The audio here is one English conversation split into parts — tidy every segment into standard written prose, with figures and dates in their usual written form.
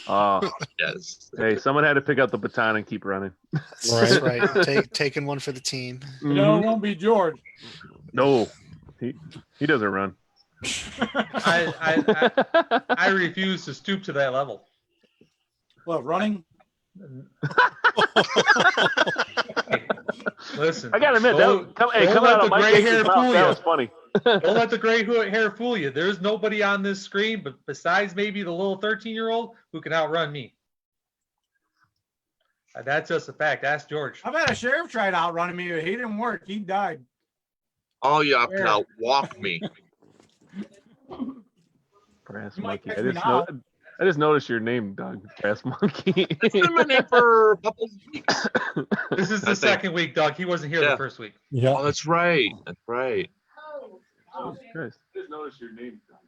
Oh, Yes. hey, someone had to pick up the baton and keep running. That's right. Taking one for the team. No, it won't be George. No, he doesn't run. I refuse to stoop to that level. What, running? Listen, I gotta admit, coming let out the of Mike gray hair Casey's mouth, fool that you. was funny. Don't let the gray hair fool you. There's nobody on this screen, but besides maybe the little 13-year-old who can outrun me. That's just a fact. Ask George. I've had a sheriff try to outrun me. He didn't work. He died. Oh, you can outwalk me. Brass You might monkey. catch me now. I just noticed your name, Doug. Brass monkey. It's been my name for a couple of weeks. This is the second week, Doug. He wasn't here the first week. Yeah. Oh, that's right. That's right. Oh, Christ. I just noticed your name, Doug.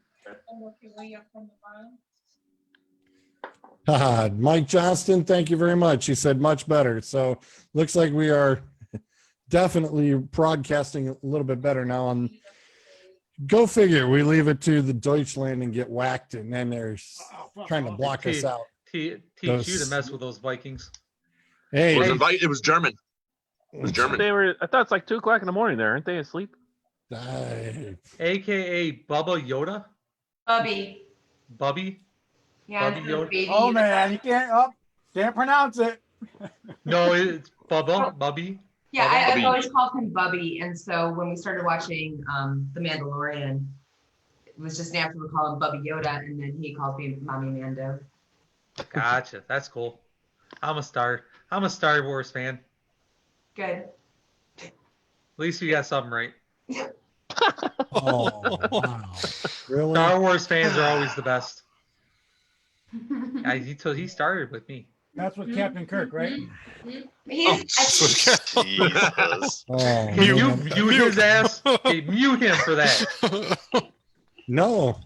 Mike Johnston, thank you very much. He said much better. So looks like we are definitely broadcasting a little bit better now. On go figure, we leave it to the Deutschland and get whacked, and then they're trying to block us out. Teach you to mess with those Vikings. Hey, It was German. It was German. I thought it's like 2:00 in the morning there. Aren't they asleep? AKA Bubba Yoda. Bubby. Yeah. Bubby Yoda. Oh man, you can't pronounce it. No, it's Bubba. Bubby. Yeah, I've always called him Bubby, and so when we started watching The Mandalorian, it was just natural to call him Bubby Yoda, and then he called me Mommy Mando. Gotcha. That's cool. I'm a Star Wars fan. Good. At least you got something right. oh, wow. Really? Star Wars fans are always the best. He started with me. That's what Captain Kirk, right? Jesus. Mute his ass. Hey, mute him for that. No,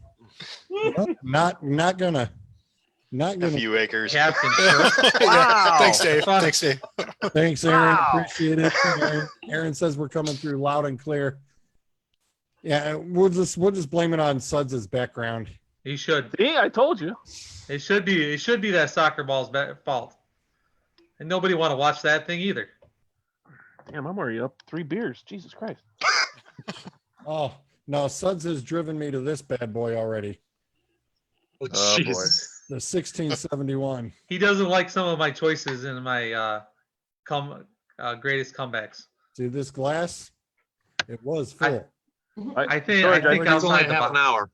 not gonna. A few acres. Captain Kirk. Wow. Thanks, Dave. Thanks, Dave. Thanks, Aaron. Appreciate it. Aaron says we're coming through loud and clear. Yeah, we'll just blame it on Suds' background. He should. See, I told you. It should be that soccer ball's fault. And nobody want to watch that thing either. Damn, I'm already up 3 beers. Jesus Christ. Oh no, Suds has driven me to this bad boy already. Oh, Oh, boy. Jesus. The 1671. He doesn't like some of my choices in my greatest comebacks. See this glass? It was full. I think George, I think It's only outside the half an box. hour.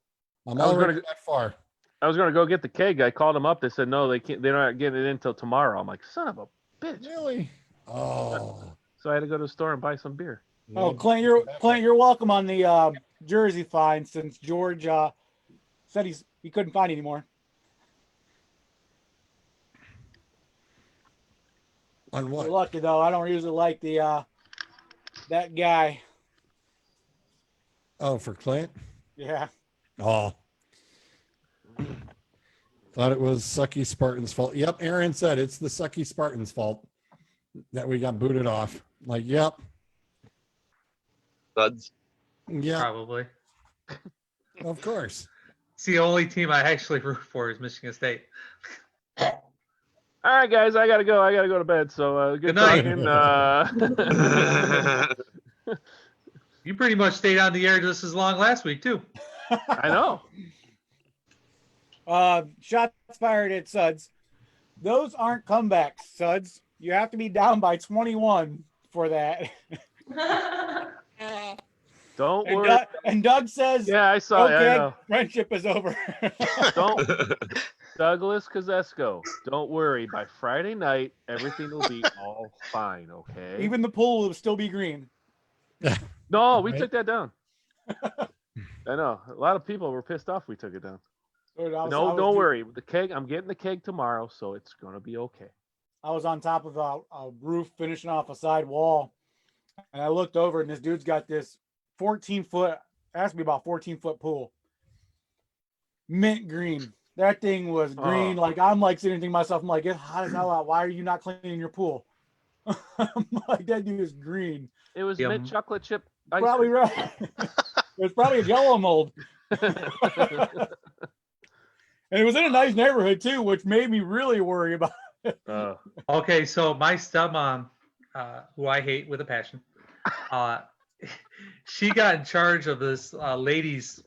I'm I was already gonna- that far. I was going to go get the keg. I called them up. They said, no, they can't. They're not getting it in until tomorrow. I'm like, son of a bitch. Really? Oh. So I had to go to the store and buy some beer. Oh, Clint, you're welcome on the jersey find since George said he couldn't find any more. On what? You're lucky though. I don't usually like the that guy. Oh, for Clint? Yeah. Oh. Thought it was Sucky Spartan's fault. Yep, Aaron said it's the Sucky Spartan's fault that we got booted off. Like, yep. Suds. Yeah, Probably. of course. It's the only team I actually root for is Michigan State. All right, guys, I got to go. I got to go to bed. So good night. talking. You pretty much stayed on the air just as long last week too. I know. Shots fired at Suds. Those aren't comebacks, Suds. You have to be down by 21 for that. Don't worry. And Doug says, Yeah, I saw it. I okay, know. friendship is over. Don't, Douglas Kozesco, don't worry. By Friday night, everything will be all fine, okay? Even the pool will still be green. No, we Right. took that down. I know. A lot of people were pissed off we took it down. Dude, I was- I No, was don't do- worry. The keg, I'm getting the keg tomorrow, so it's going to be okay. I was on top of a roof finishing off a side wall, and I looked over, and this dude's got this 14-foot, asked me about 14-foot pool. Mint green. That thing was green. Oh. Like, I'm like sitting thinking to myself, I'm like, it's hot as hell out. Why are you not cleaning your pool? I'm like, that dude is green. It was Yeah. mint chocolate chip ice Probably right. It's probably a Jello mold. And it was in a nice neighborhood too, which made me really worry about. Okay, so my stepmom, who I hate with a passion, she got in charge of this lady's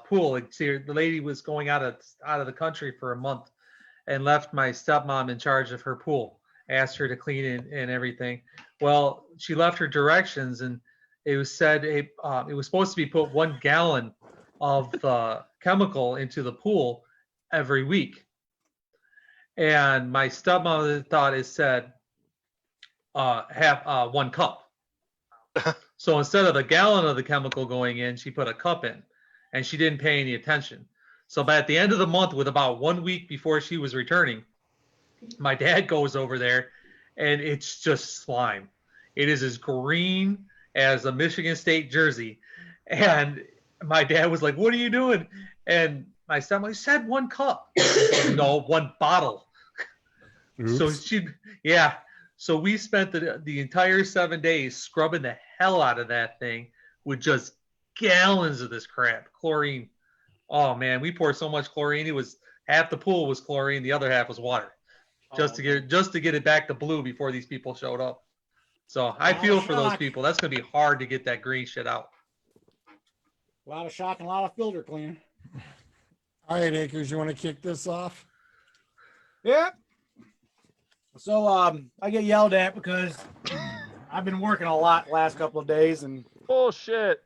pool. Like, see, the lady was going out of the country for a month, and left my stepmom in charge of her pool. Asked her to clean it and everything. Well, she left her directions, and it was said it was supposed to be put 1 gallon of chemical into the pool every week. And my stepmother thought it said have 1 cup. So instead of a gallon of the chemical going in, she put a cup in, and she didn't pay any attention. So by at the end of the month, with about 1 week before she was returning, my dad goes over there, and it's just slime. It is as green as a Michigan State jersey. And my dad was like, "What are you doing?" And my stepmother said 1 cup. No, 1 bottle. Oops. So we spent the entire 7 days scrubbing the hell out of that thing with just gallons of this crap, chlorine. Oh man, we poured so much chlorine. It was half the pool was chlorine, the other half was water, just to get it back to blue before these people showed up. So I feel for those people. That's gonna be hard to get that green shit out. A lot of shock and a lot of filter cleaning. All right, Akers, you want to kick this off? Yeah. So I get yelled at because I've been working a lot last couple of days, and Bullshit.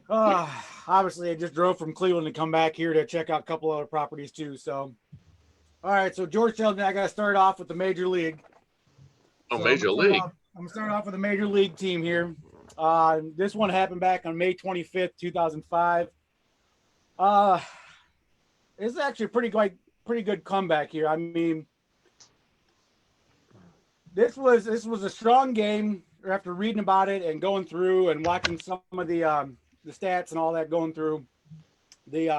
obviously I just drove from Cleveland to come back here to check out a couple other properties too. So all right, so Georgetown, I got to start off with the Major League. Oh, So Major I'm gonna League. start off- I'm gonna start off with a Major League team here. This one happened back on May 25th, 2005. It's actually a pretty good comeback here. I mean, this was a strong game. After reading about it and going through and watching some of the stats and all that, going through the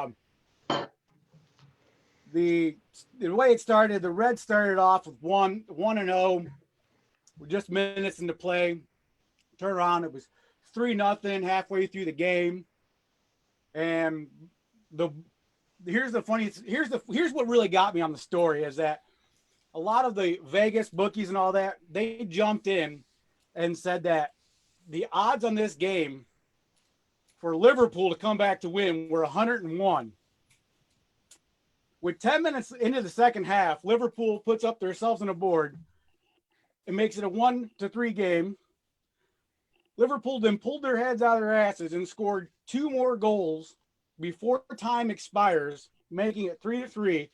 way it started, the Reds started off with 1-0 with just minutes into play. Turn around, it was 3-0 halfway through the game. And here's what really got me on the story is that a lot of the Vegas bookies and all that, they jumped in and said that the odds on this game for Liverpool to come back to win were 101. With 10 minutes into the second half, Liverpool puts up themselves on the board. It makes it a 1-3 game. Liverpool then pulled their heads out of their asses and scored 2 more goals before time expires, making it 3-3,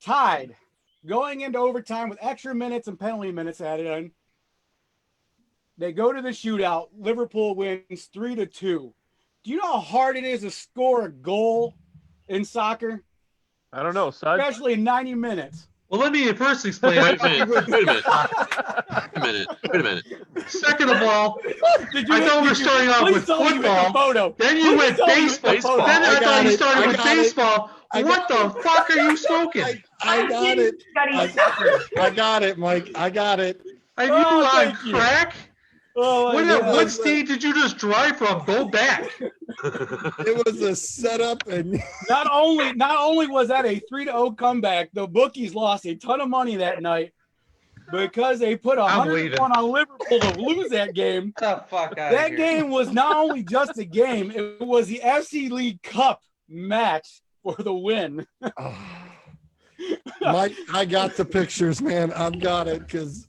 tied, going into overtime with extra minutes and penalty minutes added in. They go to the shootout. Liverpool wins 3-2. Do you know how hard it is to score a goal in soccer? I don't know, son. Especially in 90 minutes. Well, let me first explain. Wait a minute. Second of all, I thought we were starting off with football. Then you went baseball. Then I thought you started with baseball. What the fuck are you smoking? I got it. I got it, Mike. I got it. Are you on crack? Oh, What state did you just drive from? Go back. It was a setup, and Not only was that a 3-0 comeback, the bookies lost a ton of money that night because they put 101 on Liverpool to lose that game. Get the fuck out That game was not only just a game, it was the FC League Cup match for the win. Mike, I got the pictures, man. I've got it because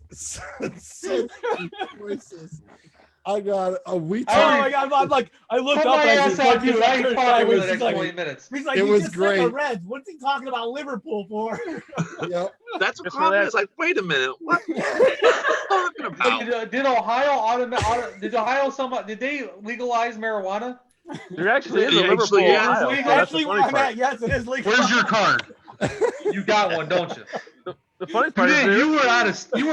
I got a week. Oh my God! I'm like, I looked up. I ain't talking for the next like, 20 minutes. He's like, It he was just said great. the Reds. What's he talking about Liverpool for? Yep. That's what Just for problem that. is. Like, wait a minute. What are you talking about? Did Ohio did they legalize marijuana? There actually is a Yeah, Liverpool, actually, yeah. Ohio. So that's the Actually, funny where I'm part. at, yes, it is legal. Where's your card? You got one, don't you? The funny You part is did. You were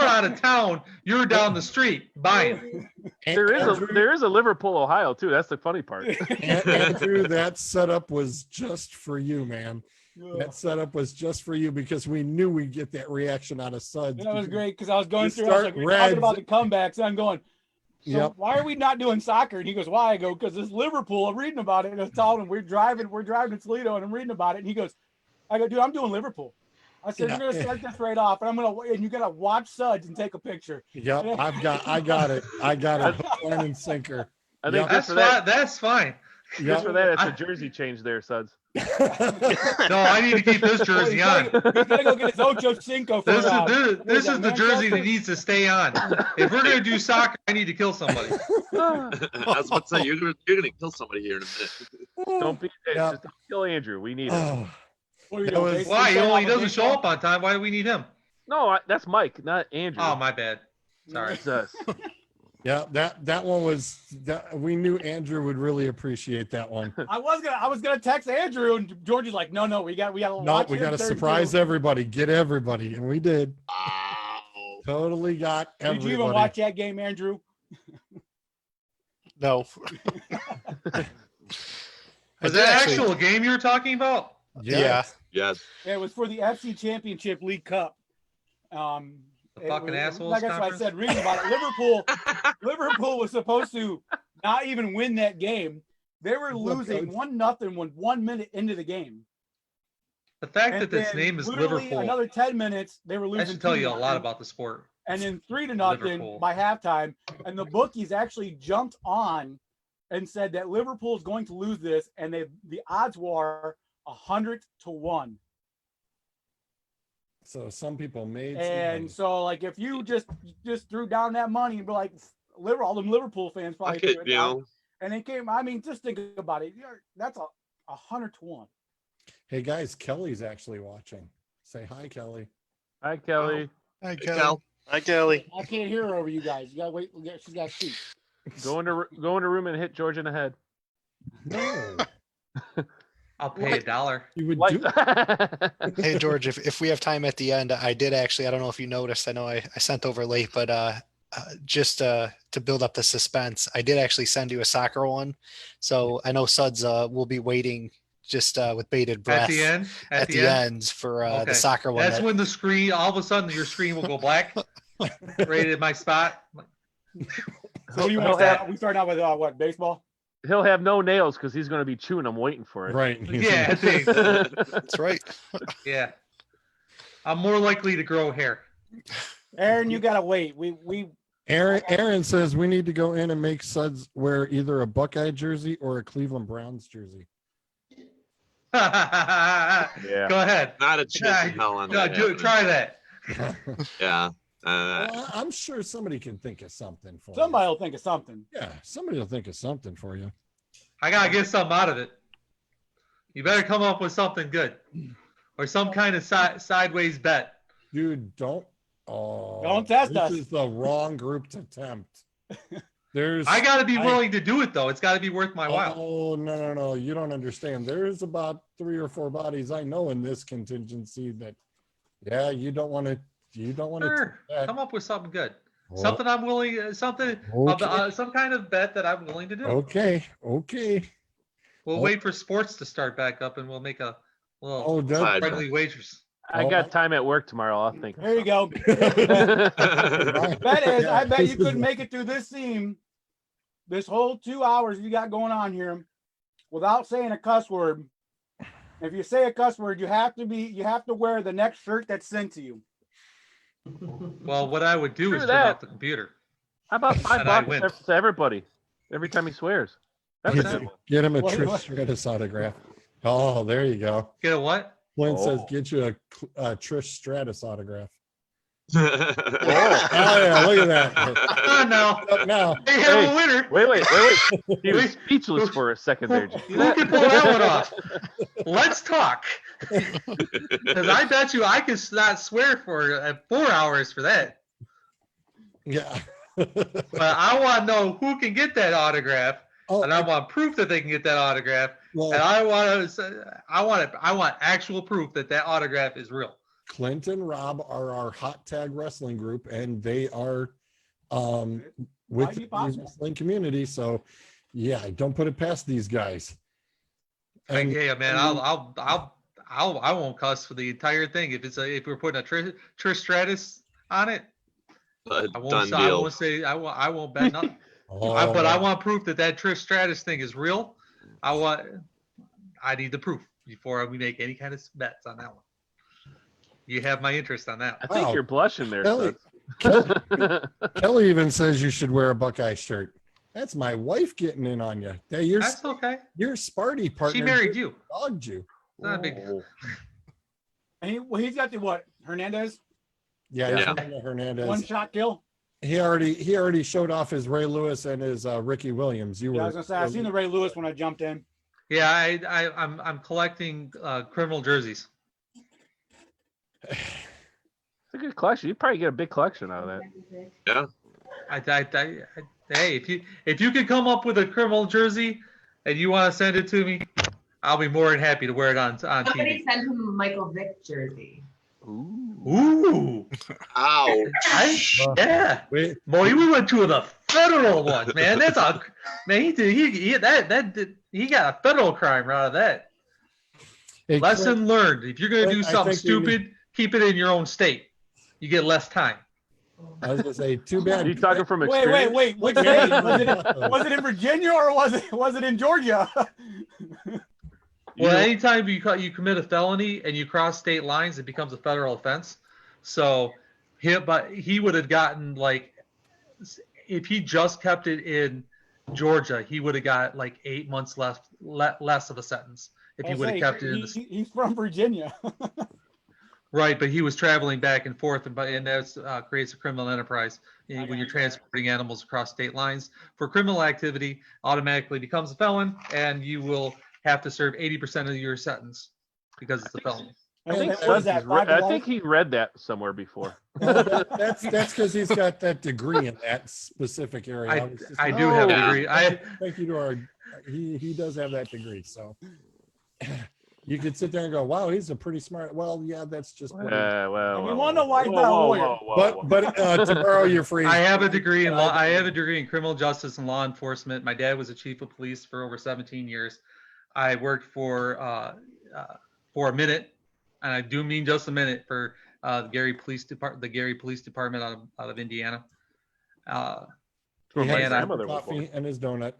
out of town. You were down the street buying. there is a Liverpool, Ohio too. That's the funny part. Andrew, that setup was just for you, man. That setup was just for you because we knew we'd get that reaction out of Suds. That was great because I was going You through. I was like, start we're talking Reds. about the comebacks, and I'm going. So Yep. why are we not doing soccer? And he goes, why? I go, because it's Liverpool. I'm reading about it. And I was telling him we're driving to Toledo, and I'm reading about it. And he goes, I go, dude, I'm doing Liverpool. I said, we're gonna start this right off, and and you gotta watch Suds and take a picture. Yep, I got it. I got it. Hook, line, and sinker. I think That's fine. That's fine. Just for that, it's a jersey change there, Suds. No, I need to keep this jersey on. He's gotta go get his Ocho Cinco. This is the jersey that needs to stay on. If we're gonna do soccer, I need to kill somebody. I was about to say you're gonna kill somebody here in a minute. Just don't kill Andrew. We need him. Why? He doesn't show up on time. Why do we need him? No, that's Mike, not Andrew. Oh, my bad. Sorry. It's us. Yeah, that one was that we knew Andrew would really appreciate that one. I was gonna text Andrew, and George is like, no, we gotta we got to surprise everybody, get everybody, and we did. Wow. Totally got everybody. Did you even watch that game, Andrew? No. Was that actual game you were talking about? Yeah. Yes. It was for the FC Championship League Cup. The fucking assholes. Like I said, reading about it, Liverpool was supposed to not even win that game. They were losing 1-0 when 1 minute into the game. The fact that its name is Liverpool. Another 10 minutes, they were losing. That should tell you a lot about the sport. And then 3-0 by halftime. And the bookies actually jumped on and said that Liverpool is going to lose this, and the odds were 100-1. So some people made. And so, like, if you just threw down that money and be like, all them Liverpool fans probably threw it down. And they came. I mean, just think about it. That's 100-1. Hey guys, Kelly's actually watching. Say hi, Kelly. Hi, Kelly. Hi, Kelly. Hi, Kelly. I can't hear her over you guys. You gotta wait. She's got to speak. Go in the room and hit George in the head. No. I'll pay $1. You would do it. Hey, George, if we have time at the end, I did actually, I don't know if you noticed, I know I sent over late, but just to build up the suspense, I did actually send you a soccer one. So I know Suds will be waiting just with bated breath. At the end? At the end for the soccer one. That's when the screen, all of a sudden, your screen will go black. Right at my spot. So we start out with what, baseball? He'll have no nails because he's going to be chewing them, waiting for it. Right. Yeah, thanks. That's right. Yeah. I'm more likely to grow hair. Aaron, you gotta wait. Aaron says we need to go in and make Suds wear either a Buckeye jersey or a Cleveland Browns jersey. Yeah. Go ahead. Not a chance in hell on that. Try that. Yeah. Well, I'm sure somebody can think of something for Somebody you. will think of something. Yeah, somebody will think of something for you. I gotta get something out of it. You better come up with something good, or some kind of sideways bet. Dude, don't test us. This is the wrong group to tempt. I gotta be willing to do it though. It's gotta be worth my while. Oh no! You don't understand. There's about 3 or 4 bodies I know in this contingency that, yeah, you don't want to. Sure. Come up with something good. Oh. Something I'm willing. Something. Okay. Some kind of bet that I'm willing to do. Okay. We'll wait for sports to start back up, and we'll make a little that's friendly wagers. I got time at work tomorrow. I'll think. There you go. Bet is, I bet you couldn't make it through this scene, this whole 2 hours you got going on here, without saying a cuss word. If you say a cuss word, you have to wear the next shirt that's sent to you. Well, what I would do is turn off the computer. How about $5 to everybody every time he swears? That's Get him a Trish Stratus autograph. Oh, there you go. Get a what? Flint says get you a Trish Stratus autograph. Oh yeah, look at that. No. They have a winner. Wait. He was speechless for a second there. Who can pull that one off? Let's talk. Because I bet you I could not swear for 4 hours for that. Yeah. But I want to know who can get that autograph, and I want proof that they can get that autograph. Well, and I want actual proof that autograph is real. Clint and Rob are our hot tag wrestling group, and they are with the wrestling community. So, yeah, don't put it past these guys. And, yeah, man, I won't cuss for the entire thing. If we're putting a Trish Stratus on it, I won't bet nothing. But I want proof that Trish Stratus thing is real. I need the proof. before we make any kind of bets on that one. You have my interest on that I one. think Wow. you're blushing there, Kelly, Suds. Kelly even says you should wear a Buckeye shirt. That's my wife getting in on you. Hey, That's okay. your Sparty partner. She married you. Dogged you. It's not a big deal. Whoa. And he's got the what? Hernandez? Yeah, Yeah. he's Fernando Hernandez. One shot kill? He already showed off his Ray Lewis and his Ricky Williams. Yeah, I was gonna say I seen the Ray Lewis when I jumped in. Yeah, I'm collecting criminal jerseys. It's a good collection. You'd probably get a big collection out of that. Hey, if you can come up with a criminal jersey and you want to send it to me, I'll be more than happy to wear it on Somebody TV. send him a Michael Vick jersey. Ooh, Ouch. yeah. Wait, Boy, we went to the federal ones, man. That's a man. He got a federal crime out of that. hey, Lesson learned: if you're gonna do I something think you stupid, keep it in your own state. You get less time. I was gonna say, too Are bad. you talking from experience? Wait. Which state? Was it in Virginia or was it in Georgia? Well, anytime you commit a felony and you cross state lines, it becomes a federal offense. So, he would have gotten like, if he just kept it in Georgia, he would have got like 8 months less of a sentence if he would have kept it in the He's from Virginia. right. But he was traveling back and forth, and that creates a criminal enterprise when you're transporting animals across state lines for criminal activity. Automatically becomes a felon, and you will have to serve 80% of your sentence because it's a felony. I think What was Suds that, 5 to I life? think he read that somewhere before. That's because he's got that degree in that specific area. I do have a Yeah. degree. Thank you to our. He does have that degree, so you could sit there and go, "Wow, he's a pretty smart." Well, yeah, that's just. What Well. You wanna know why he's not a lawyer? but to borrow your phrase, I have a degree in law. I have a degree in criminal justice and law enforcement. My dad was a chief of police for over 17 years. I worked for a minute, and I do mean just a minute, for the Gary Police Department out of Indiana. he had and his grandmother was coffee and his donut.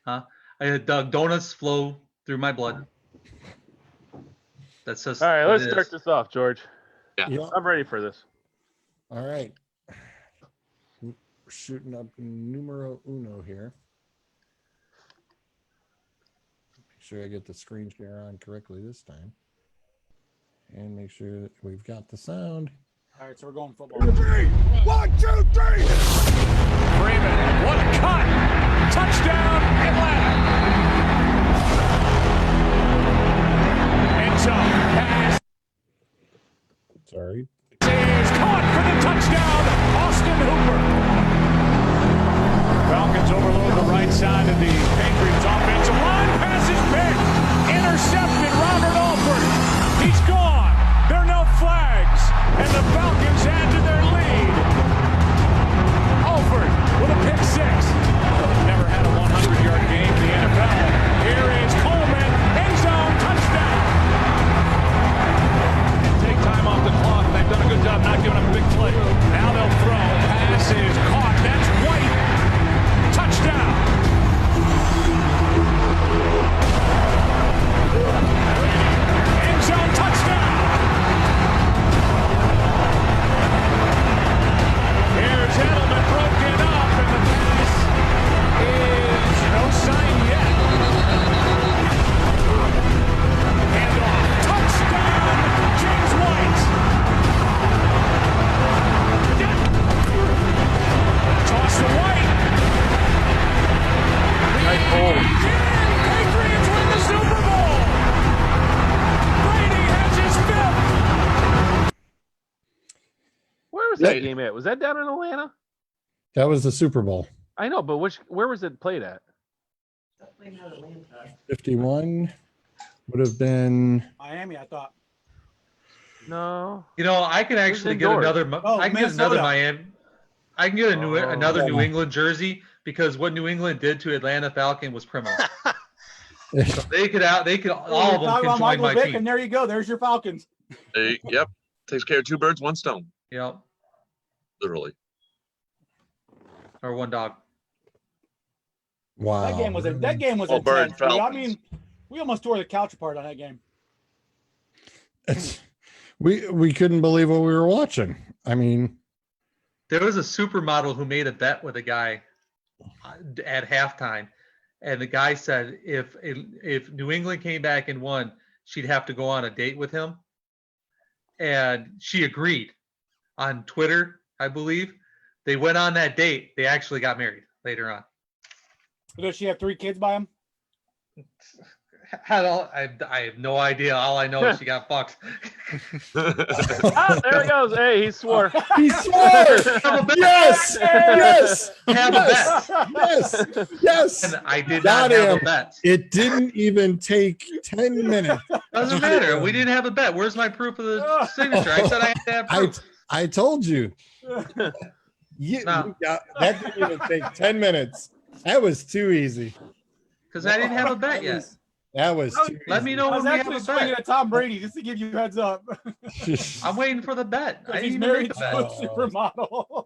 I had donuts flow through my blood. That's just All right, what let's it start is. this off, George. Yeah. I'm ready for this. All right. We're shooting up numero uno here. Make sure I get the screen share on correctly this time. And make sure that we've got the sound. All right, so we're going football. 1, 2, 3. Freeman, what a cut! Touchdown, Atlanta. End zone pass Sorry. is caught for the touchdown, Austin Hooper. Falcons overload the right side of the Patriots offensive line. Pass is picked. Intercepted, Robert Alford. He's gone. There are no flags, and the Falcons add to their lead. Alford with a pick six. Never had a 100-yard game in the NFL. Here is Coleman, end zone, touchdown. Take time off the clock. They've done a good job not giving up a big play. Now they'll throw. Pass is caught. That's White. Touchdown. End zone touchdown. Here's Edelman broken up, and the pass is no sign yet. Handoff. Touchdown, James White. Toss to White. Nice hold. Patriots win the Super Bowl. Brady has his fifth. Where was that game at? Was that down in Atlanta? That was the Super Bowl. I know, but where was it played at? 51 would have been. Miami, I thought. No. You know, I can actually get indoors. another. Oh, I can get another Minnesota. Miami. I can get another yeah. New England jersey, because what New England did to Atlanta Falcon was criminal. So they could all of them Talk can about join Michael my Vick, team. and there you go. There's your Falcons. Yep. Takes care of 2 birds, 1 stone. Yep. Literally. Or one dog. Wow. That game was Oh, bird intense. dude. I Falcons. mean, we almost tore the couch apart on that game. we couldn't believe what we were watching. I mean, There was a supermodel who made a bet with a guy at halftime, and the guy said if New England came back and won, she'd have to go on a date with him, and she agreed. On Twitter, I believe, they went on that date. They actually got married later on. Does she have 3 kids by him? I have no idea. All I know is she got fucked. Ah, there he goes. Hey, he swore. he swore. Yes, yes, Have a bet. yes, yes. And I did Got not have him. a bet. It didn't even take 10 minutes. Doesn't matter. We didn't have a bet. Where's my proof of the signature? I said I had to have proof. I told you. No. That didn't even take 10 minutes. That was too easy. Because I didn't have a bet yet. That was too Let me easy. know I was when we have actually a swinging bet. at Tom Brady just to give you a heads up. I'm waiting for the bet. I He's didn't even married make the to a bet. supermodel.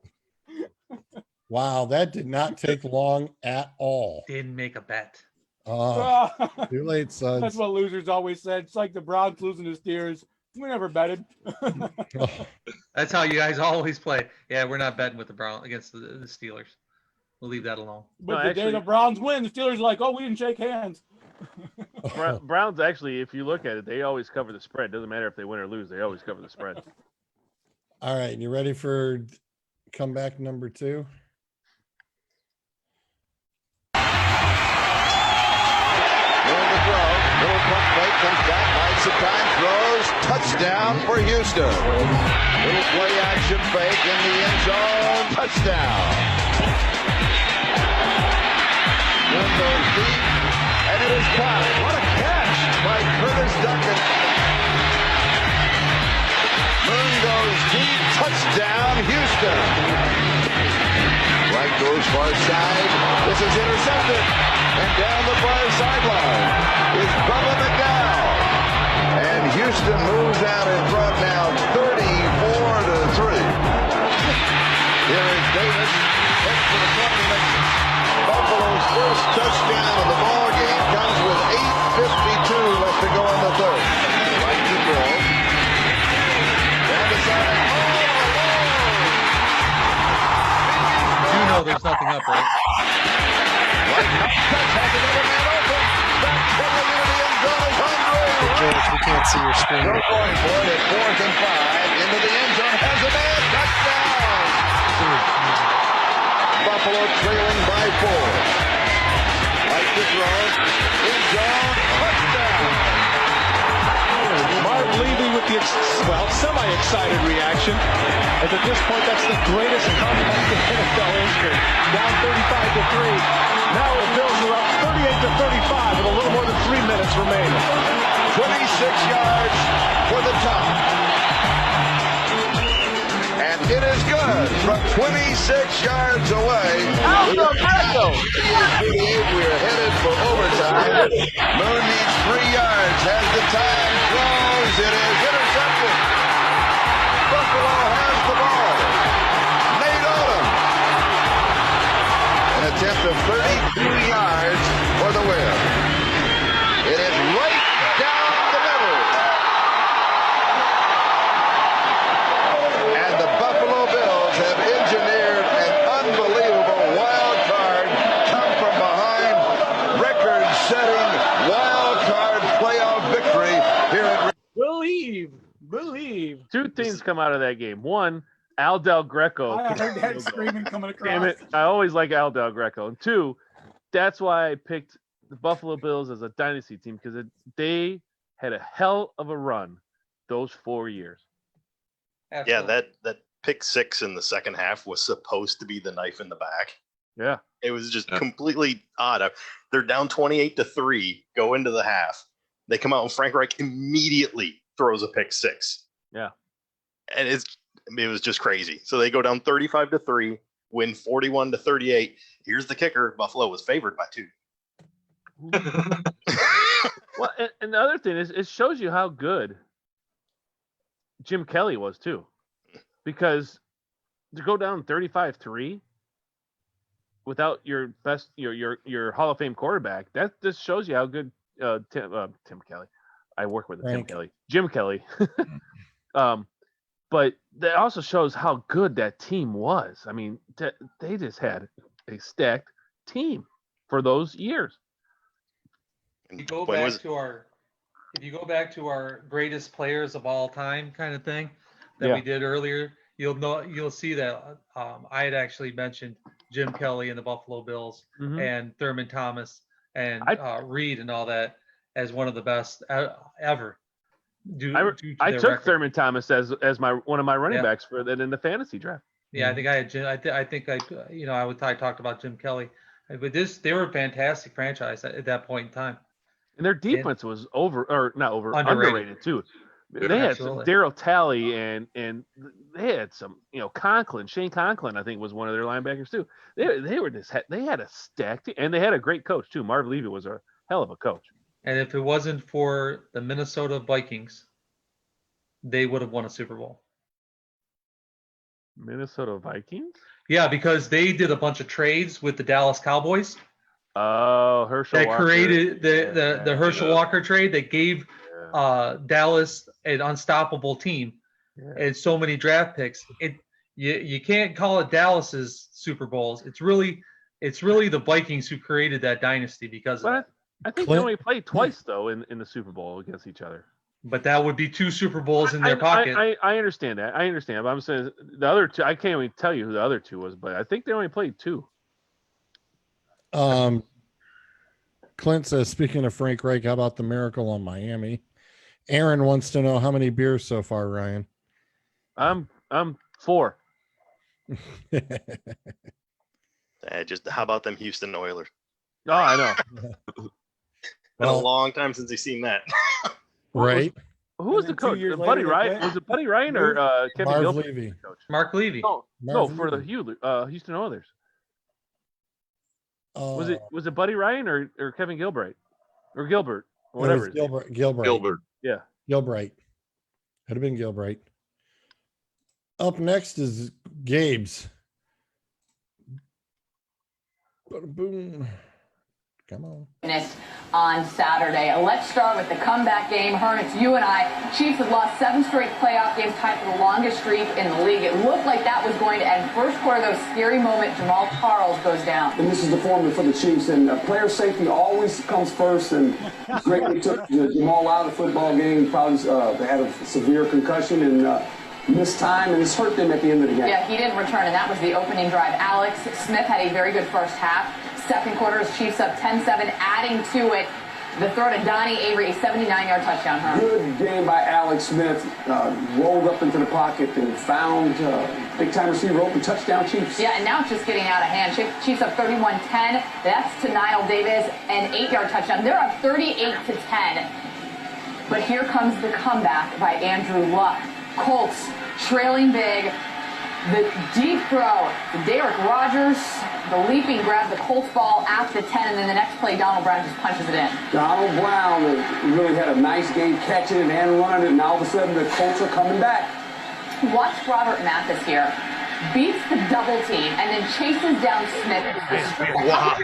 Wow, that did not take long at all. Didn't make a bet. Too late, That's Suds. what losers always said. It's like the Browns losing to Steelers. We never betted. That's how you guys always play. Yeah, we're not betting with the Browns against the Steelers. We'll leave that alone. But No, the actually- day the Browns win, the Steelers are like, oh, we didn't shake hands. Browns actually, if you look at it, they always cover the spread. Doesn't matter if they win or lose; they always cover the spread. All right, you ready for comeback number 2? Little pump fake comes back, bites the time, throws, touchdown for Houston. Little play action fake in the end zone, touchdown. One goes deep, and it is caught. What a catch by Curtis Duncan. Moon goes deep, touchdown Houston. Right goes far side, this is intercepted. And down the far sideline is Bubba McDowell. And Houston moves out in front now 34-3. Here is Davis. Heads for the 20 minutes. Buffalo's first touchdown of the ball game comes with 8:52 left to go in the third. Right to throw. Down the side. You know there's nothing up, right? George, we can't see your screen. No going for it at 4th and 5. Into the end zone. Has a man. Touchdown. Buffalo trailing by 4. Like the throw. End zone. Touchdown. Mark Levy with the, semi-excited reaction. As at this point, that's the greatest comeback in NFL history. Down 35-3. Now the Bills are up 38-35 with a little more than 3 minutes remaining. 26 yards for the top. And it is good from 26 yards away. Aldo Greco! We are headed for overtime. Moon needs 3 yards. Has the time. Throws. It is intercepted. Buffalo has the ball. Nate Odom. An attempt of 32 yards for the win. It is right down the middle. And the Buffalo Bills have engineered an unbelievable wild card, come from behind, record-setting wild card playoff victory here at Believe. 2 things come out of that game. One, Al Del Greco. I heard that screaming coming across. Damn it! I always like Al Del Greco. And 2, that's why I picked the Buffalo Bills as a dynasty team because they had a hell of a run those 4 years. Yeah, that pick 6 in the second half was supposed to be the knife in the back. Yeah. It was just completely odd. They're down 28-3, go into the half. They come out and Frank Reich immediately throws a pick 6. Yeah. And it was just crazy. So they go down 35-3, win 41-38. Here's the kicker. Buffalo was favored by 2. Well, and the other thing is, it shows you how good Jim Kelly was too, because to go down 35-3 without your best, your Hall of Fame quarterback, that just shows you how good Tim Kelly, I work with Frank. Jim Kelly. But that also shows how good that team was. I mean, they just had a stacked team for those years. If you go back to our greatest players of all time kind of thing that we did earlier, you'll see that I had actually mentioned Jim Kelly and the Buffalo Bills and Thurman Thomas and Reed and all that as one of the best ever. I took Thurman Thomas as one of my running backs for that in the fantasy draft. Yeah, I think I had Jim. I talked about Jim Kelly, but they were a fantastic franchise at that point in time. And their defense was underrated too. They had some Darryl Talley and they had some, Conklin. Shane Conklin, I think, was one of their linebackers too. They had a stacked team, and they had a great coach too. Marv Levy was a hell of a coach. And if it wasn't for the Minnesota Vikings, they would have won a Super Bowl. Minnesota Vikings? Yeah, because they did a bunch of trades with the Dallas Cowboys. Oh, Herschel Walker. Created the Herschel Walker trade that gave Dallas an unstoppable team and so many draft picks. You can't call it Dallas's Super Bowls. It's really the Vikings who created that dynasty because of that. I think they only played twice though in the Super Bowl against each other. But that would be 2 Super Bowls in their pocket. I understand that. But I'm saying the other 2. I can't even tell you who the other 2 was, but I think they only played 2. Clint says, speaking of Frank Reich, how about the miracle on Miami? Aaron wants to know how many beers so far, Ryan. I'm 4. Just how about them Houston Oilers? Oh, I know. Been a long time since I've seen that. Right. Who was the coach? Buddy Ryan? Was it Buddy Ryan or Kevin Marv Gilbert? Levy. Mark Levy. No, for the Houston Oilers. Was it Buddy Ryan or Kevin Gilbert or Gilbert or whatever? Gilbert. Yeah. Gilbert. Could have been Gilbert. Up next is Gabe's. Boom. Come on. On Saturday. Let's start with the comeback game. Hornets, you and I. Chiefs have lost 7 straight playoff games, tied for the longest streak in the league. It looked like that was going to end. First quarter, though, scary moment. Jamal Charles goes down. And this is the formula for the Chiefs. And player safety always comes first. And great they took Jamal out of the football game. Probably they had a severe concussion and missed time, and it's hurt them at the end of the game. Yeah, he didn't return, and that was the opening drive. Alex Smith had a very good first half. Second quarter, Chiefs up 10-7, adding to it the throw to Donnie Avery, a 79-yard touchdown. Good game by Alex Smith. Rolled up into the pocket and found big-time receiver open. Touchdown, Chiefs. Yeah, and now it's just getting out of hand. Chiefs up 31-10. That's to Niall Davis, an 8-yard touchdown. They're up 38-10. But here comes the comeback by Andrew Luck. Colts trailing big. The deep throw to Derek Rogers. The leaping grab, the Colts ball at the 10, and then the next play, Donald Brown just punches it in. Donald Brown really had a nice game catching it and running it, and all of a sudden the Colts are coming back. Watch Robert Mathis here. Beats the double team and then chases down Smith. Wow.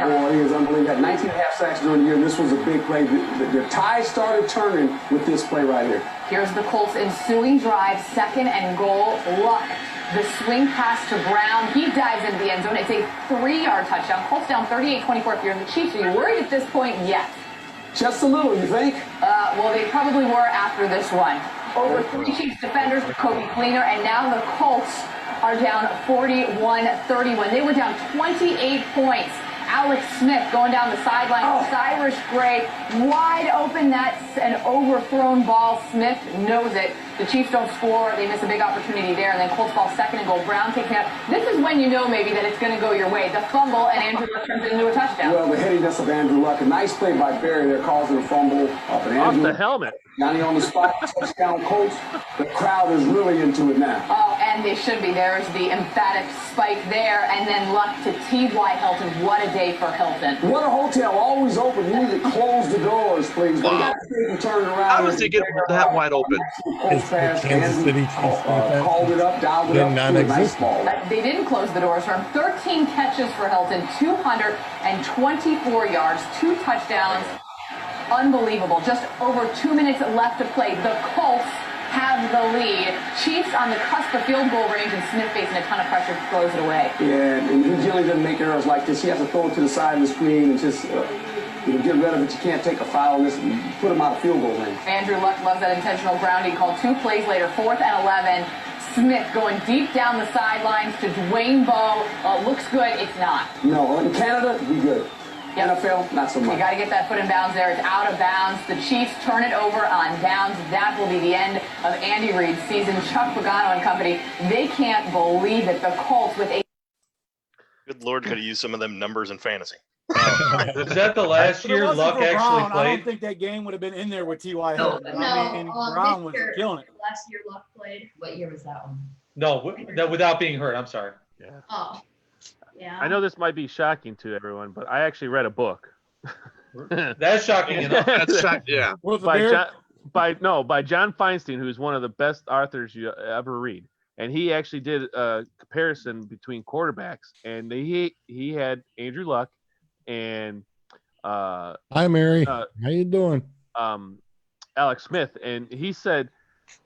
Boy, he is unbelievable. Had 19 and a half sacks during the year. This was a big play. The tide started turning with this play right here. Here's the Colts' ensuing drive, 2nd and goal. Luck. The swing pass to Brown. He dives into the end zone. It's a 3-yard touchdown. Colts down 38-24. If you're the Chiefs, are you worried at this point? Yes. Just a little, you think? Well, they probably were after this one. Over 3 Chiefs defenders to Kobe Cleaner, and now the Colts are down 41-31. They were down 28 points. Alex Smith going down the sideline. Cyrus Gray wide open. That's an overthrown ball. Smith knows it. The Chiefs don't score. They miss a big opportunity there. And then Colts ball 2nd and goal. Brown taking out. This is when you know maybe that it's going to go your way. The fumble, and Andrew Luck turns it into a touchdown. Well, the headiness of Andrew Luck. A nice play by Barry there, causing a fumble. Off the helmet. Johnny on the spot. Touchdown, Colts. The crowd is really into it now. Oh, and they should be. There's the emphatic spike there. And then Luck to T.Y. Hilton. What a day for Hilton. What a hotel. Always open. You need to close the doors, please. Wow. Turn around. How does he get that wide open? Kansas City Chiefs called it up, dialed it up. Nice ball. They didn't close the doors for him. 13 catches for Hilton, 224 yards, 2 touchdowns. Unbelievable. Just over 2 minutes left to play. The Colts have the lead. Chiefs on the cusp of field goal range, and Smith facing a ton of pressure throws it away. Yeah, and he generally doesn't make errors like this. He has to throw it to the side of the screen and just get rid of it. You can't take a foul on this and put him out of field goal range. Andrew Luck loves that intentional ground. He called 2 plays later, 4th and 11. Smith going deep down the sidelines to Dwayne Bowe. Looks good. It's not. No, in Canada, we good. Yep. NFL, not so much. You got to get that foot in bounds there. It's out of bounds. The Chiefs turn it over on downs. That will be the end of Andy Reid's season. Chuck Pagano and company, they can't believe it. The Colts with a... Good Lord, could have used some of them numbers in fantasy. Was that the last year Luck actually I played? don't think that game would have been in there with T.Y. No, Hilton. I mean, Brown was killing it. Last year Luck played. What year was that one? No, without being hurt. I'm sorry. Yeah. Oh, yeah. I know this might be shocking to everyone, but I actually read a book. That's shocking enough. That's yeah. by John Feinstein, who's one of the best authors you ever read, and he actually did a comparison between quarterbacks, and he had Andrew Luck and Hi, Mary. How you doing? Alex Smith, and he said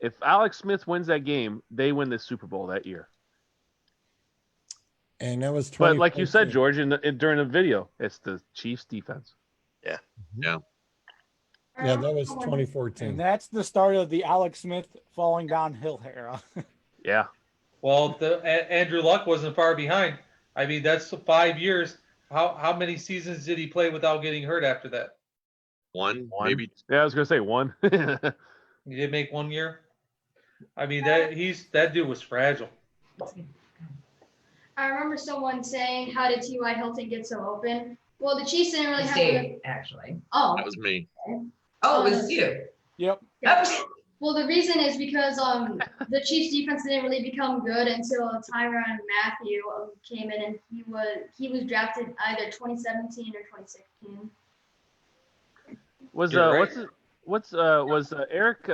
if Alex Smith wins that game, they win the Super Bowl that year. And that was 2014. But like you said, George, during the video, it's the Chiefs defense. Yeah. Yeah. Yeah, that was 2014. And that's the start of the Alex Smith falling downhill era. Yeah. Well, Andrew Luck wasn't far behind. I mean, that's 5 years. How many seasons did he play without getting hurt after that? One, One. maybe. Yeah, I was gonna say one. He did make 1 year. I mean, that dude was fragile. I remember someone saying, "How did T.Y. Hilton get so open?" Well, the Chiefs didn't really have. Dave, actually. Oh. That was me. Oh, it was you. Yep. Well, the reason is because the Chiefs defense didn't really become good until Tyrann Mathieu came in, and he was drafted either 2017 or 2016. Was Right. Eric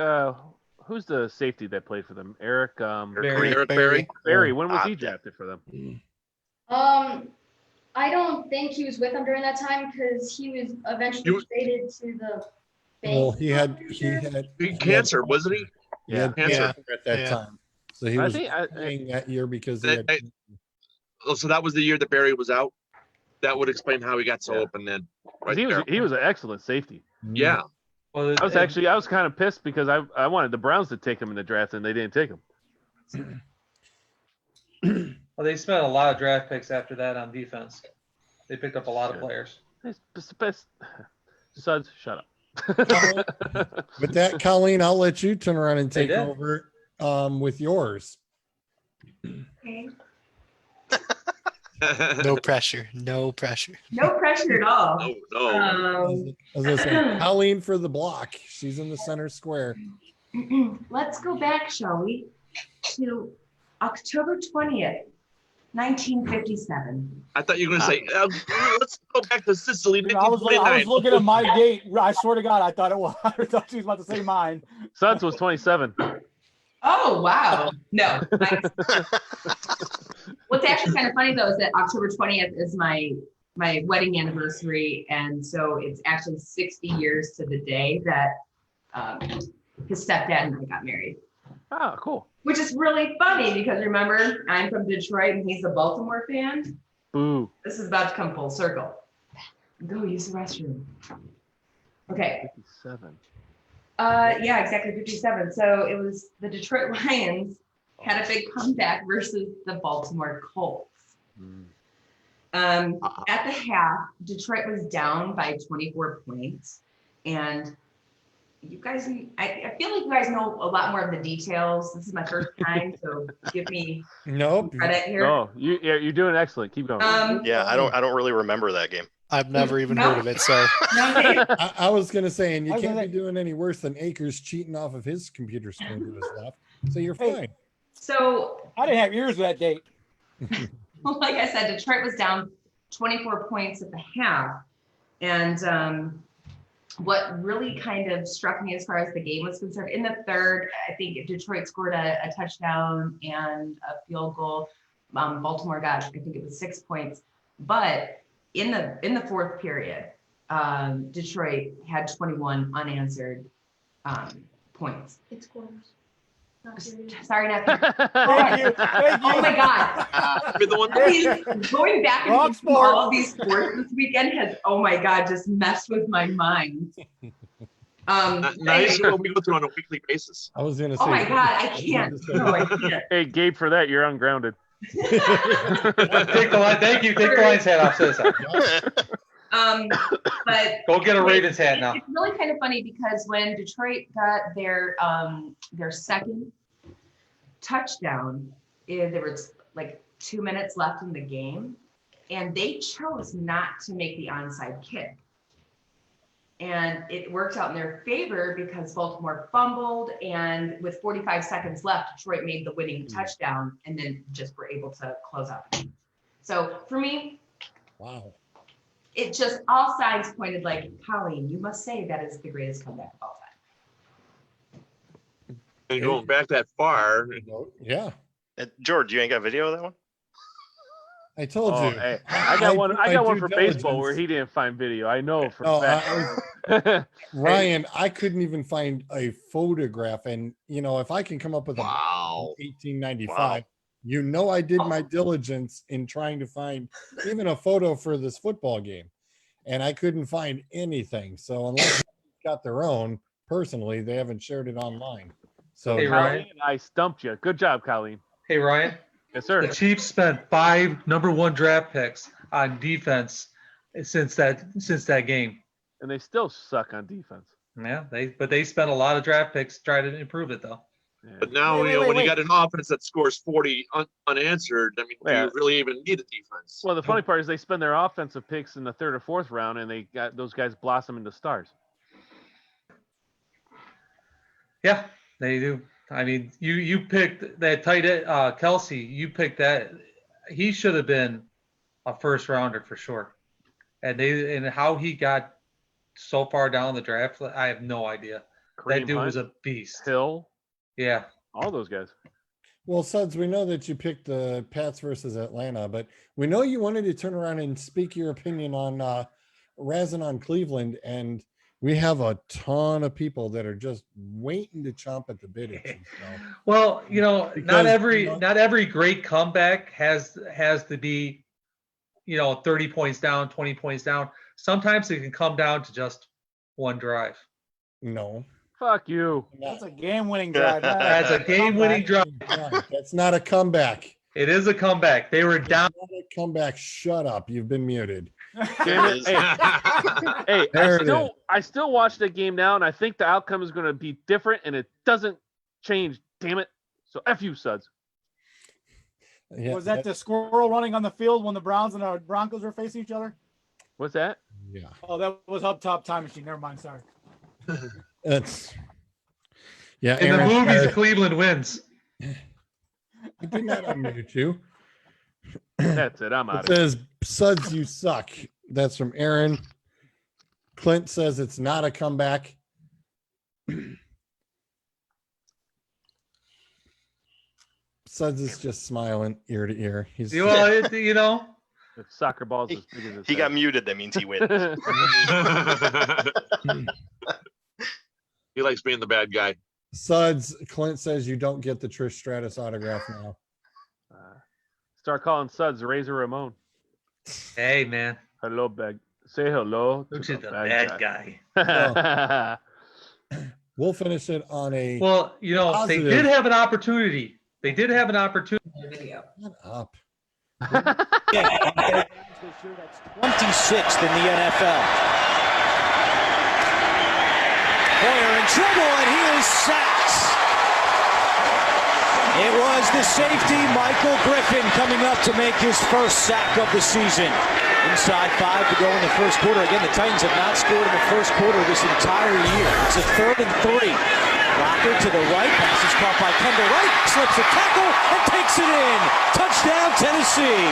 who's the safety that played for them? Eric Berry. Barry. When was he drafted for them? I don't think he was with them during that time because he was eventually traded to the. Well, he had cancer, wasn't he? He had cancer at that time. So he I was think playing that year because he had. So that was the year that Barry was out. That would explain how he got so open then. Right he was an excellent safety. Yeah. Well, I was kind of pissed because I wanted the Browns to take him in the draft and they didn't take him. Well, they spent a lot of draft picks after that on defense. They picked up a lot of players. Suds, shut up. With that, Colleen, I'll let you turn around and take did. over with yours. Okay. No pressure. No pressure. No pressure at all. No. As I said, Colleen for the block. She's in the center square. Let's go back, shall we, to October 20th, 1957. I thought you were going to say, let's go back to Sicily. Dude, I was looking at my date. I swear to God, I thought it was. I thought she was about to say mine. Suds was 27. Oh, wow. No. What's actually kind of funny, though, is that October 20th is my wedding anniversary. And so it's actually 60 years to the day that his stepdad and I got married. Oh, cool. Which is really funny because remember, I'm from Detroit and he's a Baltimore fan. Boo. This is about to come full circle. Go use the restroom. Okay. 57. Yeah, exactly 57. So it was the Detroit Lions had a big comeback versus the Baltimore Colts. At the half, Detroit was down by 24 points. And you guys, I feel like you guys know a lot more of the details. This is my first time, so give me credit here. No, you're doing excellent. Keep going. Yeah, I don't really remember that game. I've never even heard of it. So I was gonna say, and you can't be doing any worse than Akers cheating off of his computer screen to his left. So you're fine. So I didn't have ears that date. Well, like I said, Detroit was down 24 points at the half. And what really kind of struck me as far as the game was concerned, in the third, I think Detroit scored a touchdown and a field goal. Baltimore got, I think it was 6 points. But in the fourth period, Detroit had 21 unanswered points. It's quarters. Not periods. Sorry, not periods. Thank you. Thank you. Oh my God. You're the one Going back Wrong and sport. all of these sports this weekend has, oh my God, just messed with my mind. Nice. We go through on a weekly basis. I was gonna say. Oh my God, I can't. No, I can't. Hey, Gabe, for that, you're ungrounded. Take the line. Thank you. Take the Lions hat off. Citizen. But Go get a Ravens hat now. It's really kind of funny because when Detroit got their second touchdown, there was like 2 minutes left in the game, and they chose not to make the onside kick. And it worked out in their favor because Baltimore fumbled, and with 45 seconds left, Detroit made the winning touchdown and then just were able to close out the game. So for me, Wow. it just all signs pointed like, Colleen, you must say that is the greatest comeback of all time. And going back that far, Yeah. George, you ain't got video of that one? I told Oh, you. hey, I got one. I got one for due baseball where diligence. he didn't find video. I know for No, a fact. Ryan, I couldn't even find a photograph. And, you know, if I can come up with Wow. 1895, you know, I did my diligence in trying to find even a photo for this football game. And I couldn't find anything. So unless they got their own, personally, they haven't shared it online. So Hey, Ryan. Colleen, I stumped you. Good job, Colleen. Hey, Ryan. Yes, sir. The Chiefs spent 5 number-1 draft picks on defense since that game. And they still suck on defense. Yeah, they spent a lot of draft picks to try to improve it though. Yeah. but now Wait, you know wait, when wait. you got an offense that scores 40 unanswered, I mean, do Yeah. you really even need a defense? Well, the funny part is they spend their offensive picks in the 3rd or 4th round, and they got those guys blossom into stars. Yeah, they do. I mean, you picked that tight end, Kelsey. You picked that. He should have been a first rounder for sure. And how he got so far down the draft, I have no idea. Kareem That dude Hunt, was a beast. Hill, Yeah. all those guys. well, Suds, we know that you picked the Pats versus Atlanta, but we know you wanted to turn around and speak your opinion on razzing on Cleveland, and we have a ton of people that are just waiting to chomp at the bit. It seems, so. Well, you know, Because, not every great comeback has to be, 30 points down, 20 points down. Sometimes it can come down to just one drive. No, Fuck you. That's a game-winning drive. That's a game-winning drive. that's not a comeback. It is a comeback. They were down. Not a comeback. Shut up. You've been muted. Damn it. Hey, There it is. I still watch the game now, and I think the outcome is going to be different, and it doesn't change. Damn it. So F you, Suds. Yeah, Was that the squirrel running on the field when the Browns and the Broncos were facing each other? What's that? yeah. Oh, that was Up Top Time Machine. Never mind. Sorry. It's yeah. In the Aaron movies, says- Cleveland wins. I did not unmute you. That's it. I'm out It of here. says, Suds, you suck. That's from Aaron. Clint says it's not a comeback. Suds is just smiling ear to ear. He's Well, If soccer balls as big as his He got head. muted. That means he wins. He likes being the bad guy. Suds. Clint says you don't get the Trish Stratus autograph now. Start calling Suds Razor Ramon. hey, man. Hello, bag. Say hello to Who's the bad bad guy. We'll finish it on a Well, they Positive. did have an opportunity. They did have an opportunity. Video. shut up. That's 26th in the NFL. Hoyer in trouble, and he is sacked. It was the safety, Michael Griffin, coming up to make his first sack of the season. Inside 5 to go in the first quarter. Again, the Titans have not scored in the first quarter this entire year. It's a 3rd and 3. Rocker to the right, pass is caught by Kendall Wright, slips a tackle and takes it in. Touchdown, Tennessee.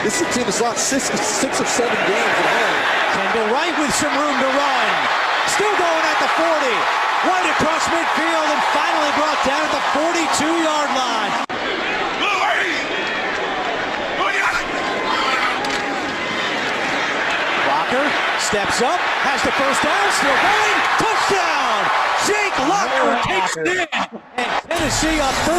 This is a team that's lost six of 7 games at home. Kendall Wright with some room to run. Still going at the 40. Right across midfield and finally brought down at the 42-yard line. Rocker steps up, has the first down, still going, touchdown! Jake Locker takes it in, and Tennessee up 13-0.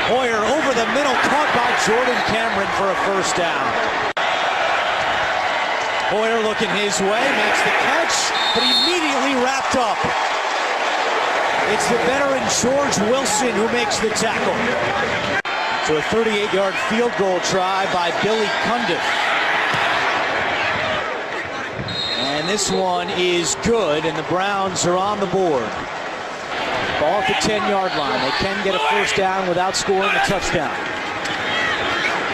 Hoyer over the middle, caught by Jordan Cameron for a first down. Hoyer looking his way, makes the catch, but immediately wrapped up. It's the veteran George Wilson who makes the tackle. So a 38-yard field goal try by Billy Cundiff. And this one is good, and the Browns are on the board. Ball at the 10-yard line. They can get a first down without scoring a touchdown.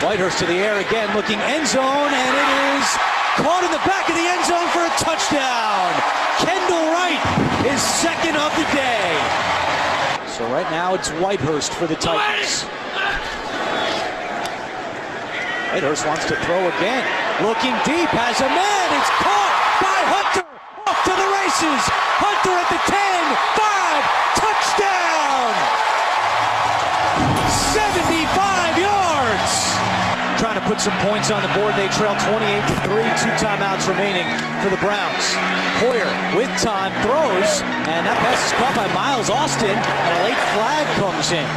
Whitehurst to the air again, looking end zone, and it is caught in the back of the end zone for a touchdown. Kendall Wright is second of the day. So right now it's Whitehurst for the Titans. Whitehurst wants to throw again. Looking deep, has a man. It's caught by Hunter. Off to the races. Hunter at the 10, 5, touchdown. 75 yards. Trying to put some points on the board. They trail 28-3, 2 timeouts remaining for the Browns. Hoyer with time throws, and that pass is caught by Miles Austin, and a late flag comes in.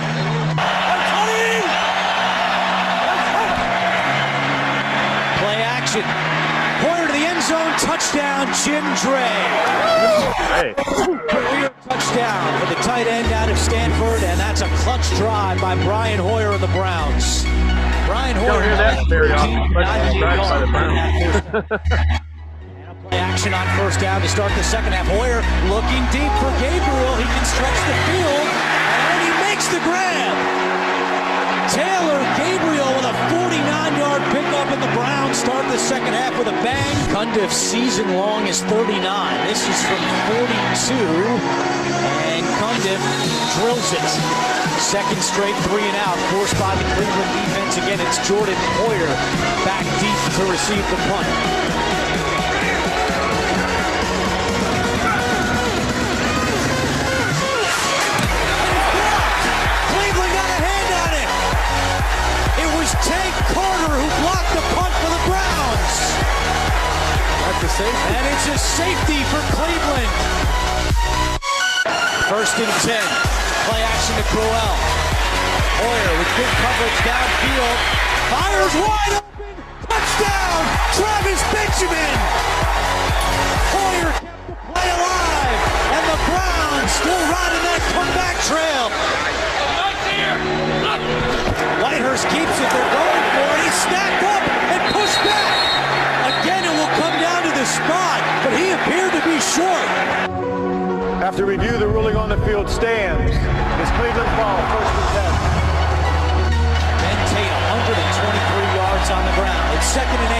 Play action. Hoyer to the end zone, touchdown, Jim Dre. Career touchdown for the tight end out of Stanford, and that's a clutch drive by Brian Hoyer of the Browns. Brian Hoyer. Don't hear that very often. By the Browns. Play action on first down to start the second half. Hoyer looking deep for Gabriel. He can stretch the field, and he makes the grab. Taylor Gabriel with a 49-yard pickup, and the Browns start the second half with a bang. Cundiff's season long is 39. This is from 42, and Cundiff drills it. Second straight 3 and out, forced by the Cleveland defense. Again, it's Jordan Hoyer back deep to receive the punt. Cleveland got a hand on it. It was Tank Carter who blocked the punt for the Browns. That's a safety. And it's a safety for Cleveland. First and 10. Play action to Crowell. Hoyer with good coverage downfield. Fires wide open. Touchdown, Travis Benjamin. Hoyer kept the play alive. And the Browns still riding that comeback trail. Whitehurst keeps it. They're going for it. He's snapped up and pushed back. Again, it will come down to the spot, but he appeared to be short. After review, the ruling on the field stands. It's Cleveland's ball, first and 10. Ben Tate, 123 yards on the ground. It's second and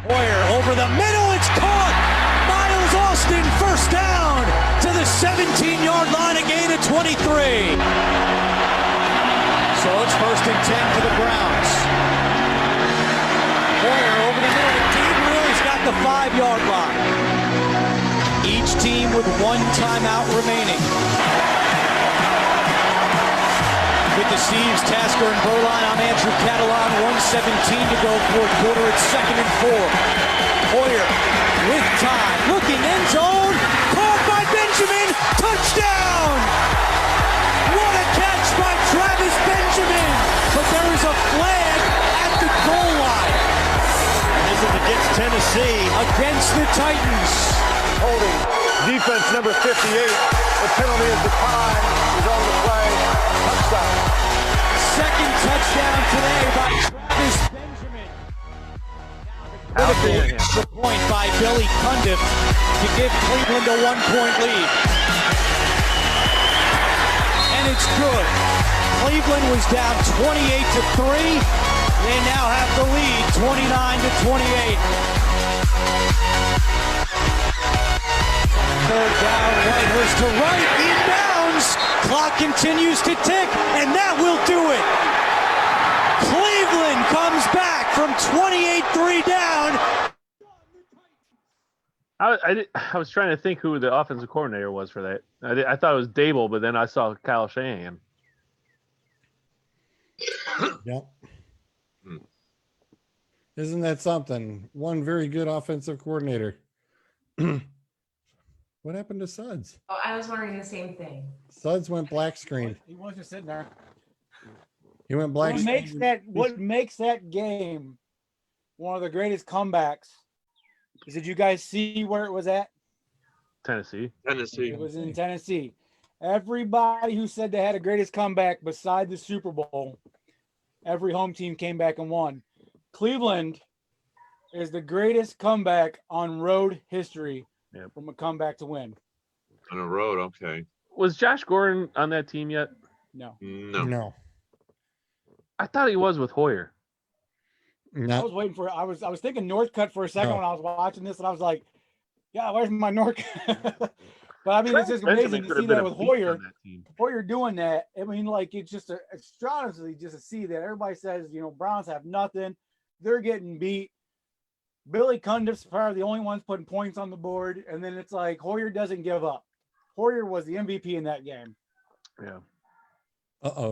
8. Hoyer over the middle, it's caught. Miles Austin, first down to the 17-yard line, a gain of 23. So it's first and 10 for the Browns. Hoyer over the middle to Gabriel, he's got the 5-yard line. Each team with 1 timeout remaining. With the Steves, Tasker, and Berline, I'm Andrew Catalan. 1:17 to go, fourth quarter. It's second and 4. Hoyer with time, looking end zone, caught by Benjamin, touchdown! What a catch by Travis Benjamin! But there is a flag at the goal line. This is against Tennessee. Against the Titans. Holding defense number 58. The penalty is declined. He's on the play. Touchdown. Second touchdown today by Travis Benjamin. The point by Billy Cundiff to give Cleveland a 1-point lead. And it's good. Cleveland was down 28-3. They now have the lead, 29-28. Third down, Whitehurst to right, inbounds. Clock continues to tick, and that will do it. Cleveland comes back from 28-3 down. I was trying to think who the offensive coordinator was for that. I thought it was Dable, but then I saw Kyle Shanahan. Yep. Isn't that something? One very good offensive coordinator. What happened to Suds? Oh, I was wondering the same thing. Suds went black screen. He was just sitting there. He went black What screen. what makes that game one of the greatest comebacks is, did you guys see where it was at? Tennessee. It was in Tennessee. Everybody who said they had the greatest comeback beside the Super Bowl, every home team came back and won. Cleveland is the greatest comeback on road history from a comeback to win. On a road, okay. Was Josh Gordon on that team yet? No. No. I thought he was with Hoyer. I was waiting for. I was thinking Northcutt for a second when I was watching this, and I was like, "Yeah, where's my Northcutt?" But I mean, it's just amazing to see that with Hoyer. Hoyer doing that. I mean, like, it's just astonishing just to see that. Everybody says, Browns have nothing. They're getting beat. Billy Cundiff's probably the only ones putting points on the board, and then it's like Hoyer doesn't give up. Hoyer was the MVP in that game. Yeah.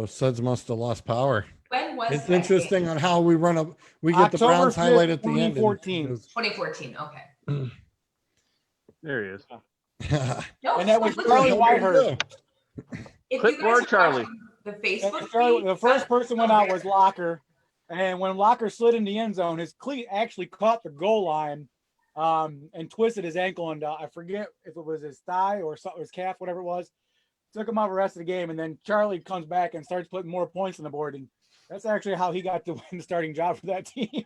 Suds must have lost power. When was It's that interesting game? on how we run up. We get October the Browns 5th, highlight at the end. 2014. 2014. Okay. There he is. No, And that was so Charlie listen, Whitehurst. if you Clipboard guys Charlie. The Facebook The feed, first person went out was Locker, and when Locker slid in the end zone, his cleat actually caught the goal line, and twisted his ankle, and I forget if it was his thigh or his calf, whatever it was. Took him out the rest of the game, and then Charlie comes back and starts putting more points on the board, and that's actually how he got to win the starting job for that team.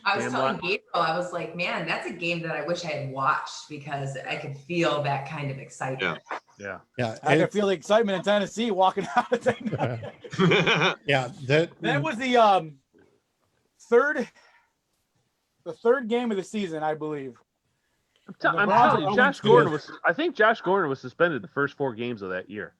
I was telling Gabriel, I was like, man, that's a game that I wish I had watched because I could feel that kind of excitement. Yeah. I could feel the excitement in Tennessee walking out of that. Yeah, that was the third game of the season, I believe. I'm telling you, Josh Gordon was. I think Josh Gordon was suspended the first 4 games of that year.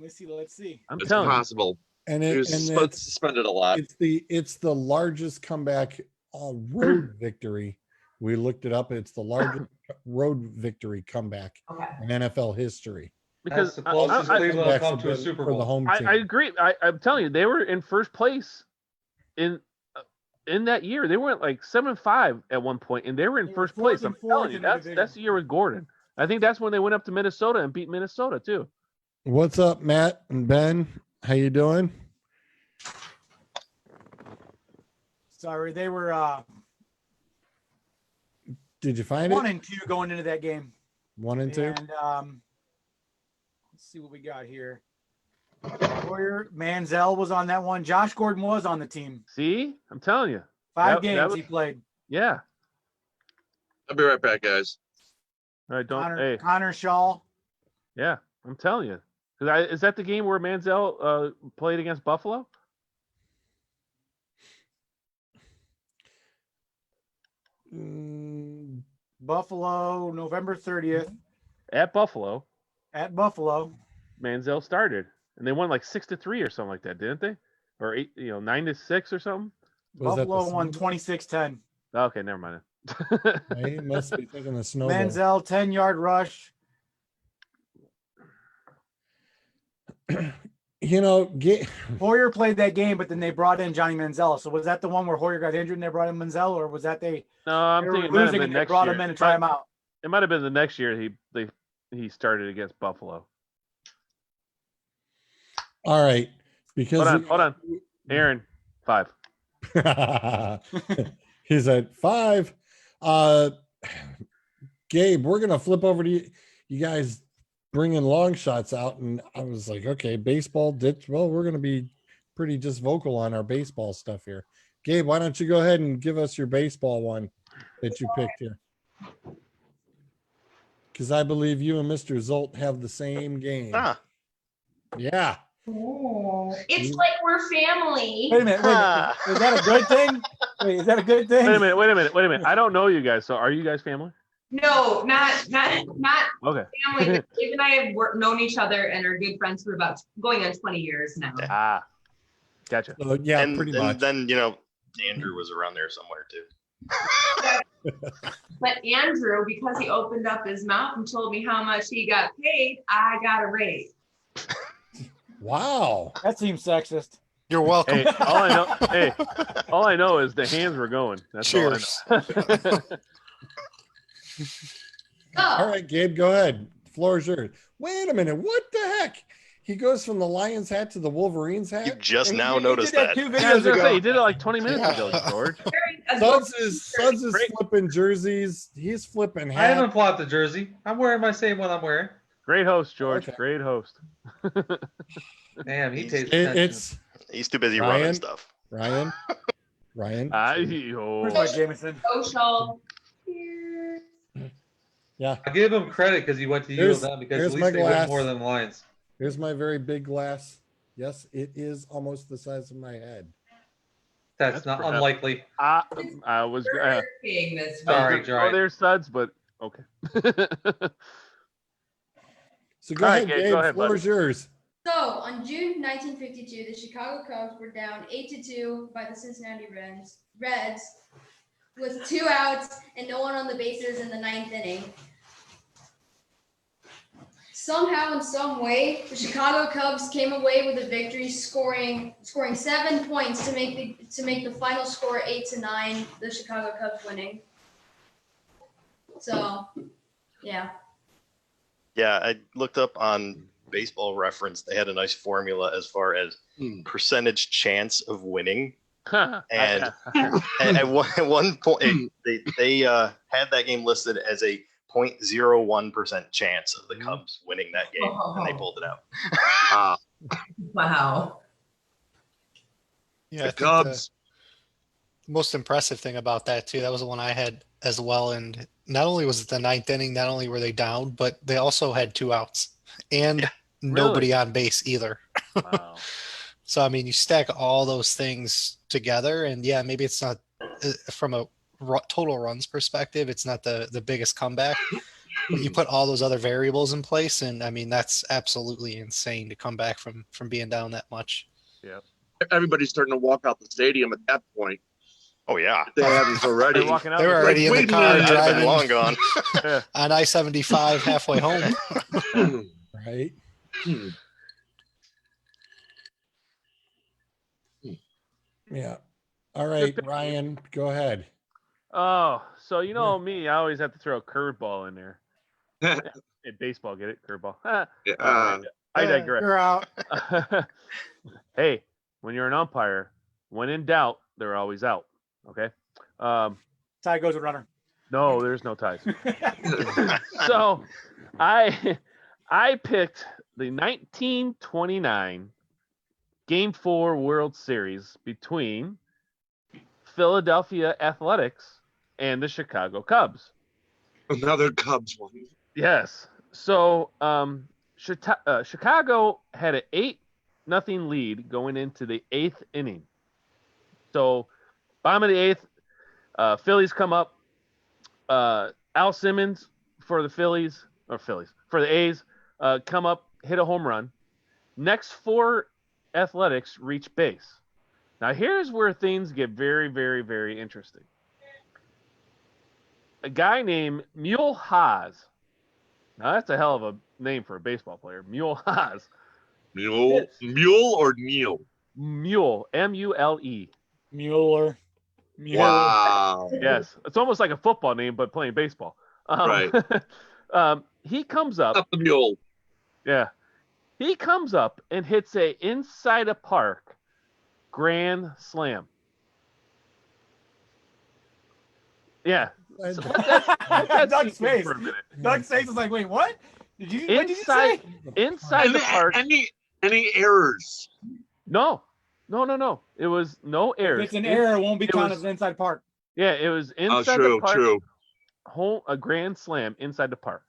Let's see. It's possible. And he was suspended a lot. It's the largest comeback road victory. We looked it up. It's the largest road victory comeback in NFL history. Because the closest Cleveland will come to a Super Bowl. For the home team. I agree. I'm telling you, they were in first place in that year. They went like 7-5 at one point, and they were in first place. I'm telling you, that's the year with Gordon. I think that's when they went up to Minnesota and beat Minnesota too. What's up, Matt and Ben? How you doing? Sorry, they were Did you find 1 it? and 2 going into that game. 1 and 2. And let's see what we got here. Hoyer, Manziel was on that one. Josh Gordon was on the team. See, I'm telling you, 5 games he played. Yeah. I'll be right back, guys. All right, Connor Shaw. Yeah, I'm telling you. Is that the game where Manziel played against Buffalo? Buffalo, November 30th. At Buffalo. Manziel started, and they won like 6-3 or something like that, didn't they? Or 9-6 or something. Buffalo won 26-10. Okay, never mind. He must be taking the snowball. Manziel 10-yard rush. Hoyer played that game, but then they brought in Johnny Manziel. So was that the one where Hoyer got injured and they brought in Manziel, or was that No, I'm thinking it might have been next brought year. him in to try him out? It might have been the next year he started against Buffalo. All right, because hold on, Aaron, 5. He's at 5. Gabe, we're gonna flip over to you guys bringing long shots out, and I was like, okay, baseball ditch. Well, we're gonna be pretty just vocal on our baseball stuff here. Gabe, why don't you go ahead and give us your baseball one that you picked here? Because I believe you and Mr. Zolt have the same game. Yeah. Oh, it's like we're family. Wait a minute. Is that a good thing? Is that a good thing? Wait a minute. I don't know you guys. So are you guys family? No, not Okay. family. But Dave and I have known each other and are good friends for about going on 20 years now. Gotcha. Yeah, and, pretty and much. then Andrew was around there somewhere too. But Andrew, because he opened up his mouth and told me how much he got paid, I got a raise. Wow. That seems sexist. You're welcome. Hey, all I know is the hands were going. That's Cheers. all I know. All right, Gabe, go ahead. The floor is yours. Wait a minute. What the heck? He goes from the Lion's hat to the Wolverine's hat. You just He now did noticed that that. 2 Yeah, I was videos gonna ago. say, he did it like 20 minutes ago, George. Suds is flipping jerseys. He's flipping I hats. haven't flopped the jersey. I'm wearing my same one I'm wearing. Great host, George. Okay. Great host. Damn, he takes It's He's too busy Ryan? running stuff. Ryan. Where's Oh. my Jameson? Social. Yeah. I give him credit because he went to U Here's- of M because here's at my least they win glass. more than the Lions. Here's my very big glass. Yes, it is almost the size of my head. That's not perhaps- unlikely. I was Being this way. Sorry, oh, Giant. there's Suds, but okay. So go All right, ahead, Gabe, Gabe. go ahead, Floor buddy. is yours. So on June 1952, the Chicago Cubs were down 8-2 by the Cincinnati Reds with 2 outs and no one on the bases in the 9th inning. Somehow, in some way, the Chicago Cubs came away with a victory, scoring 7 points to make the final score 8-9. The Chicago Cubs winning. So, yeah. Yeah, I looked up on Baseball Reference. They had a nice formula as far as percentage chance of winning. And at one point, they had that game listed as a 0.01% chance of the Cubs winning that game, and they pulled it out. Wow. Yeah, The I think Cubs. the most impressive thing about that too, that was the one I had as well. And not only was it the 9th inning, not only were they down, but they also had 2 outs and nobody on base either. Wow. So I mean, you stack all those things together, and yeah, maybe it's not from a total runs perspective, it's not the biggest comeback. But you put all those other variables in place, and I mean, that's absolutely insane to come back from being down that much. Yeah. Everybody's starting to walk out the stadium at that point. Oh yeah, They haven't already. They're walking out. They were already in the wait a car minute, I'd have been driving long gone. on I-75 halfway home. Right. Yeah. All right, Ryan, go ahead. Oh, so you know me, I always have to throw a curveball in there. In baseball, get it? Curveball. I digress. You're out. Hey, when you're an umpire, when in doubt, they're always out. Okay. Tie goes a runner. No, there's no ties. So I picked the 1929 Game 4 World Series between Philadelphia Athletics and the Chicago Cubs. Another Cubs one. Yes. So Chicago had an 8-0 lead going into the 8th inning. So bottom of the 8th, Phillies come up. Al Simmons for the A's come up, hit a home run. Next 4 Athletics reach base. Now here's where things get very, very, very interesting. A guy named Mule Haas. Now that's a hell of a name for a baseball player. Mule Haas. Mule or Neil? Mule. M-U-L-E. Mueller. Wow. Yes. It's almost like a football name, but playing baseball. Right. He comes up. Up the mule. Yeah. He comes up and hits a inside a park grand slam. Yeah. So Doug's face. Doug's face is like, wait, what? What did you say? Inside the park. Any errors? No. It was no errors. If it's an error, it won't be counted was- as an inside park. Yeah, it was inside true, the park. true. A grand slam inside the park.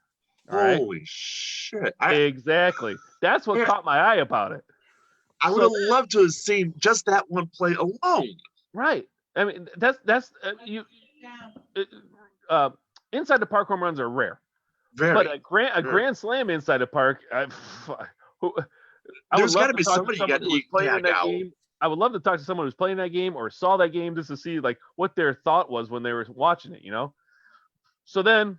All right? Holy shit. Exactly. That's what caught my eye about it. I would have loved to have seen just that one play alone. Right. I mean, that's inside the park home runs are rare. Very. But a grand slam inside the park. There's got to be somebody you got to tag out. game. I would love to talk to someone who's playing that game or saw that game just to see like what their thought was when they were watching it. You know, So then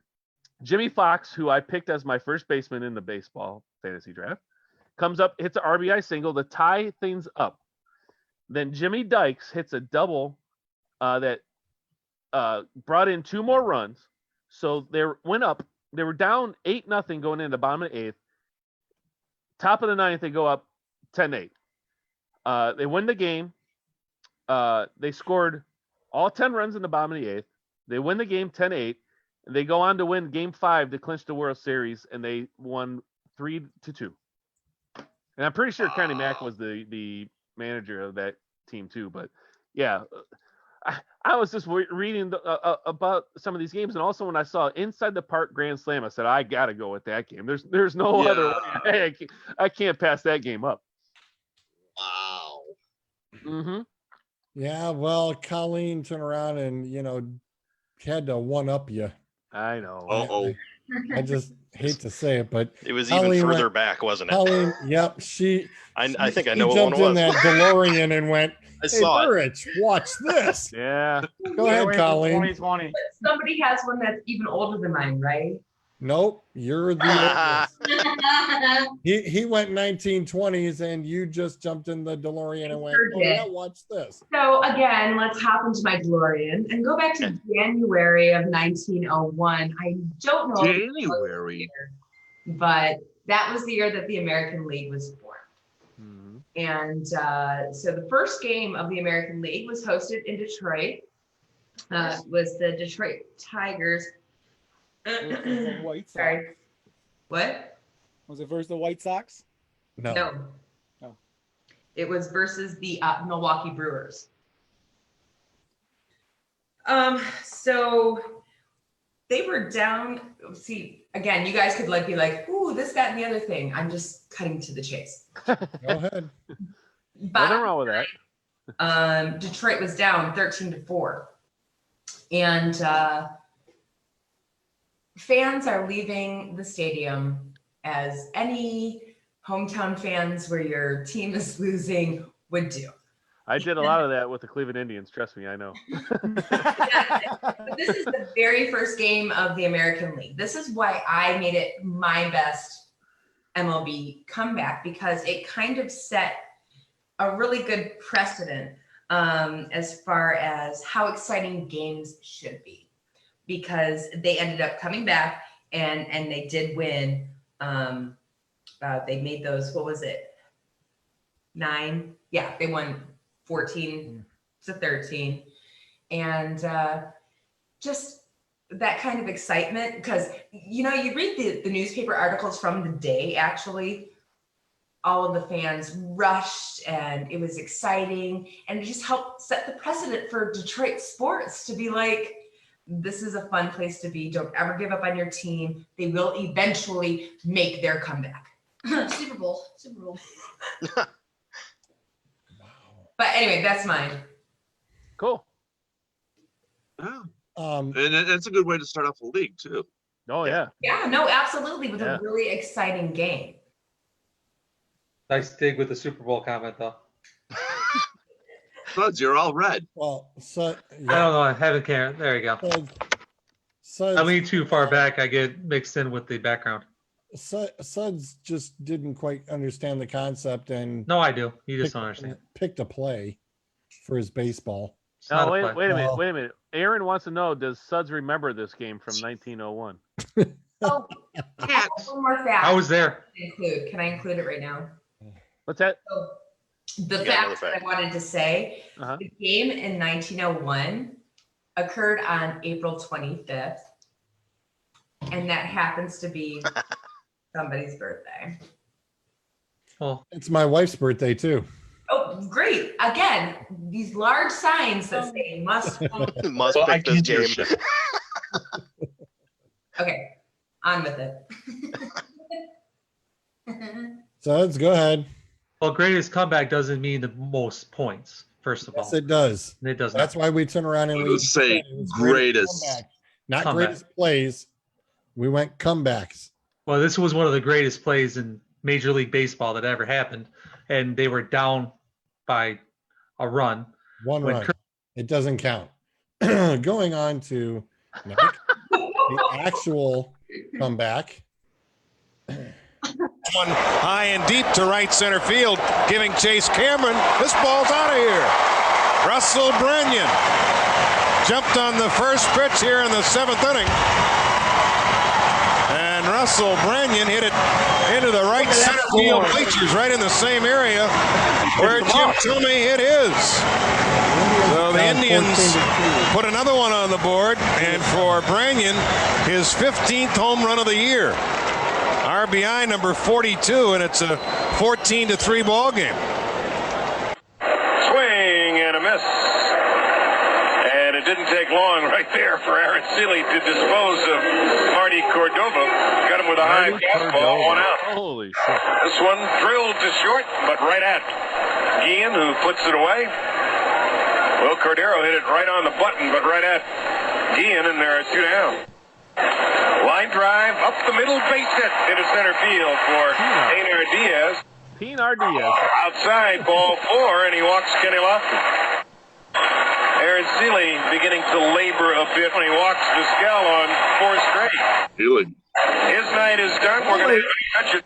Jimmy Fox, who I picked as my first baseman in the baseball fantasy draft, comes up, hits an RBI single to tie things up. Then Jimmy Dykes hits a double that brought in 2 more runs. So they went up. They were down 8-0 going into the bottom of the 8th. Top of the 9th, they go up 10-8. They win the game. They scored all 10 runs in the bottom of the 8th. They win the game 10-8. And they go on to win Game 5 to clinch the World Series, and they won 3-2. And I'm pretty sure Connie Mack was the manager of that team too. But yeah, I was just reading about some of these games, and also when I saw Inside the Park Grand Slam, I said I got to go with that game. There's no other way. I can't pass that game up. Wow. Mm-hmm. Yeah, well, Colleen turned around and had to one up you. I know. Uh-oh. I just hate to say it, but It was Colleen even further back, wasn't it? Colleen, yep, I think I know she what one jumped it in was. that DeLorean and went, I "Hey, saw it. Burrich, watch this." Yeah. Go ahead, Colleen. 2020. Somebody has one that's even older than mine, right? Nope, you're the oldest. He went 1920s, and you just jumped in the DeLorean and went, "Oh yeah, watch this." So again, let's hop into my DeLorean and go back to January of 1901. I don't know. January. But that was the year that the American League was formed. Mm-hmm. And so the first game of the American League was hosted in Detroit. Was the Detroit Tigers. White Sox. Sorry. What? Was it versus the White Sox? No. Oh. It was versus the Milwaukee Brewers. So they were down. See, again, you guys could be like, ooh, this, that, and the other thing. I'm just cutting to the chase. Go ahead. Nothing wrong with that. Detroit was down 13-4. And fans are leaving the stadium, as any hometown fans where your team is losing would do. I did a lot of that with the Cleveland Indians. Trust me, I know. But this is the very first game of the American League. This is why I made it my best MLB comeback, because it kind of set a really good precedent as far as how exciting games should be, because they ended up coming back and they did win. They made those, what was it? 9? Yeah, they won 14-13. And just that kind of excitement, because, you read the newspaper articles from the day, actually, all of the fans rushed and it was exciting, and it just helped set the precedent for Detroit sports to be like, this is a fun place to be. Don't ever give up on your team. They will eventually make their comeback. Super Bowl. But anyway, that's mine. Cool. Yeah. And it's a good way to start off a league too. Oh yeah. Yeah, no, absolutely. With a really exciting game. Nice dig with the Super Bowl comment, though. Buds, you're all red. Well, so I don't know. I haven't cared. There you go. So I lean too far back. I get mixed in with the background. Suds just didn't quite understand the concept, and No, I do. You just don't understand. picked a play for his baseball. It's not Now, a play. wait a minute. Aaron wants to know, does Suds remember this game from 1901? Oh, I have one more fact. I was there. Can I include it right now? What's that? So, the You got another fact that I fact. wanted to say, Uh-huh. the game in 1901 occurred on April 25th, and that happens to be somebody's birthday. Well, It's my wife's birthday too. Oh, great. Again, these large signs that say must. Must Well, I pick this can't do game. shit. Okay, on with it. Suds, go ahead. well, greatest comeback doesn't mean the most points. First of Yes, all, it does. it doesn't. That's why we turn around and we Let's say it was greatest. comeback. Not Comeback. greatest plays. We went comebacks. Well, this was one of the greatest plays in Major League Baseball that ever happened, and they were down by a run. One When run. It doesn't count. Going on to Nick. the actual comeback. One high and deep to right center field, giving Chase Cameron. This ball's out of here. Russell Brennan jumped on the first pitch here in the 7th inning. And Russell Brennan hit it into the right center field bleachers, right in the same area where Jim Thome hit his. So the Indians put another one on the board, and for Brennan, his 15th home run of the year. RBI number 42, and it's a 14-3 ball game. Swing and a miss. And it didn't take long right there for Aaron Seeley to dispose of Marty Cordova. Got him with a high fastball, 1 out. Holy shit. This one drilled to short, but right at Guillen, who puts it away. Well, Cordero hit it right on the button, but right at Guillen, and there are 2 down. Line drive up the middle, base hit into center field for Pinar Diaz. Pinar Diaz. Outside, ball 4, and he walks Kenny Lofton. Aaron Seeley beginning to labor a bit when he walks Vizquel on 4 straight. His night is done. We're going to catch it.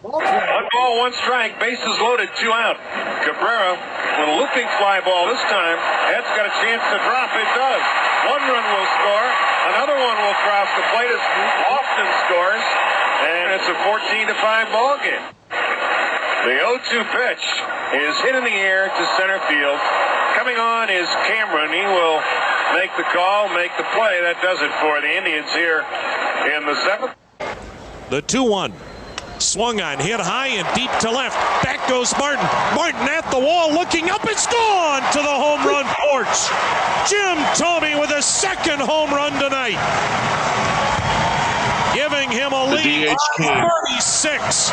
1 ball, 1 strike, bases loaded, 2 out. Cabrera with a looping fly ball this time. Ed's got a chance to drop. It does. 1 run will score. Another one will cross the plate as Lofton scores. And it's a 14-5 ball game. The 0-2 pitch is hit in the air to center field. Coming on is Cameron. He will make the call, make the play. That does it for the Indians here in the 7th. The 2-1. Swung on, hit high and deep to left. Back goes Martin. Martin at the wall, looking up. It's gone to the home run porch. Jim Thome with a 2nd home run tonight, giving him a lead of 36,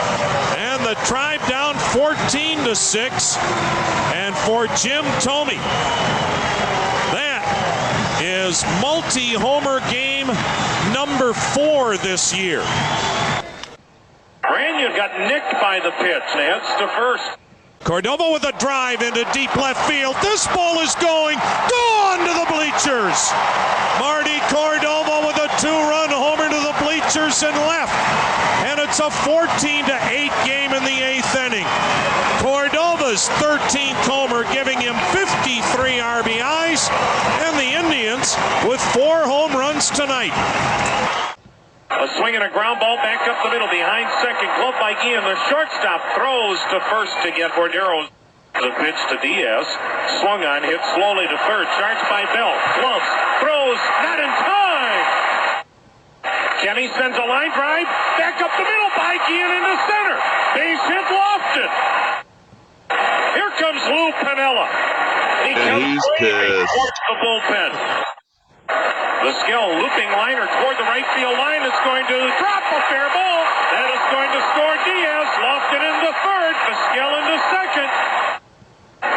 and the Tribe down 14-6. And for Jim Thome, that is multi-homer game number 4 this year. Branyan got nicked by the pitch. Heads to first. Cordova with a drive into deep left field. This ball is gone to the bleachers. Marty Cordova with a 2-run homer to the bleachers and left. And it's a 14-8 game in the 8th inning. Cordova's 13th homer, giving him 53 RBIs, and the Indians with 4 home runs tonight. A swing and a ground ball back up the middle behind second. Glove by Guillen. The shortstop throws to first to get Cordero. The pitch to Diaz. Swung on, hit slowly to third. Charged by Bell. Gloves. Throws. Not in time. Kenny sends a line drive. Back up the middle by Guillen into center. Base hit Lofton. Here comes Lou Piniella. He comes towards the bullpen. Vizquel looping liner toward the right field line. It's going to drop a fair ball. That is going to score Diaz. Lofton into third. Vizquel into second.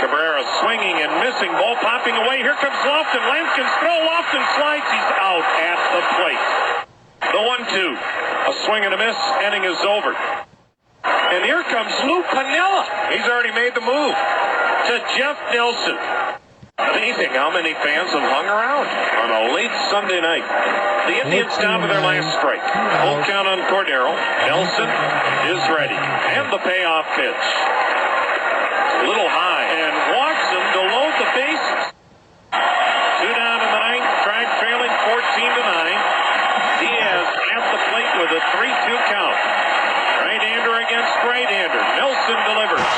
Cabrera swinging and missing. Ball popping away. Here comes Lofton. Lanskin's throw. Lofton slides. He's out at the plate. The 1-2. A swing and a miss. Inning is over. And here comes Lou Piniella. He's already made the move to Jeff Nelson. Amazing how many fans have hung around on a late Sunday night. The Indians down to their last strike. Full count on Cordero. Nelson is ready. And the payoff pitch. A little high. And walks him to load the bases. 2 down in the 9th. Tribe trailing 14-9. Diaz at the plate with a 3-2 count. Right-hander against right-hander. Nelson delivers.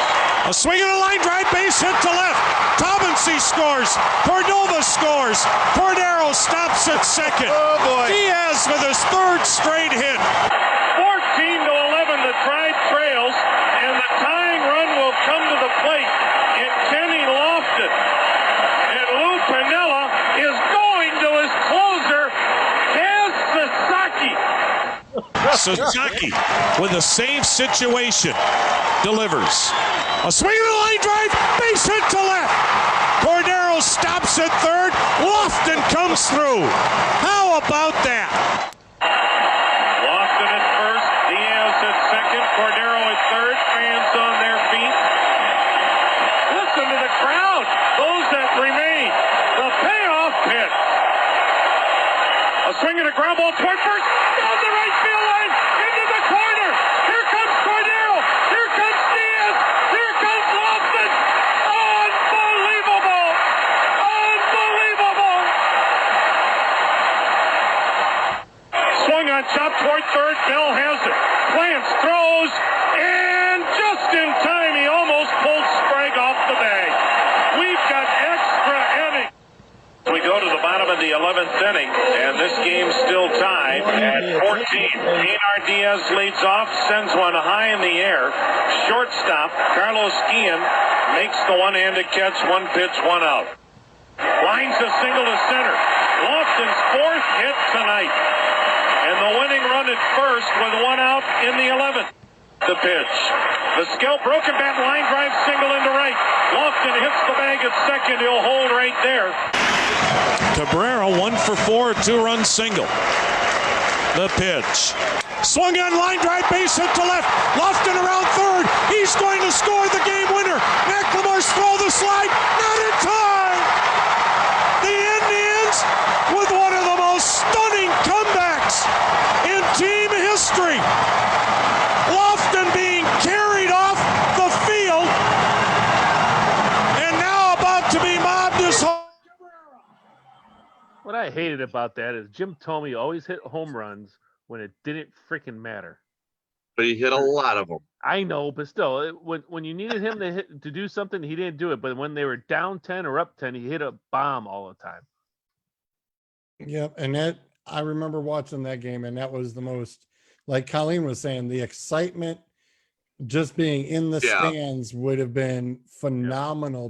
A swing and a line drive, base hit to left. Taubensee scores. Cordova scores. Cordero stops at second. Oh boy. Diaz with his 3rd straight hit. 14-11, the Tribe trails, and the tying run will come to the plate in Kenny Lofton. And Lou Piniella is going to his closer, Kaz Sasaki. Sasaki with a save situation delivers. A swing and a line drive, base hit to left. Cordero stops at third. Lofton comes through. How about that? Lofton at first, Diaz at second, Cordero at third. Fans on their feet. Listen to the crowd. Those that remain. The payoff pitch. A swinging a ground ball toward first. Down the right field line. Into the corner. Here comes Cordero. Here comes Diaz. Here comes Lofton. Unbelievable. Unbelievable. Swung on chop toward third. Bell has it. Plants, throws, and just in time, he almost pulled Sprague off the bag. We've got extra innings. We go to the bottom of the 11th inning, and this game's still tied at 14. Pinar Diaz leads off, sends one high in the air. Shortstop, Carlos Guillen, makes the one-handed catch, one pitch, one out. Lines a single to center. Lofton's fourth hit tonight. And the winning run at first with one out in the 11th. The pitch. The skill broken bat line drive single into right. Lofton hits the bag at second. He'll hold right there. Cabrera 1 for 4, 2-run single. The pitch. Swung on line drive, base hit to left. Lofton around third. He's going to score the game winner. McLemore's throw the slide. Not in time. The Indians with one of the most stunning comebacks in team history. Lofton being carried off the field and now about to be mobbed as home. What I hated about that is Jim Thome always hit home runs when it didn't freaking matter. But he hit a lot of them. I know, but still, when you needed him to do something, he didn't do it. But when they were down 10 or up 10, he hit a bomb all the time. Yep, and that I remember watching that game, and that was the most, like Colleen was saying, the excitement just being in the stands would have been phenomenal.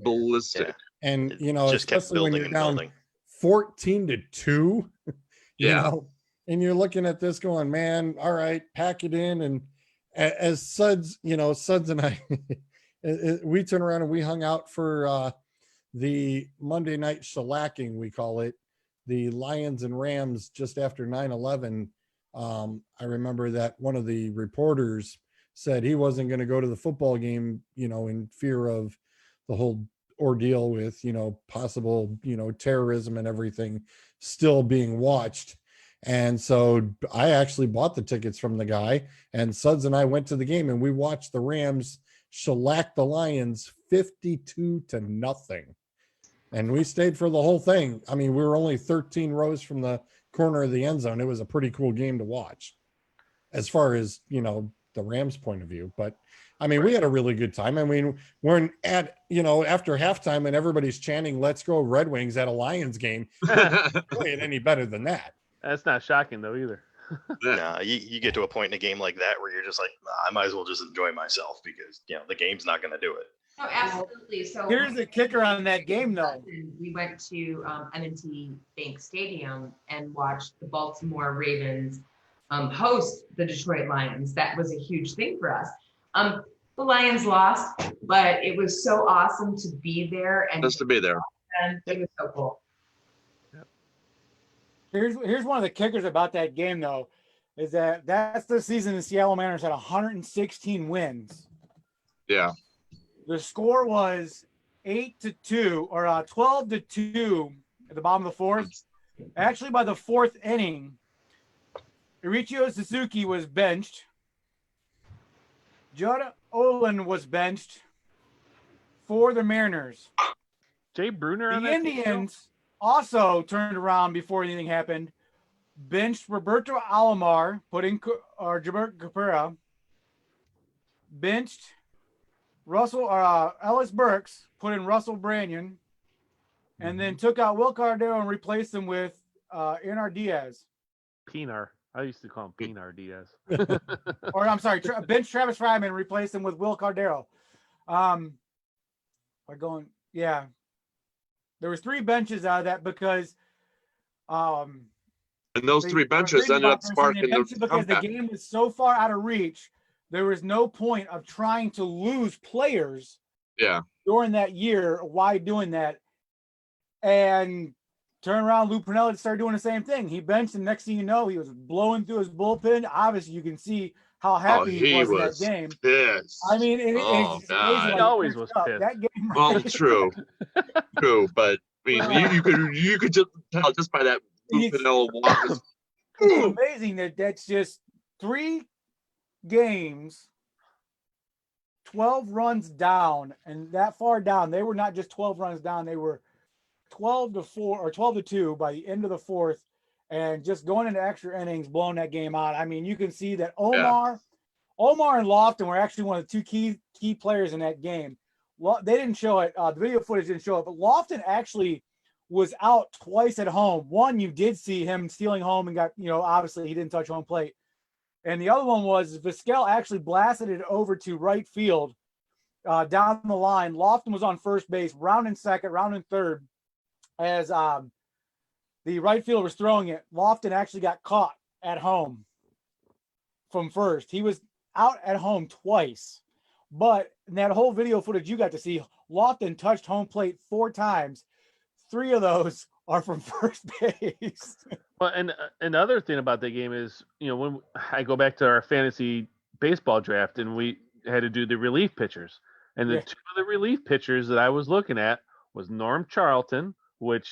Ballistic. And It you know, just kept especially when building you're and down building. 14-2, you Yeah. know, and you're looking at this going, man, all right, pack it in. And as Suds, you know, Suds and I, we turned around and we hung out for the Monday night shellacking, we call it, the Lions and Rams just after 9/11. I remember that one of the reporters said he wasn't going to go to the football game, you know, in fear of the whole ordeal with, you know, possible, you know, terrorism and everything still being watched. And so I actually bought the tickets from the guy, and Suds and I went to the game, and we watched the Rams shellac the Lions 52-0. And we stayed for the whole thing. I mean, we were only 13 rows from the corner of the end zone. It was a pretty cool game to watch as far as, you know, the Rams point of view. But I mean, we had a really good time. I mean, we're at, you know, after halftime and everybody's chanting, "Let's go Red Wings" at a Lions game. Play it any better than that. That's not shocking though either. Nah, you get to a point in a game like that where you're just like, nah, I might as well just enjoy myself because, you know, the game's not going to do it. Oh, absolutely. So Here's the kicker on that game, though. we went to M&T Bank Stadium and watched the Baltimore Ravens host the Detroit Lions. That was a huge thing for us. The Lions lost, but it was so awesome to be there and Just to be there. And it was so cool. Here's one of the kickers about that game, though, is that's the season the Seattle Mariners had 116 wins. Yeah. The score was 8-2 or 12-2 at the bottom of the fourth. Actually, by the fourth inning, Irichio Suzuki was benched. Judd Olin was benched for the Mariners. Jay Bruner on The that team, Indians also turned around before anything happened. Benched Roberto Alomar, put in Gilbert Cabrera. Benched Ellis Burks, put in Russell Branyan, and then took out Will Cardero and replaced him with Pinar Diaz. Pinar. I used to call him Pinar Diaz. Or I'm sorry, bench Travis Fryman, replaced him with Will Cardero. There was 3 benches out of that because and those 3 benches ended up sparking the because comeback. the game was so far out of reach. There was no point of trying to lose players during that year. Why doing that? And turn around, Lou Pernell started doing the same thing. He benched, and next thing you know, he was blowing through his bullpen. Obviously, you can see how happy he was in that game. Pissed. I mean, it's God. he always was pissed. That game, Well, true, but I mean, you could just tell just by that Lou Piniella walks. It's amazing that's just 3 games, 12 runs down, and that far down. They were not just 12 runs down; they were 12-4 or 12-2 by the end of the 4th, and just going into extra innings, blowing that game out. I mean, you can see that Omar and Lofton were actually one of the 2 key players in that game. They didn't show it. The video footage didn't show it, but Lofton actually was out twice at home. One, you did see him stealing home and got, obviously he didn't touch home plate. And the other one was Vizquel actually blasted it over to right field down the line. Lofton was on first base, round in second, round in third. As the right fielder was throwing it, Lofton actually got caught at home from first. He was out at home twice. But in that whole video footage you got to see, Lofton touched home plate 4 times. 3 of those are from first base. Well, and another thing about that game is, when I go back to our fantasy baseball draft and we had to do the relief pitchers, and the 2 of the relief pitchers that I was looking at was Norm Charlton, which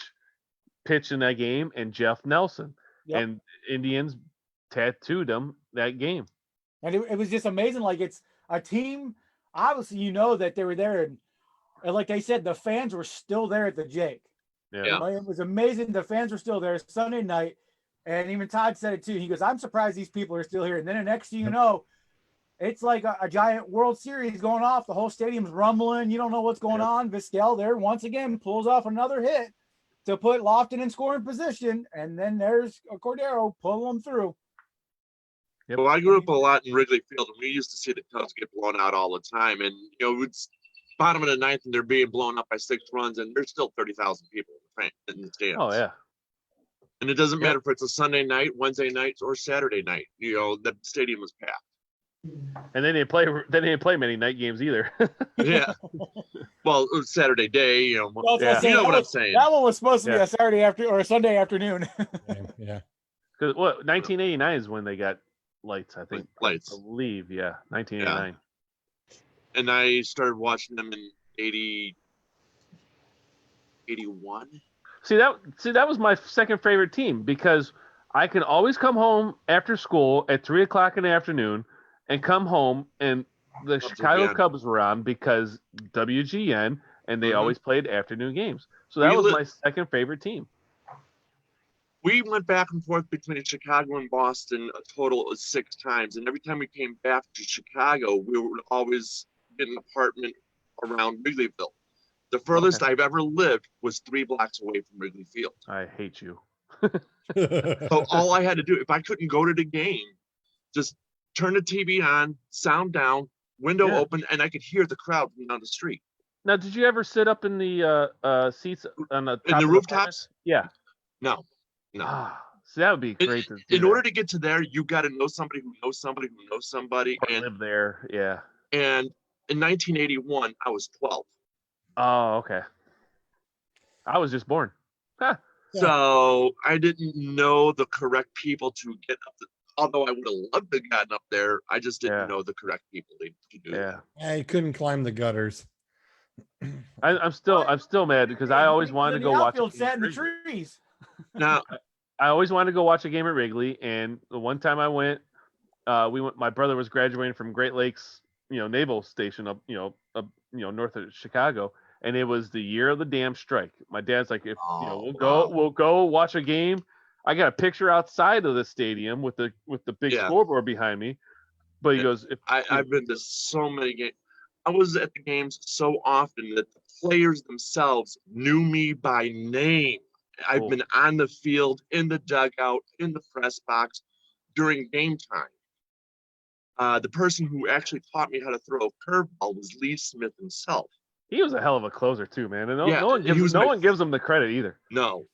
pitched in that game, and Jeff Nelson. Yep. And Indians tattooed them that game. And it was just amazing. Like, it's a team, obviously, that they were there. And like they said, the fans were still there at the Jake. Yeah. It was amazing. The fans were still there Sunday night. And even Todd said it too. He goes, I'm surprised these people are still here. And then the next thing you know, it's like a giant World Series going off. The whole stadium's rumbling. You don't know what's going on. Vizquel there once again pulls off another hit to put Lofton in scoring position. And then there's Cordero pulling them through. Yep. Well, I grew up a lot in Wrigley Field, and we used to see the Cubs get blown out all the time. And, it's bottom of the 9th, and they're being blown up by 6 runs, and there's still 30,000 people in the stands. Oh, yeah. And it doesn't matter if it's a Sunday night, Wednesday night, or Saturday night. The stadium was packed. And they didn't play many night games either. Yeah. Well, it was Saturday day, Well, what I'm saying. That one was supposed to be a Saturday or a Sunday afternoon. Yeah. Because 1989 is when they got lights, I think. Lights. I believe, 1989. Yeah. And I started watching them in 81. See that was my second favorite team, because I can always come home after school at 3:00 in the afternoon and come home, and the Chicago Cubs were on because WGN, and they always played afternoon games. So that was my second favorite team. We went back and forth between Chicago and Boston a total of 6 times. And every time we came back to Chicago, we would always get an apartment around Wrigleyville. The furthest I've ever lived was 3 blocks away from Wrigley Field. I hate you. So all I had to do, if I couldn't go to the game, just turn the TV on, sound down, window open, and I could hear the crowd from down the street. Now, did you ever sit up in the seats on the top in the rooftops? Yeah. No. So that would be great. In order to get to there, you got to know somebody who knows somebody who knows somebody, and live there. Yeah. And in 1981, I was 12. Oh, okay. I was just born. Huh. So I didn't know the correct people to get up. Although I would have loved to have gotten up there, I just didn't know the correct people to do that. Yeah, you couldn't climb the gutters. I'm still mad because I always wanted to go watch. Sat in the trees. Now, I always wanted to go watch a game at Wrigley, and the one time I went, my brother was graduating from Great Lakes, Naval Station up north of Chicago, and it was the year of the damn strike. My dad's like, we'll go watch a game. I got a picture outside of the stadium with the big scoreboard behind me. But he goes, I've been to so many games. I was at the games so often that the players themselves knew me by name. I've been on the field, in the dugout, in the press box during game time. The person who actually taught me how to throw a curveball was Lee Smith himself. He was a hell of a closer too, man. And no one gives him the credit either. No.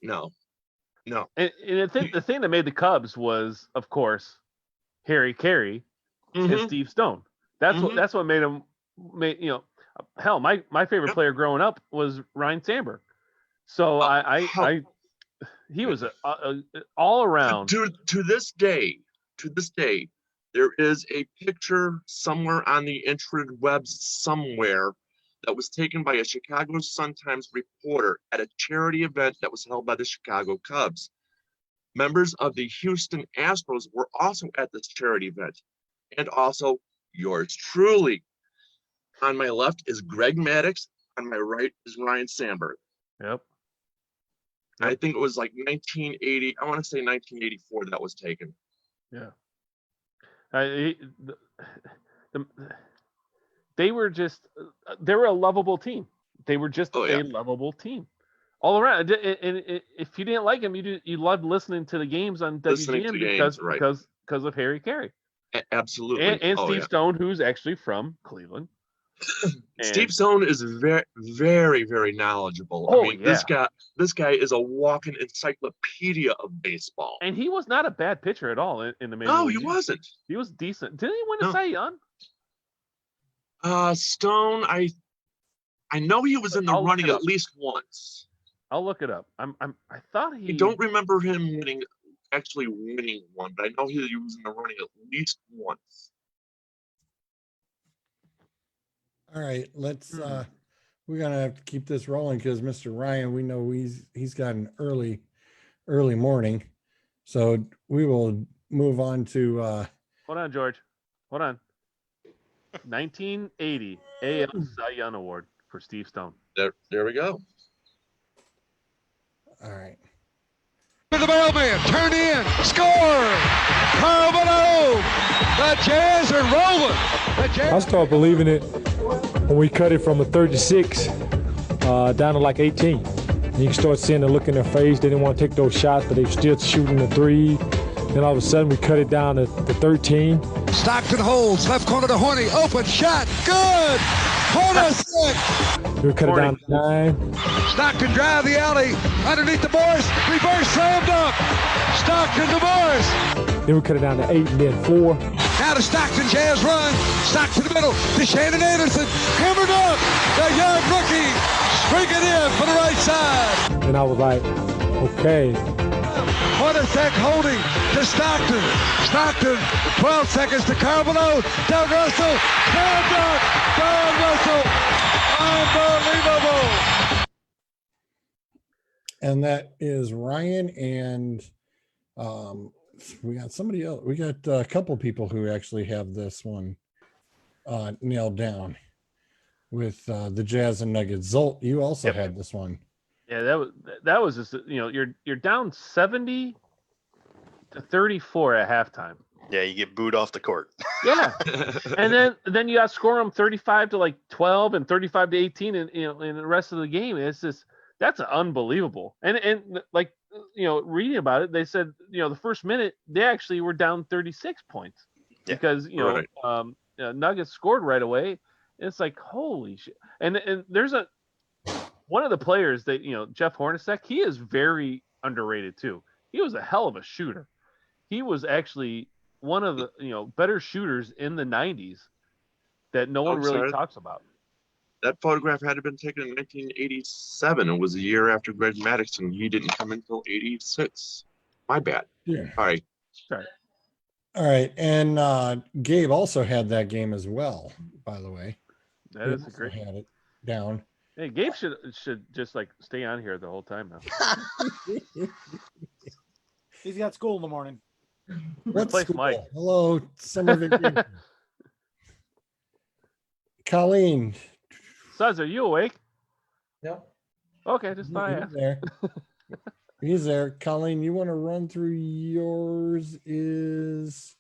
And the thing that made the Cubs was, of course, Harry Carey and Steve Stone. That's what made him. Hell, my favorite player growing up was Ryan Sandberg. So he was all around. To this day, there is a picture somewhere on the interwebs somewhere that was taken by a Chicago Sun-Times reporter at a charity event that was held by the Chicago Cubs. members of the Houston Astros were also at this charity event, and also yours truly. On my left is Greg Maddux. On my right is Ryan Sandberg. Yep. I think it was like 1980. I want to say 1984 that was taken. Yeah. They were a lovable team. They were just a lovable team all around. And if you didn't like them, you loved listening to the games on WGN because of Harry Carey. Absolutely. And Steve Stone, who's actually from Cleveland. Steve Stone is very, very, very knowledgeable. Oh, I mean, this guy is a walking encyclopedia of baseball. And he was not a bad pitcher at all in the major No, league. he wasn't. He was decent. Didn't he win a Cy Young? Stone, I know he was in the running at least once. I'll look it up. I thought I don't remember him winning one, but I know he was in the running at least once. All right, let's we're gonna have to keep this rolling because Mr. Ryan, we know he's got an early morning. So we will move on to hold on, George. Hold on. 1980 AL Cy Young Award for Steve Stone. There we go. All right. The mailman, turn in, score! Carl Mano! The Jazz are rolling! I started believing it when we cut it from a 36 down to like 18. And you can start seeing the look in their face. They didn't want to take those shots, but they were still shooting the three. Then all of a sudden, we cut it down to 13. Stockton holds, left corner to Horny, open shot, good! We cut it down to 9. Stockton drive the alley, underneath the Morris, reverse slam dunk! Stockton to Morris! Then we cut it down to 8 and then 4. Now to Stockton, Jazz run, Stockton to the middle, to Shannon Anderson, hammer dunk! The young rookie, streaking in for the right side! And I was like, okay. Hornacek holding to Stockton. Stockton, 12 seconds to Carbonneau. Doug Russell, slam dunk! Doug Russell, unbelievable! And that is Ryan, and we got somebody else. We got a couple people who actually have this one nailed down with the Jazz and Nuggets. Zolt, you also had this one. Yeah, that was just, you're down 70 to 34 at halftime. Yeah, you get booed off the court. Yeah, and then you got to score them 35 to like 12 and 35 to 18, and in the rest of the game, it's just that's unbelievable. And like reading about it, they said the first minute they actually were down 36 points because Nuggets scored right away. It's like holy shit. And there's one of the players that Jeff Hornacek, he is very underrated too. He was a hell of a shooter. He was actually one of the better shooters in the 90s that no one really talks about. That photograph had been taken in 1987. It was a year after Greg Maddux, and he didn't come until 86. My bad. Yeah. All right. Sorry. All right, and Gabe also had that game as well. By the way, that is a great. Had it down. Hey, Gabe should just like stay on here the whole time now. He's got school in the morning. Let's Place Mike. Hello, summer vacation. Colleen. Suz, are you awake? No. Okay, just thought I asked. There. He's there. Colleen, you want to run through yours is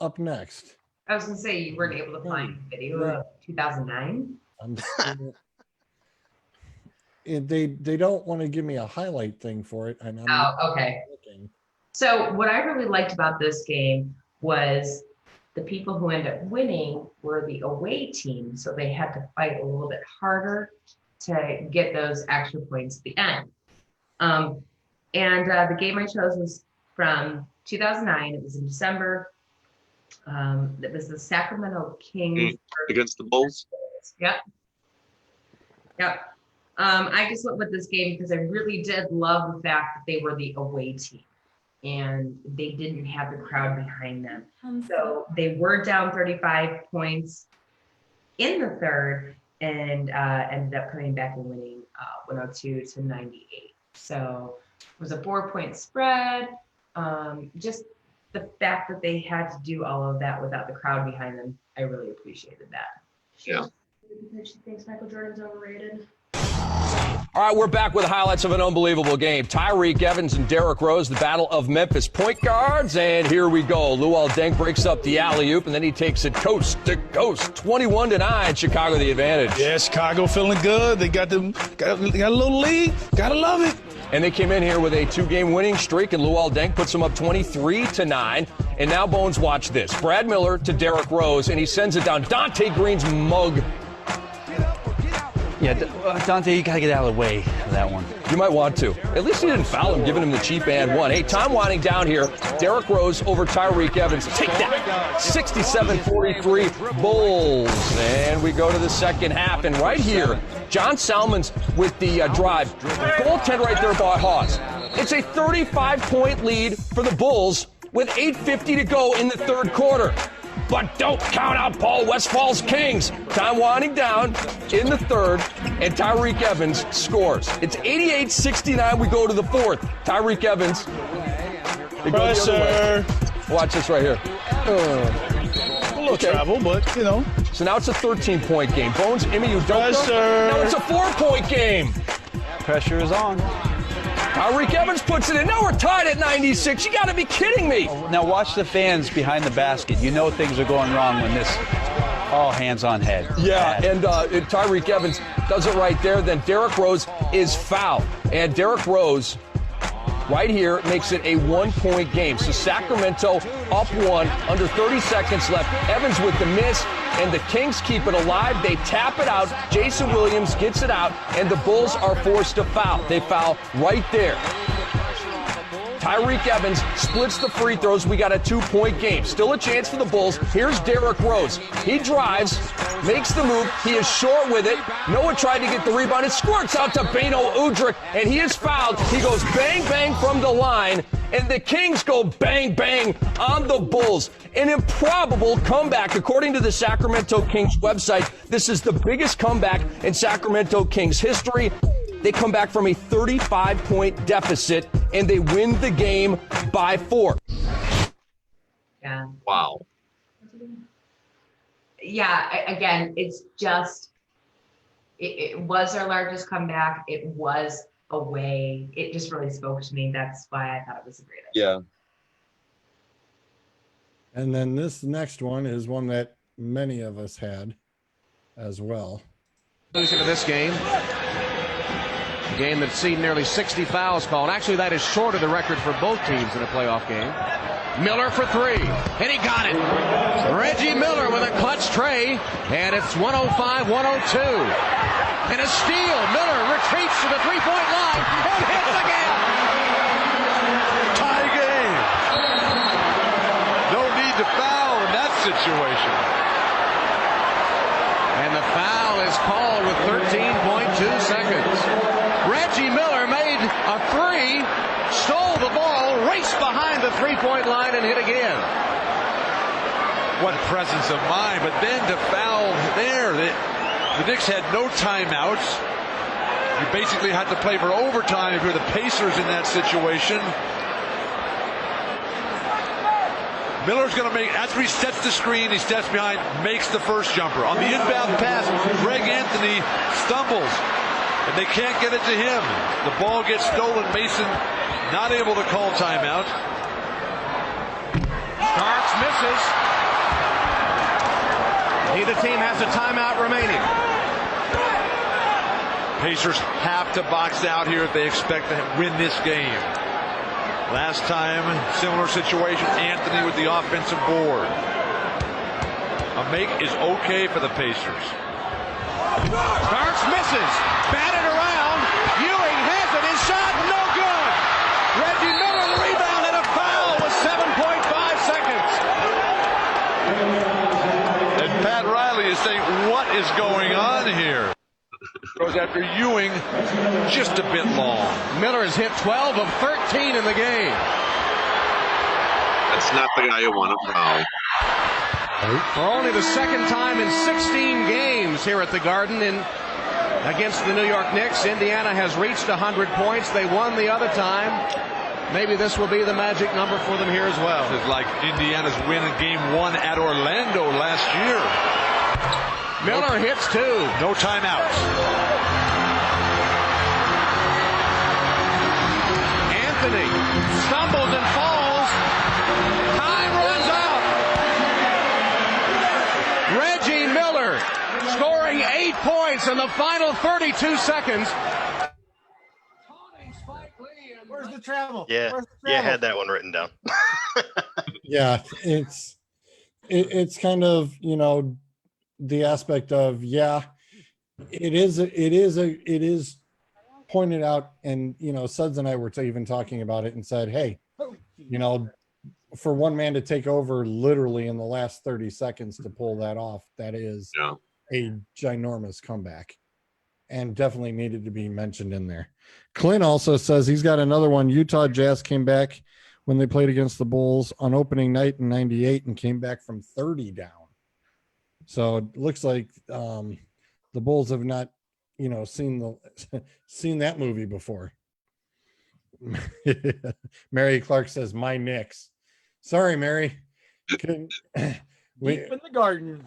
up next. I was going to say you weren't able to find video of 2009. They don't want to give me a highlight thing for it. And I'm okay. Looking. So what I really liked about this game was the people who ended up winning were the away team. So they had to fight a little bit harder to get those extra points at the end. The game I chose was from 2009. It was in December. It was the Sacramento Kings against the Bulls. Yep. I just went with this game because I really did love the fact that they were the away team and they didn't have the crowd behind them. So they were down 35 points in the third and ended up coming back and winning 102 to 98. So was a 4-point spread. Just the fact that they had to do all of that without the crowd behind them, I really appreciated that. Yeah. Because she thinks Michael Jordan's overrated. All right, we're back with highlights of an unbelievable game. Tyreek Evans and Derrick Rose, the battle of Memphis point guards, and here we go. Luol Deng breaks up the alley-oop, and then he takes it coast to coast. 21-9, Chicago the advantage. Yeah, Chicago feeling good. They got a little lead. Gotta love it. And they came in here with a 2-game winning streak, and Luol Deng puts them up 23-9. And now, Bones, watch this. Brad Miller to Derrick Rose, and he sends it down. Dante Green's mug. Yeah, Dante, you got to get out of the way of that one. You might want to. At least he didn't foul him, giving him the cheap and one. Hey, time winding down here. Derrick Rose over Tyreek Evans. Take that. 67-43 Bulls. And we go to the second half. And right here, John Salmons with the drive. Goaltend right there by Hawes. It's a 35-point lead for the Bulls with 8:50 to go in the third quarter. But don't count out Paul Westfall's Kings. Time winding down in the third, and Tyreek Evans scores. It's 88-69. We go to the fourth. Tyreek Evans. Pressure. Watch this right here. A little travel, but, you know. So now it's a 13-point game. Bones, Ime Udoka. Pressure. Now it's a 4-point game. Pressure is on. Tyreek Evans puts it in. Now we're tied at 96. You got to be kidding me. Now watch the fans behind the basket. You know things are going wrong when this all hands on head. Yeah, and Tyreek Evans does it right there. Then Derrick Rose is fouled. And Derrick Rose right here makes it a 1-point game. So Sacramento up 1, under 30 seconds left. Evans with the miss, and the Kings keep it alive. They tap it out. Jason Williams gets it out, and the Bulls are forced to foul. They foul right there. Tyreek Evans splits the free throws. We got a 2-point game. Still a chance for the Bulls. Here's Derrick Rose. He drives, makes the move. He is short with it. Noah tried to get the rebound. It squirts out to Beno Udrih, and he is fouled. He goes bang, bang from the line, and the Kings go bang, bang on the Bulls. An improbable comeback. According to the Sacramento Kings website, this is the biggest comeback in Sacramento Kings history. They come back from a 35-point deficit, and they win the game by 4. Yeah. Wow. Yeah, again, it's just, it was our largest comeback. It was away. It just really spoke to me. That's why I thought it was a great idea. Yeah. And then this next one is one that many of us had as well. Losing to this game. A game that's seen nearly 60 fouls called. Actually, that is short of the record for both teams in a playoff game. Miller for 3, and he got it. Reggie Miller with a clutch tray, and it's 105-102. And a steal. Miller retreats to the three-point line and hits again. Tie game. No need to foul in that situation. And the foul is called with 13.2 seconds. Reggie Miller made a 3, stole the ball, raced behind the three-point line, and hit again. What presence of mind, but then to foul there. The Knicks had no timeouts. You basically had to play for overtime if you're the Pacers in that situation. Miller's going to make, after he sets the screen, he steps behind, makes the first jumper. On the inbound pass, Greg Anthony stumbles, and they can't get it to him. The ball gets stolen. Mason not able to call timeout. Starks misses. Neither team has a timeout remaining. Pacers have to box out here if they expect to win this game. Last time, similar situation, Anthony with the offensive board. A make is okay for the Pacers. Starks misses. Batted around. Ewing has it. His shot, no good. Reggie Miller the rebound and a foul with 7.5 seconds. And Pat Riley is saying, what is going on here? Goes after Ewing, just a bit long. Miller has hit 12 of 13 in the game. That's not the guy you want to foul. For only the second time in 16 games here at the Garden in against the New York Knicks. Indiana has reached 100 points. They won the other time. Maybe this will be the magic number for them here as well. It's like Indiana's win in game 1 at Orlando last year. Miller hits 2. No timeouts. Anthony stumbles and falls. Time runs out. Reggie Miller scoring 8 points in the final 32 seconds. Where's the travel? Yeah, I had that one written down. Yeah, it's kind of, the aspect of, it is pointed out, and Suds and I were even talking about it and said, hey, for one man to take over literally in the last 30 seconds to pull that off, that is a ginormous comeback, and definitely needed to be mentioned in there. Clint also says he's got another one. Utah Jazz came back when they played against the Bulls on opening night in '98 and came back from 30 down. So it looks like the Bulls have not, seen that movie before. Mary Clark says, "My Knicks." Sorry, Mary. Deep in the garden.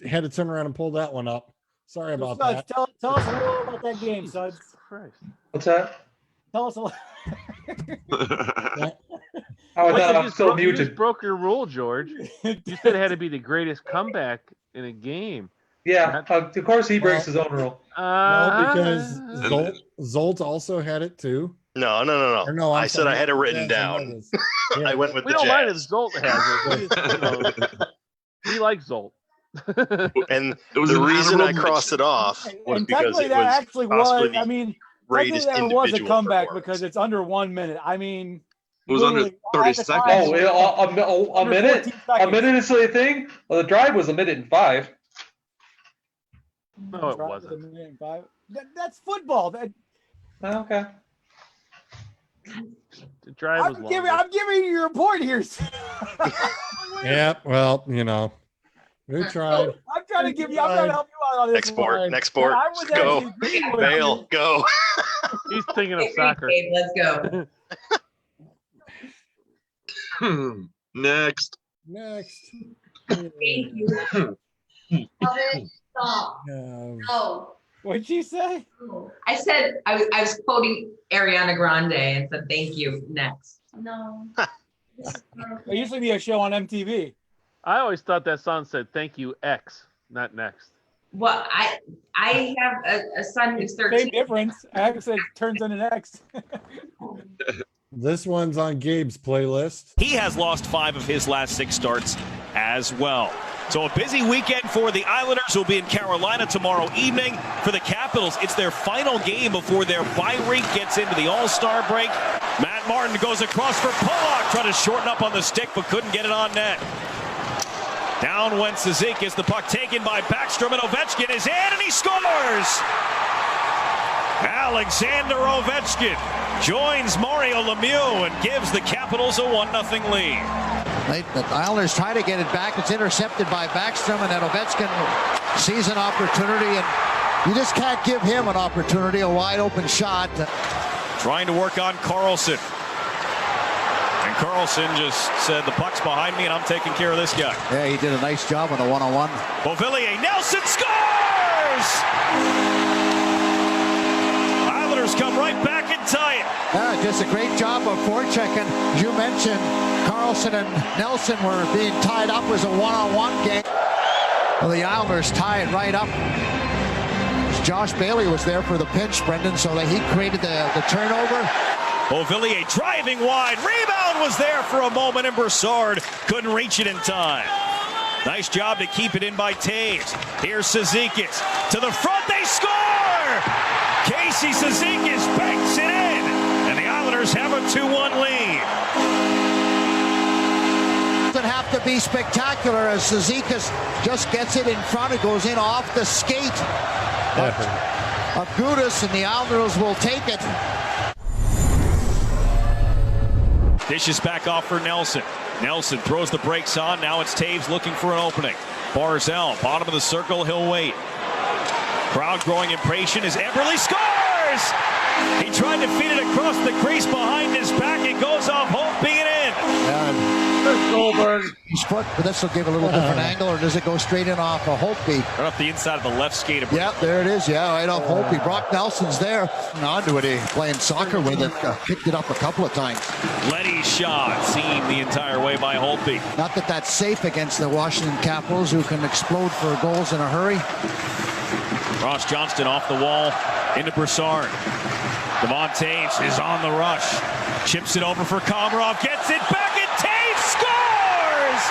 Had to turn around and pull that one up. Sorry about that. Tell us a little about that game, Suds. Christ. What's that? Tell us a little. You just broke your rule, George. You said it had to be the greatest comeback in a game. Yeah, of course he breaks his own rule. No, because Zolt also had it too. No. Or no, I said I had it written down. Yeah. I went with we the don't mind if Jazz. Zolt has it. We like Zolt. And the reason I crossed it off was And because technically it that was actually possibly was. I mean, technically greatest that was a individual comeback performance. because it's under 1 minute. I mean, It was under literally, 30 at the seconds. time, A under minute? 14 A seconds. minute is the thing? Well, the drive was 1:05. No, it Drive wasn't. was a minute and 5. That's football. Okay. The drive was I'm long. giving you your report here. Yeah, well, we tried. I'm trying to help you out on this. one. Next sport. I was Go. actually agreeing with Bale, you. go. He's thinking of soccer. Gabe, let's go. Next. Thank you. Love it. Stop. No. What'd she say? I said I was quoting Ariana Grande and said thank you. Next. No. It used to be a show on MTV. I always thought that song said "Thank you, X," not next. Well, I have a son who's 13. Same difference. Accent turns into next. This one's on Gabe's playlist. He has lost 5 of his last 6 starts as well. So a busy weekend for the Islanders, who will be in Carolina tomorrow evening. For the Capitals, it's their final game before their bye week gets into the All-Star break. Matt Martin goes across for Pollock, trying to shorten up on the stick, but couldn't get it on net. Down went Zizekas, the puck taken by Backstrom, and Ovechkin is in, and he scores! Alexander Ovechkin joins Mario Lemieux and gives the Capitals a 1-0 lead. The Islanders try to get it back. It's intercepted by Backstrom, and then Ovechkin sees an opportunity, and you just can't give him an opportunity, a wide open shot. Trying to work on Carlson. And Carlson just said, the puck's behind me and I'm taking care of this guy. Yeah, he did a nice job on the one-on-one. Beauvillier, Nelson scores! Islanders come right back and tie it. Yeah, just a great job of forechecking. You mentioned Carlson and Nelson were being tied up. It was a one-on-one game. Well, the Islanders tie it right up. Josh Bailey was there for the pinch, Brendan, so that he created the turnover. Beauvillier driving wide. Rebound was there for a moment, and Brassard couldn't reach it in time. Nice job to keep it in by Taves. Here's Zizekas. To the front, they score! Casey Zizekas banks it in, and the Islanders have a 2-1 lead. Doesn't have to be spectacular as Zizekas just gets it in front. It goes in off the skate of Gudas, and the Islanders will take it. Dishes back off for Nelson. Nelson throws the brakes on. Now it's Taves looking for an opening. Barzell, bottom of the circle, he'll wait. Crowd growing impatient as Eberle scores! He tried to feed it across the crease behind his back. It goes off Holtby and in. Goldberg. His foot, but this will give a little different angle, or does it go straight in off of Holtby? Right off the inside of the left skate. Yeah, there it is. Yeah, right off Holtby. Brock Nelson's there. Onto it. Playing soccer with it. Picked it up a couple of times. Letty's shot seen the entire way by Holtby. Not that that's safe against the Washington Capitals, who can explode for goals in a hurry. Ross Johnston off the wall into Broussard. Devon Taves is on the rush. Chips it over for Komarov. Gets it back and Taves scores!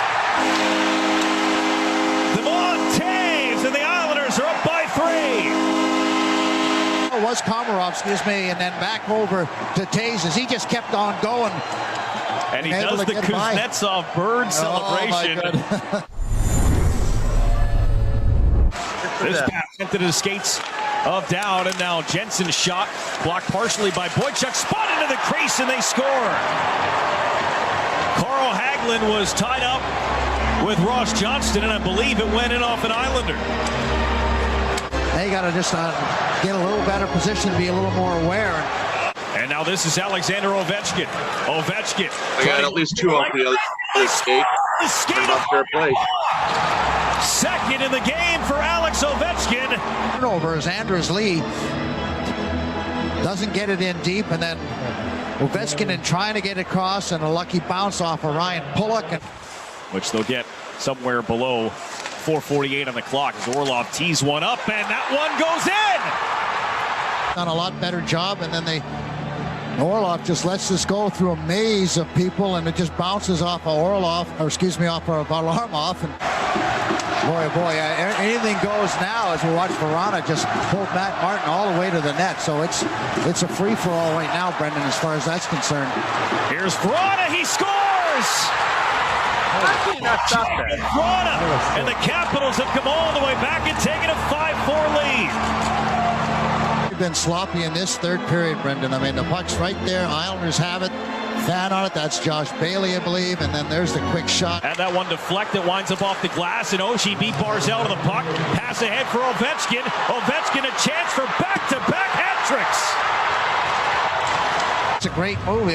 Devon Taves and the Islanders are up by 3. It was Komarov, excuse me, and then back over to Taves as he just kept on going. And he does the Kuznetsov bird celebration. This pass sent to the skates of Dowd, and now Jensen's shot blocked partially by Boychuk, spun into the crease, and they score. Carl Hagelin was tied up with Ross Johnston, and I believe it went in off an Islander. They got to just get a little better position, to be a little more aware. And now this is Alexander Ovechkin. Ovechkin. They got at least 2 off the other skate. The skate off their play. Second in the game for Alex Ovechkin. Turnover as Anders Lee doesn't get it in deep, and then Ovechkin in trying to get across, and a lucky bounce off of Ryan Pulock. Which they'll get somewhere below 4:48 on the clock as Orlov tees one up, and that one goes in. Done a lot better job, and then Orlov just lets this go through a maze of people, and it just bounces off of Orlov, or excuse me, off of Varlamov, and boy, anything goes now as we watch Verona just pull Matt Martin all the way to the net. So it's a free-for-all right now, Brendan, as far as that's concerned. Here's Verona, he scores! How can you not stop that? Verona, and the Capitals have come all the way back and taken a 5-4 lead. We've been sloppy in this third period, Brendan. I mean, the puck's right there. Islanders have it. Fan on it. That's Josh Bailey, I believe. And then there's the quick shot. And that one deflected, winds up off the glass, and Oshie beat Barzell to the puck. Pass ahead for Ovechkin. Ovechkin a chance for back-to-back hat tricks. It's a great move.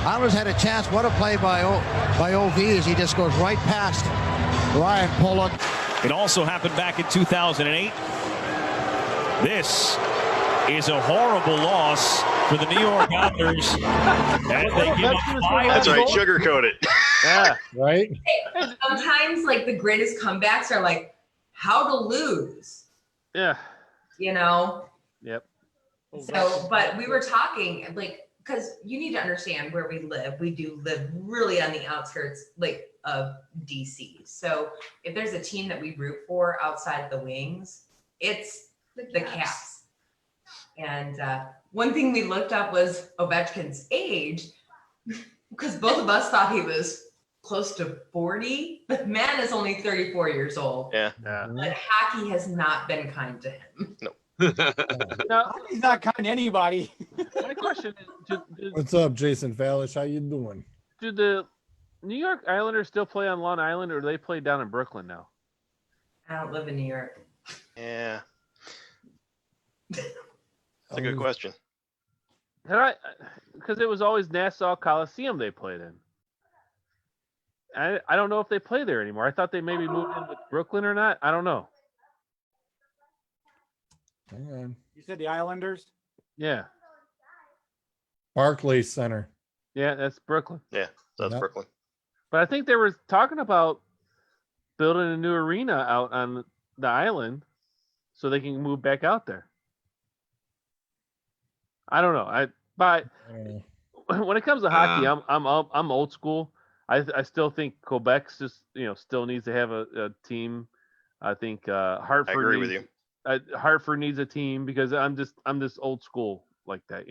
Islanders had a chance. What a play by OV as he just goes right past Ryan Pulock. It also happened back in 2008. This is a horrible loss for the New York Islanders. And they give up 5. That's right, sugarcoat it. Yeah, right. Sometimes, like, the greatest comebacks are like, how to lose. Yeah. You know? Yep. So, but we were talking, like, because you need to understand where we live. We do live really on the outskirts, like, of DC. So if there's a team that we root for outside the wings, it's the Caps. And one thing we looked up was Ovechkin's age, because both of us thought he was close to 40, but man is only 34 years old. Yeah. But hockey has not been kind to him. No. Now, He's not kind to anybody. my question is, What's up, Jason Fallish? How you doing? do the New York Islanders still play on Long Island, or do they play down in Brooklyn now? I don't live in New York. Yeah. That's a good question. Because it was always Nassau Coliseum they played in. I don't know if they play there anymore. I thought they maybe moved in with Brooklyn or not. I don't know. Hang on. You said the Islanders? Yeah. Barclays Center. Yeah, that's Brooklyn. Yeah, that's Yep. Brooklyn. But I think they were talking about building a new arena out on the island so they can move back out there. I don't know. But when it comes to hockey, I'm old school. I still think Quebec's just still needs to have a team. I think Hartford. I agree with you. Hartford needs a team because I'm just old school like that,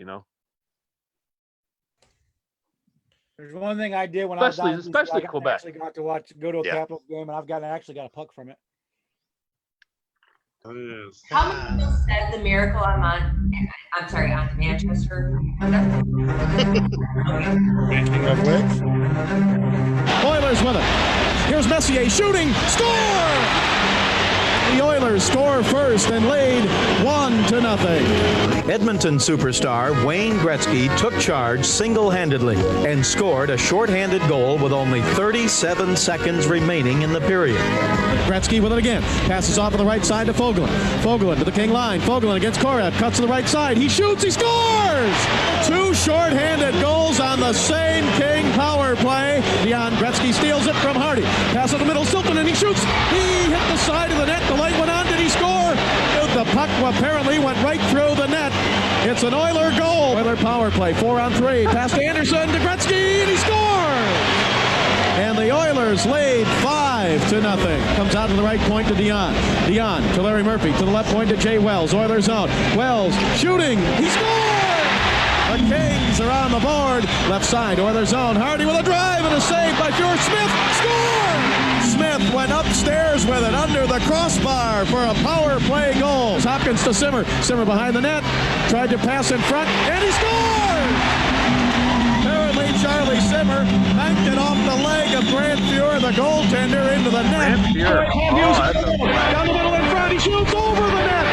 There's one thing I did when I was especially Quebec. I actually got to go to a Capitals game, and I've actually got a puck from it. How many people said the miracle on Manchester? Of which? Oilers with it. Here's Messier shooting. Score! The Oilers score first and lead 1-0. Edmonton superstar Wayne Gretzky took charge single-handedly and scored a shorthanded goal with only 37 seconds remaining in the period. Gretzky with it again. Passes off on the right side to Fogelin. Fogelin to the King line. Fogelin against Korat. Cuts to the right side. He shoots. He scores! 2 shorthanded goals on the same King power play. Dion Gretzky steals it from Hardy. Pass in the middle. Silton, and he shoots. He hit the side of the net. The light went on. Did he score? The puck apparently went right through the net. It's an Oiler goal. Oiler power play. 4-on-3. Pass to Anderson to Gretzky, and he scores! And the Oilers lead 5-0. Comes out to the right point to Dion. Dion to Larry Murphy. To the left point to Jay Wells. Oilers zone. Wells shooting. He scored! The Kings are on the board. Left side, Oilers zone. Hardy with a drive and a save by Fjord. Smith scored! Smith went upstairs with it under the crossbar for a power play goal. Hopkins to Simmer. Simmer behind the net. Tried to pass in front, and he scored! Apparently Charlie Simmer banked it off the leg of Grant Fuhr, the goaltender, into the net. Grant Fuhr. Down the middle in front. He shoots over the net.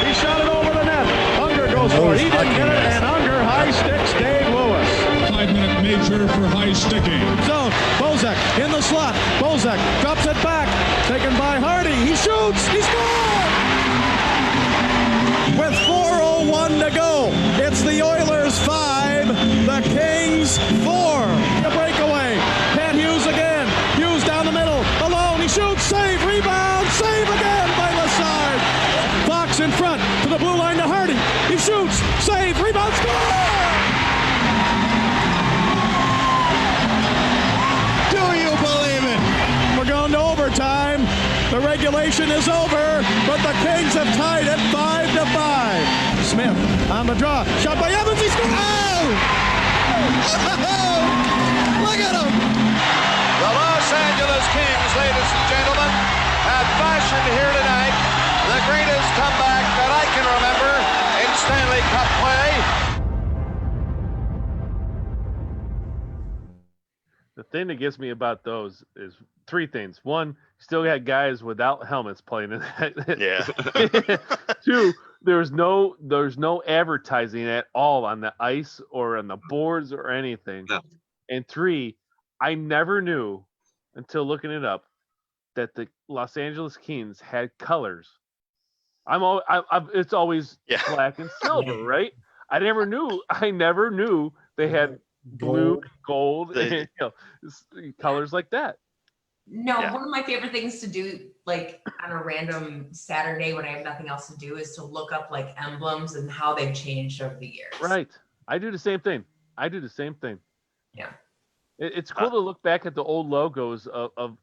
He shot it over the net. Unger goes for it. He didn't get it, and Unger high sticks Dave Lewis. 5-minute major for high sticking. Zone. Bozak in the slot. Bozak drops it back. Taken by Hardy. He shoots. He scores! With 4:01 to go, it's the Oilers 5, the Kings 4. A breakaway. Pat Hughes again. Hughes down the middle. Alone. He shoots. Save. Rebound. Save again by Lassard. Fox in front to the blue line to Hardy. He shoots. Save. Rebound. Score! Do you believe it? We're going to overtime. The regulation is over, but the Kings have tied it 5-5. Smith on the draw. Shot by Evans. He scores. Oh! Look at him. The Los Angeles Kings, ladies and gentlemen, have fashioned here tonight the greatest comeback that I can remember in Stanley Cup play. The thing that gets me about those is 3 things. 1, still got guys without helmets playing in that. Yeah. 2, there's no advertising at all on the ice or on the boards or anything. No. And 3, I never knew until looking it up that the Los Angeles Kings had colors. It's always black and silver, right? I never knew they had blue, gold, and, colors like that. No, one of my favorite things to do, like on a random Saturday when I have nothing else to do, is to look up like emblems and how they've changed over the years. Right. I do the same thing. Yeah. It's cool to look back at the old logos of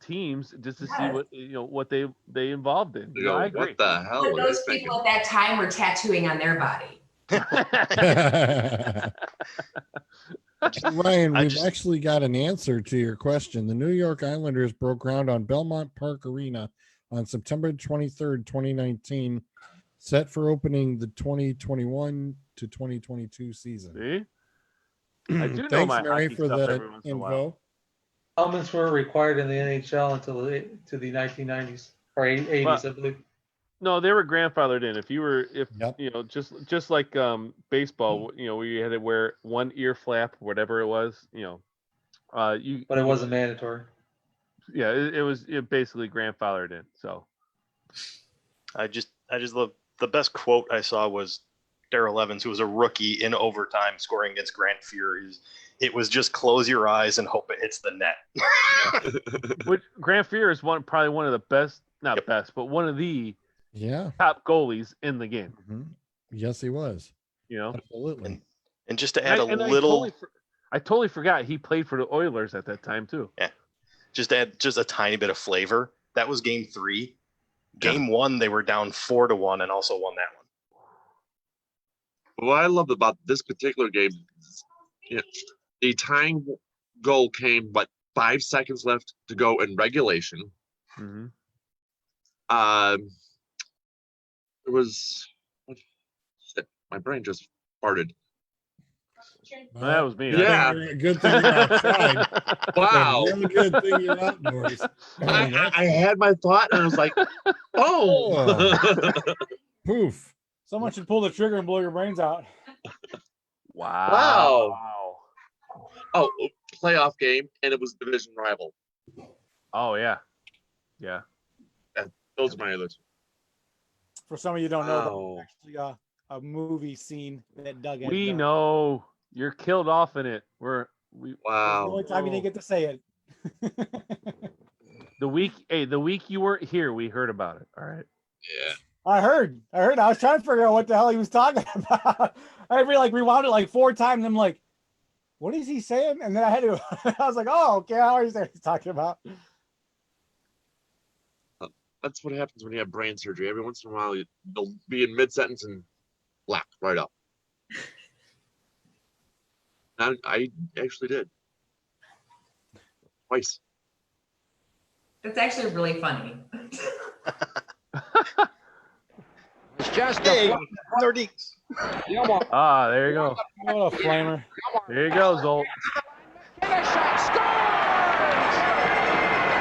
teams just to see what they involved in. I agree. What the hell? But those people at that time were tattooing on their body. Ryan, we've actually got an answer to your question. The New York Islanders broke ground on Belmont Park Arena on September 23rd, 2019, set for opening the 2021 to 2022 season. See? I do know Thanks, my Mary, hockey for stuff the every once in a while. info. Helmets were required in the NHL until the 1990s or 80s, I believe. No, they were grandfathered in. Just like baseball, where you had to wear one ear flap, whatever it was, but it wasn't mandatory. Yeah, it was basically grandfathered in. So, I just love the best quote I saw was Darrell Evans, who was a rookie in overtime scoring against Grant Fuhr. It was just close your eyes and hope it hits the net. Which Grant Fuhr is probably one of the best, not best, but one of the top goalies in the game. Mm-hmm. Yes, he was. Absolutely. And just to add little, I totally forgot he played for the Oilers at that time too. Yeah, just to add just a tiny bit of flavor. That was Game 3. Game 1, they were down 4-1 and also won that one. What I love about this particular game, the tying goal came, 5 seconds left to go in regulation. Mm-hmm. It was my brain just farted. Well, that was me. Yeah. Good thing you're outside. Wow. Real good thing you're outdoors. I had my thought and I was like, oh. Poof. Someone should pull the trigger and blow your brains out. Wow. Oh, playoff game, and it was division rival. Oh yeah, yeah. Those are my other two. For some of you don't know, Wow. that's actually a movie scene that Doug had We done. know you're killed off in it. That's the only time you didn't get to say it. The week you weren't here, we heard about it. All right. Yeah. I heard. I was trying to figure out what the hell he was talking about. I rewound it like 4 times. I'm like, what is he saying? And then I had to. I was like, oh, okay. How are you saying he's talking about? That's what happens when you have brain surgery. Every once in a while, you'll be in mid-sentence and black right up. I actually did. Twice. That's actually really funny. It's just Hey, a Nordiques. Ah, there you go. What a flamer. There you go, Zolt.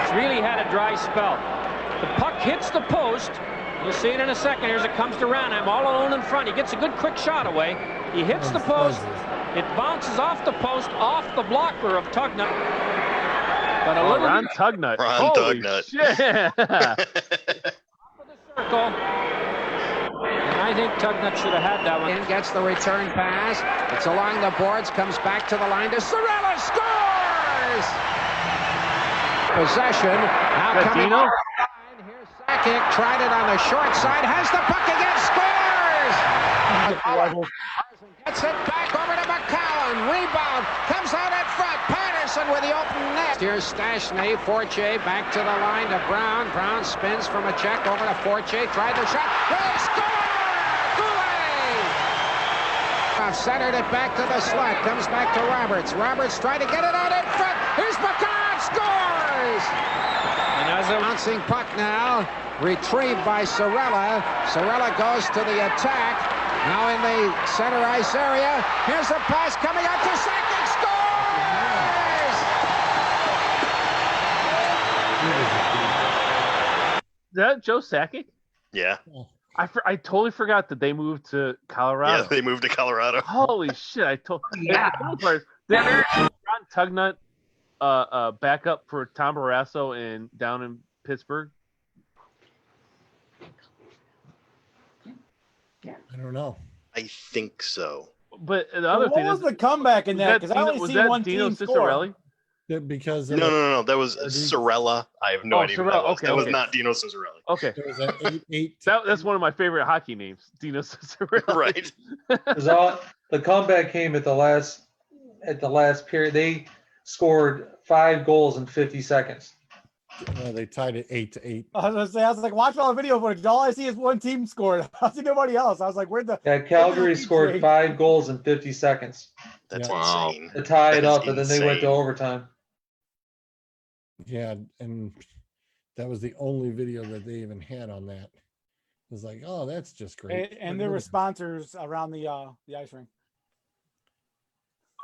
It's really had a dry spell. The puck hits the post. You'll see it in a second. Here's it comes to Ranheim all alone in front. He gets a good quick shot away. He hits the post. It bounces off the post, off the blocker of Tugnut. But a little Ron Tugnut. Ron Holy Tugnut. shit. circle. And I think Tugnut should have had that one. In gets the return pass. It's along the boards, comes back to the line to Sorella, scores! Possession. Now coming Dino? over the line. Here's Sakic, tried it on the short side, has the puck again, scores! Gets it back over to McCollum. Rebound. Comes out in front. Patterson with the open net. Here's Stashny. Forche back to the line to Brown. Brown spins from a check over to Forche. Tried the shot. They score! Goulet! Centered it back to the slot. Comes back to Roberts. Roberts trying to get it out in front. Here's McCollum. Scores! And as a bouncing puck now. Retrieved by Sorella. Sorella goes to the attack. Now in the center ice area. Here's a pass coming out to Sakic. Scores! Is that Joe Sakic? Yeah. I totally forgot that they moved to Colorado. Yeah, they moved to Colorado. Holy shit! Yeah. Ron Tugnut, backup for Tom Barrasso and down in Pittsburgh. I don't know. I think so. But the other What thing was is, the comeback in that? Because I only was seen that one Dino team Cicerelli? score. Yeah, because No. That was Sorella. I have no idea. Who that was. Okay, That was okay. not Dino Cicerelli. Okay, There was an 8-8. that's one of my favorite hockey names, Dino Cicerelli. Right. The comeback came at the last period. They scored 5 goals in 50 seconds. They tied it 8-8. I was like, watch all the video footage. All I see is one team scored. I see nobody else. I was like, where'd the Calgary scored 5 goals in 50 seconds That's Wow. insane. to tie it That is up, and then they went to insane. overtime. Yeah, and that was the only video that they even had on that. It was like, oh, that's just great. And there were sponsors around the ice rink.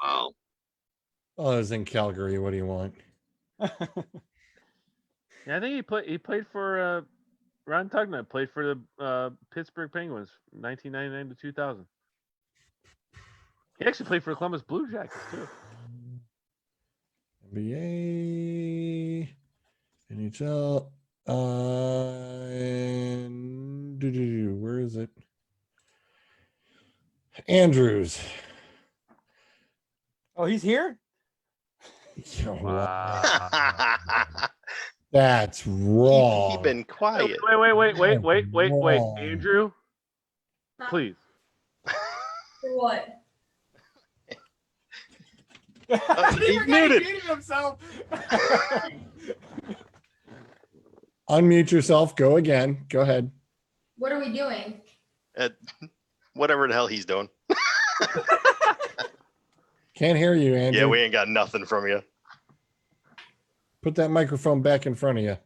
Wow. Oh, it was in Calgary. What do you want? Yeah, I think he played for Ron Tugnut played for the Pittsburgh Penguins, 1999 to 2000. He actually played for the Columbus Blue Jackets too. NBA, NHL, and where is it? Andrews. Oh, he's here? Wow. That's wrong. Keep been quiet. Wait, Andrew, please. For what? He's muted. himself. Unmute yourself. Go again. Go ahead. What are we doing? Whatever the hell he's doing. Can't hear you, Andrew. Yeah, we ain't got nothing from you. Put that microphone back in front of you.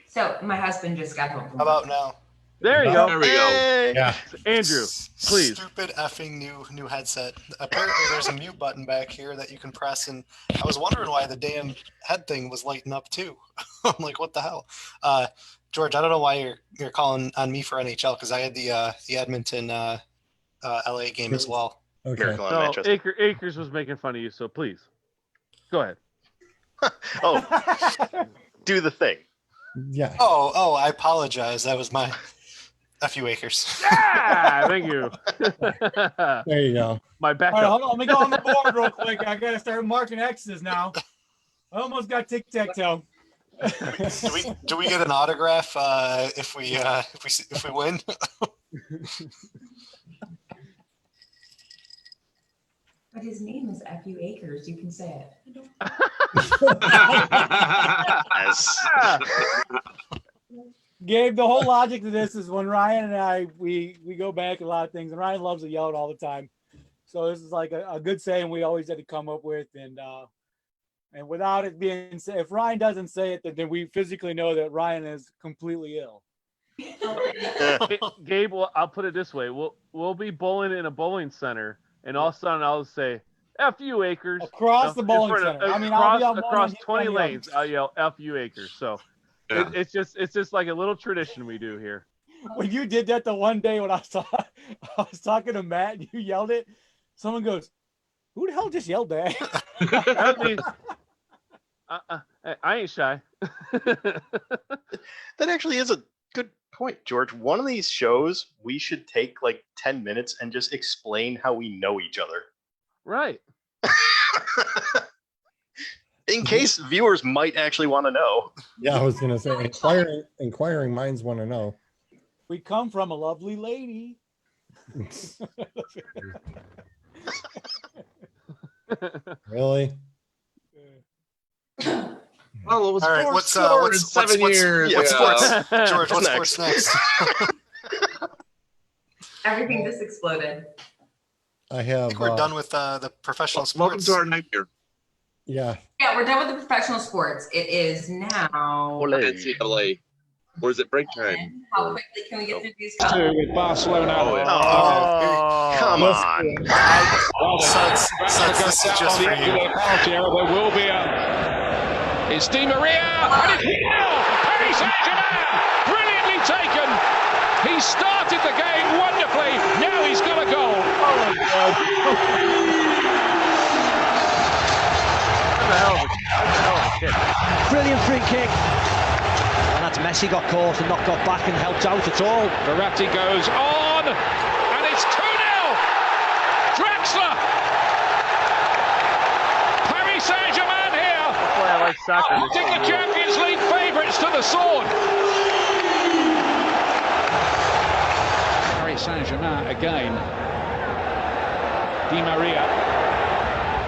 So my husband just got home. How about now? There you go. There we go. Yeah. Andrew, please. Stupid effing new headset. Apparently, there's a mute button back here that you can press, and I was wondering why the damn head thing was lighting up too. I'm like, what the hell? George, I don't know why you're calling on me for NHL because I had the Edmonton LA game as well. Okay. No, Akers was making fun of you, so please go ahead. Do the thing. Yeah. Oh, I apologize. That was my few acres. Yeah, thank you. There you go. My backup. All right, hold on. Let me go on the board real quick. I gotta start marking X's now. I almost got tic-tac-toe. do we get an autograph if we win? But his name is F.U. Akers. You can say it. Gabe, the whole logic to this is when Ryan and I we go back a lot of things, and Ryan loves to yell it all the time. So this is like a good saying we always had to come up with, and without it being said, if Ryan doesn't say it, then we physically know that Ryan is completely ill. Gabe, well, I'll put it this way: we'll be bowling in a bowling center, and all of a sudden I'll say "F you, Akers" across the bowling center. I mean, across 20 lanes. I'll yell "F you, Akers." So Yeah. it's just like a little tradition we do here. When you did that the one day when I was talking to Matt, and you yelled it. Someone goes, "Who the hell just yelled that?" That means, I ain't shy. That actually is a good point, George. One of these shows, we should take like 10 minutes and just explain how we know each other. Right. In case viewers might actually want to know. Yeah, I was gonna say inquiring minds want to know. We come from a lovely lady. Really? Well, it was All right, four what's score in 7 years. What's sports? George, what's next? sports next? Everything just exploded. I have. I think we're done with the professional Welcome sports. to our nightmare. Yeah. Yeah, we're done with the professional sports. It is now. NCAA. Or is it break time? How quickly can we get through these? With Barcelona. Come on. This is just for you. There will be it's Di Maria. And it's 1-0. Paris Saint-Germain. Brilliantly taken. He started the game wonderfully. Now he's got a goal. Oh my God. That's a hell of a kick. Brilliant free kick. And that's Messi got caught and not got back and helped out at all. Verratti goes on. And it's 2-0. Draxler. Paris Saint-Germain here. That's why I like soccer. I think the Champions League favourites to the sword. Paris Saint-Germain again. Di Maria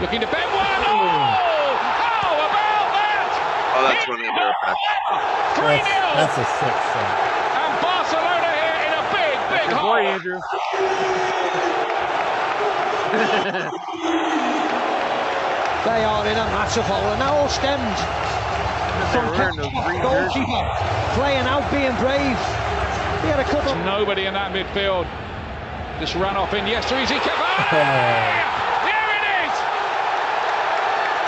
looking to bet one. Oh, how about that? Oh, that's when they're back. 3-0. That's a 6. And Barcelona here in a big Good hole. boy, Andrew. They are in a massive hole, and now all stemmed from wearing those green goalkeeper playing out, being brave. He had a couple. Nobody in that midfield. This run off in Easy Cavani. There it is.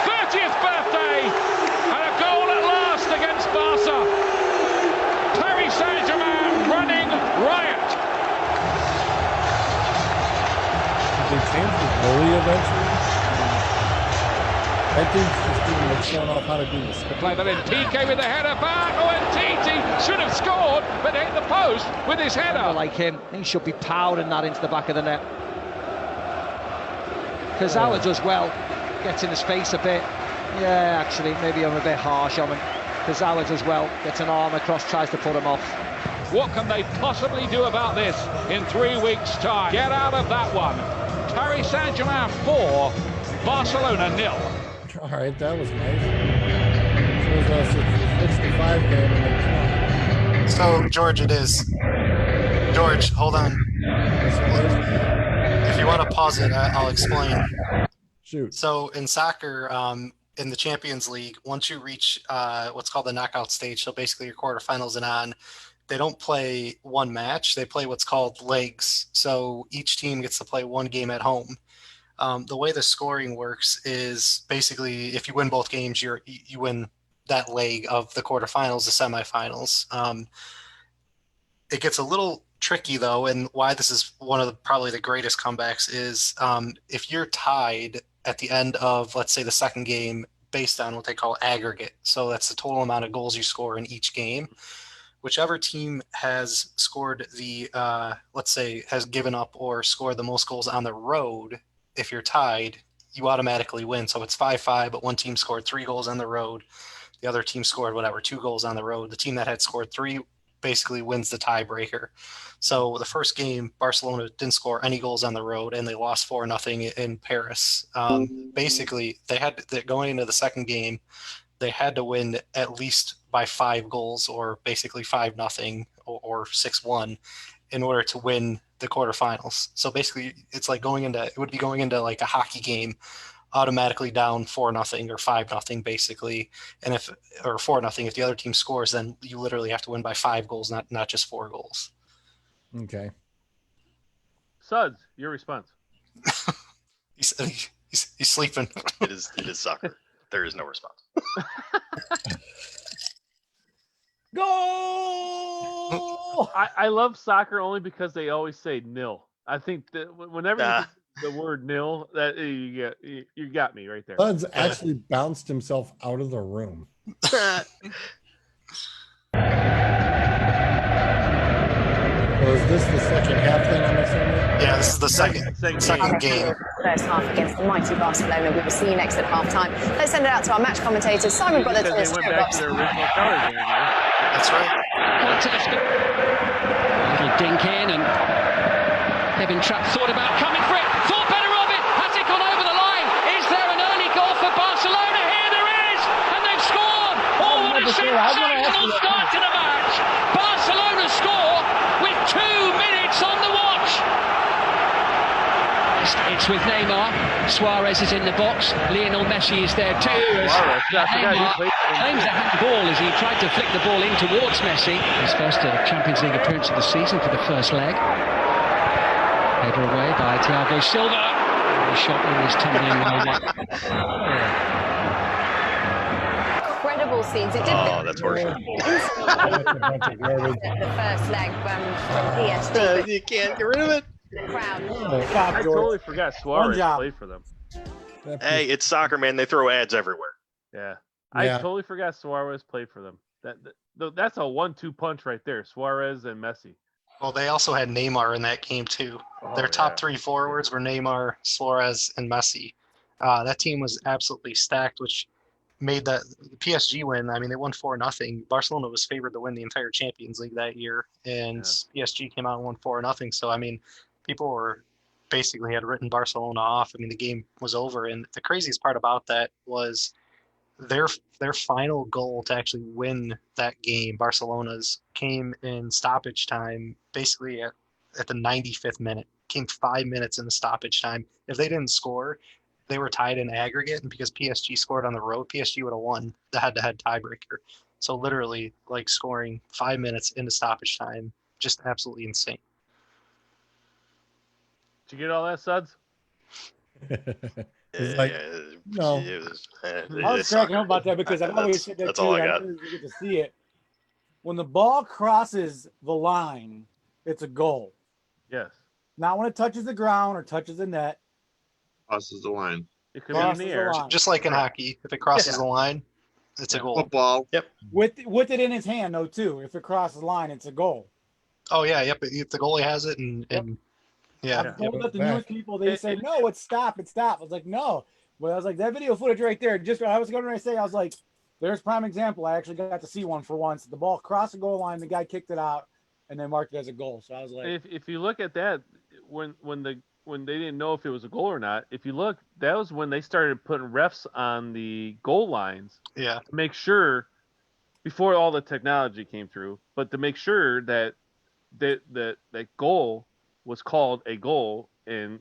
30th birthday and a goal at last against Barca. Paris Saint-Germain running riot. Did they change the goalie eventually? I think it's showing off how to do this. To play that in, PK with the header back. Oh, and Titi should have scored, but hit the post with his header. Like him, he should be powering that into the back of the net. Kurzawa does well, gets in the space a bit. Yeah, actually, maybe I'm a bit harsh on him. Kurzawa does well, gets an arm across, tries to put him off. What can they possibly do about this in 3 weeks' time? Get out of that one. Paris Saint-Germain 4, Barcelona 0. All right, that was nice. So it was a 65 game and then So, George, it is. George, hold on. If you want to pause it, I'll explain. Shoot. So, in soccer, in the Champions League, once you reach what's called the knockout stage, so basically your quarterfinals and on, they don't play one match. They play what's called legs. So each team gets to play one game at home. The way the scoring works is basically if you win both games, you win that leg of the quarterfinals, the semifinals. It gets a little tricky though, and why this is one of probably the greatest comebacks is if you're tied at the end of, let's say, the second game based on what they call aggregate. So that's the total amount of goals you score in each game. Whichever team has scored the, let's say, has given up or scored the most goals on the road, if you're tied, you automatically win. So it's 5-5, but one team scored 3 goals on the road. The other team scored 2 goals on the road. The team that had scored 3 basically wins the tiebreaker. So the first game, Barcelona didn't score any goals on the road, and they lost 4-0 in Paris. Basically, going into the second game, they had to win at least by 5 goals, or basically 5-0 or 6-1, in order to win the quarterfinals. So basically, it's like it would be going into like a hockey game, automatically down 4-0 or 5-0 basically, or 4-0. If the other team scores, then you literally have to win by 5 goals, not just 4 goals. Okay. Suds, your response. He's sleeping. It is soccer. There is no response. Goal! I love soccer only because they always say nil. I think that whenever you get the word nil, that you got me right there. Suds actually bounced himself out of the room. Was this the second half then, I'm assuming? Yeah, this is the second game. First half against the mighty Barcelona. We will see you next at half-time. Let's send it out to our match commentators, Simon Brothers. They went back to their original colors. That's right. Fantastic. A little dink in, and Kevin Trapp thought about coming for it. Thought better of it. Has it gone over the line? Is there an early goal for Barcelona? Here there is, and they've scored. Oh, what a sensational start to the match. Barcelona score with 2 minutes on the watch. It's with Neymar. Suarez is in the box. Lionel Messi is there too. Neymar claims a handball as he tried to flick the ball in towards Messi. His first Champions League appearance of the season for the first leg. Header away by Thiago Silva. The shot is tumbling over. Incredible scenes. It did. Oh, that's horseshit. The first leg from PSG. You can't get rid of it. The crowd. I totally forgot Suarez played for them. Hey, it's soccer, man. They throw ads everywhere. Yeah. I totally forgot Suarez played for them. That's a 1-2 punch right there. Suarez and Messi. Well, they also had Neymar in that game too. Their top 3 forwards were Neymar, Suarez, and Messi. That team was absolutely stacked, which made the PSG win. I mean, they won 4-0. Barcelona was favored to win the entire Champions League that year, and PSG came out and won 4-0. So, I mean, people were basically had written Barcelona off. I mean, the game was over, and the craziest part about that was their final goal to actually win that game, Barcelona's, came in stoppage time, basically at the 95th minute. Came 5 minutes in the stoppage time. If they didn't score, they were tied in aggregate, and because PSG scored on the road, PSG would have won the head-to-head tiebreaker. So literally, like, scoring 5 minutes into stoppage time, just absolutely insane. Did you get all that, Suds? It's like, no. I was cracking up about that because I've always said that that's too. all I I got. never get to see it. When the ball crosses the line, it's a goal. Yes. Not when it touches the ground or touches the net. Crosses the line. It could be in the air. Just like in hockey, if it crosses the line, it's a goal. Football. Yep. With it in his hand, though, too. If it crosses the line, it's a goal. Oh yeah, yep. If the goalie has it, and yeah. I've told the newest people, they say, no, it's stop. I was like, no. But I was like, that video footage right there, just what I was going to say, I was like, there's prime example. I actually got to see one for once. The ball crossed the goal line, the guy kicked it out, and then marked it as a goal. So I was like, if you look at that, when they didn't know if it was a goal or not, if you look, that was when they started putting refs on the goal lines. Yeah. To make sure, before all the technology came through, but to make sure that that goal was called a goal, and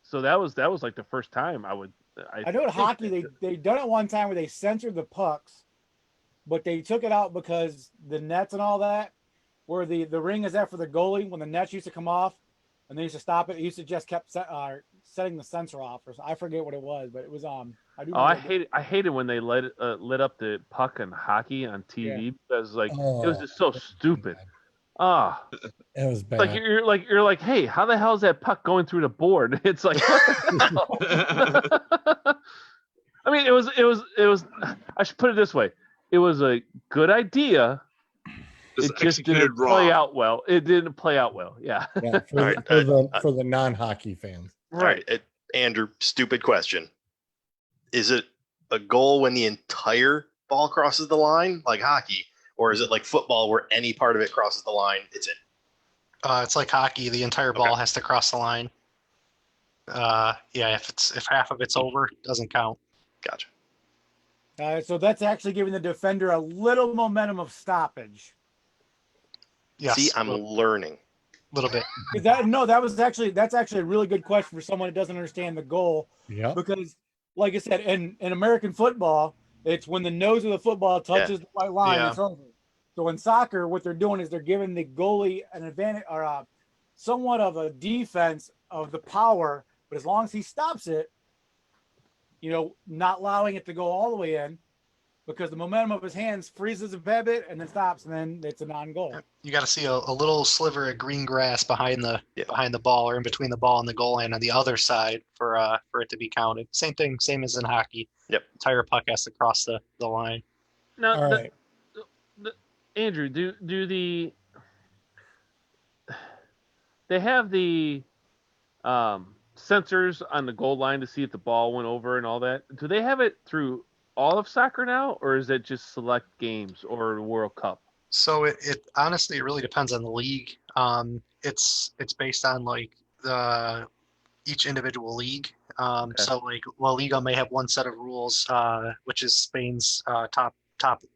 so that was like the first time I know in hockey they done it one time where they censored the pucks, but they took it out because the nets and all that, where the ring is at for the goalie when the nets used to come off, and they used to stop it. It used to just kept setting the sensor off, or I forget what it was, but it was I hated when they lit up the puck and hockey on TV because it was just so stupid. It was bad. Like you're like, hey, how the hell is that puck going through the board? It's like, what the hell? I mean, it was. I should put it this way: it was a good idea. It just didn't play out well. It didn't play out well. Yeah. For the non-hockey fans. Right. Andrew, stupid question. Is it a goal when the entire ball crosses the line, like hockey, or is it like football where any part of it crosses the line, it's in? It's like hockey. The entire ball has to cross the line. If half of it's over, it doesn't count. Gotcha. So that's actually giving the defender a little momentum of stoppage. Yes. See, I'm learning. A little bit. That's actually a really good question for someone who doesn't understand the goal. Yeah. Because, like I said, in American football, it's when the nose of the football touches the white line, it's over. So in soccer, what they're doing is they're giving the goalie an advantage or somewhat of a defense of the power, but as long as he stops it, not allowing it to go all the way in, because the momentum of his hands freezes a bit and then stops, and then it's a non-goal. You got to see a little sliver of green grass behind the ball, or in between the ball and the goal line on the other side for it to be counted. Same thing, same as in hockey. Yep. Entire puck has to cross the line. Now, Andrew, do they have the sensors on the goal line to see if the ball went over and all that? Do they have it through all of soccer now, or is it just select games or World Cup? So it honestly, it really depends on the league. It's based on like each individual league. So like La Liga may have one set of rules, which is Spain's top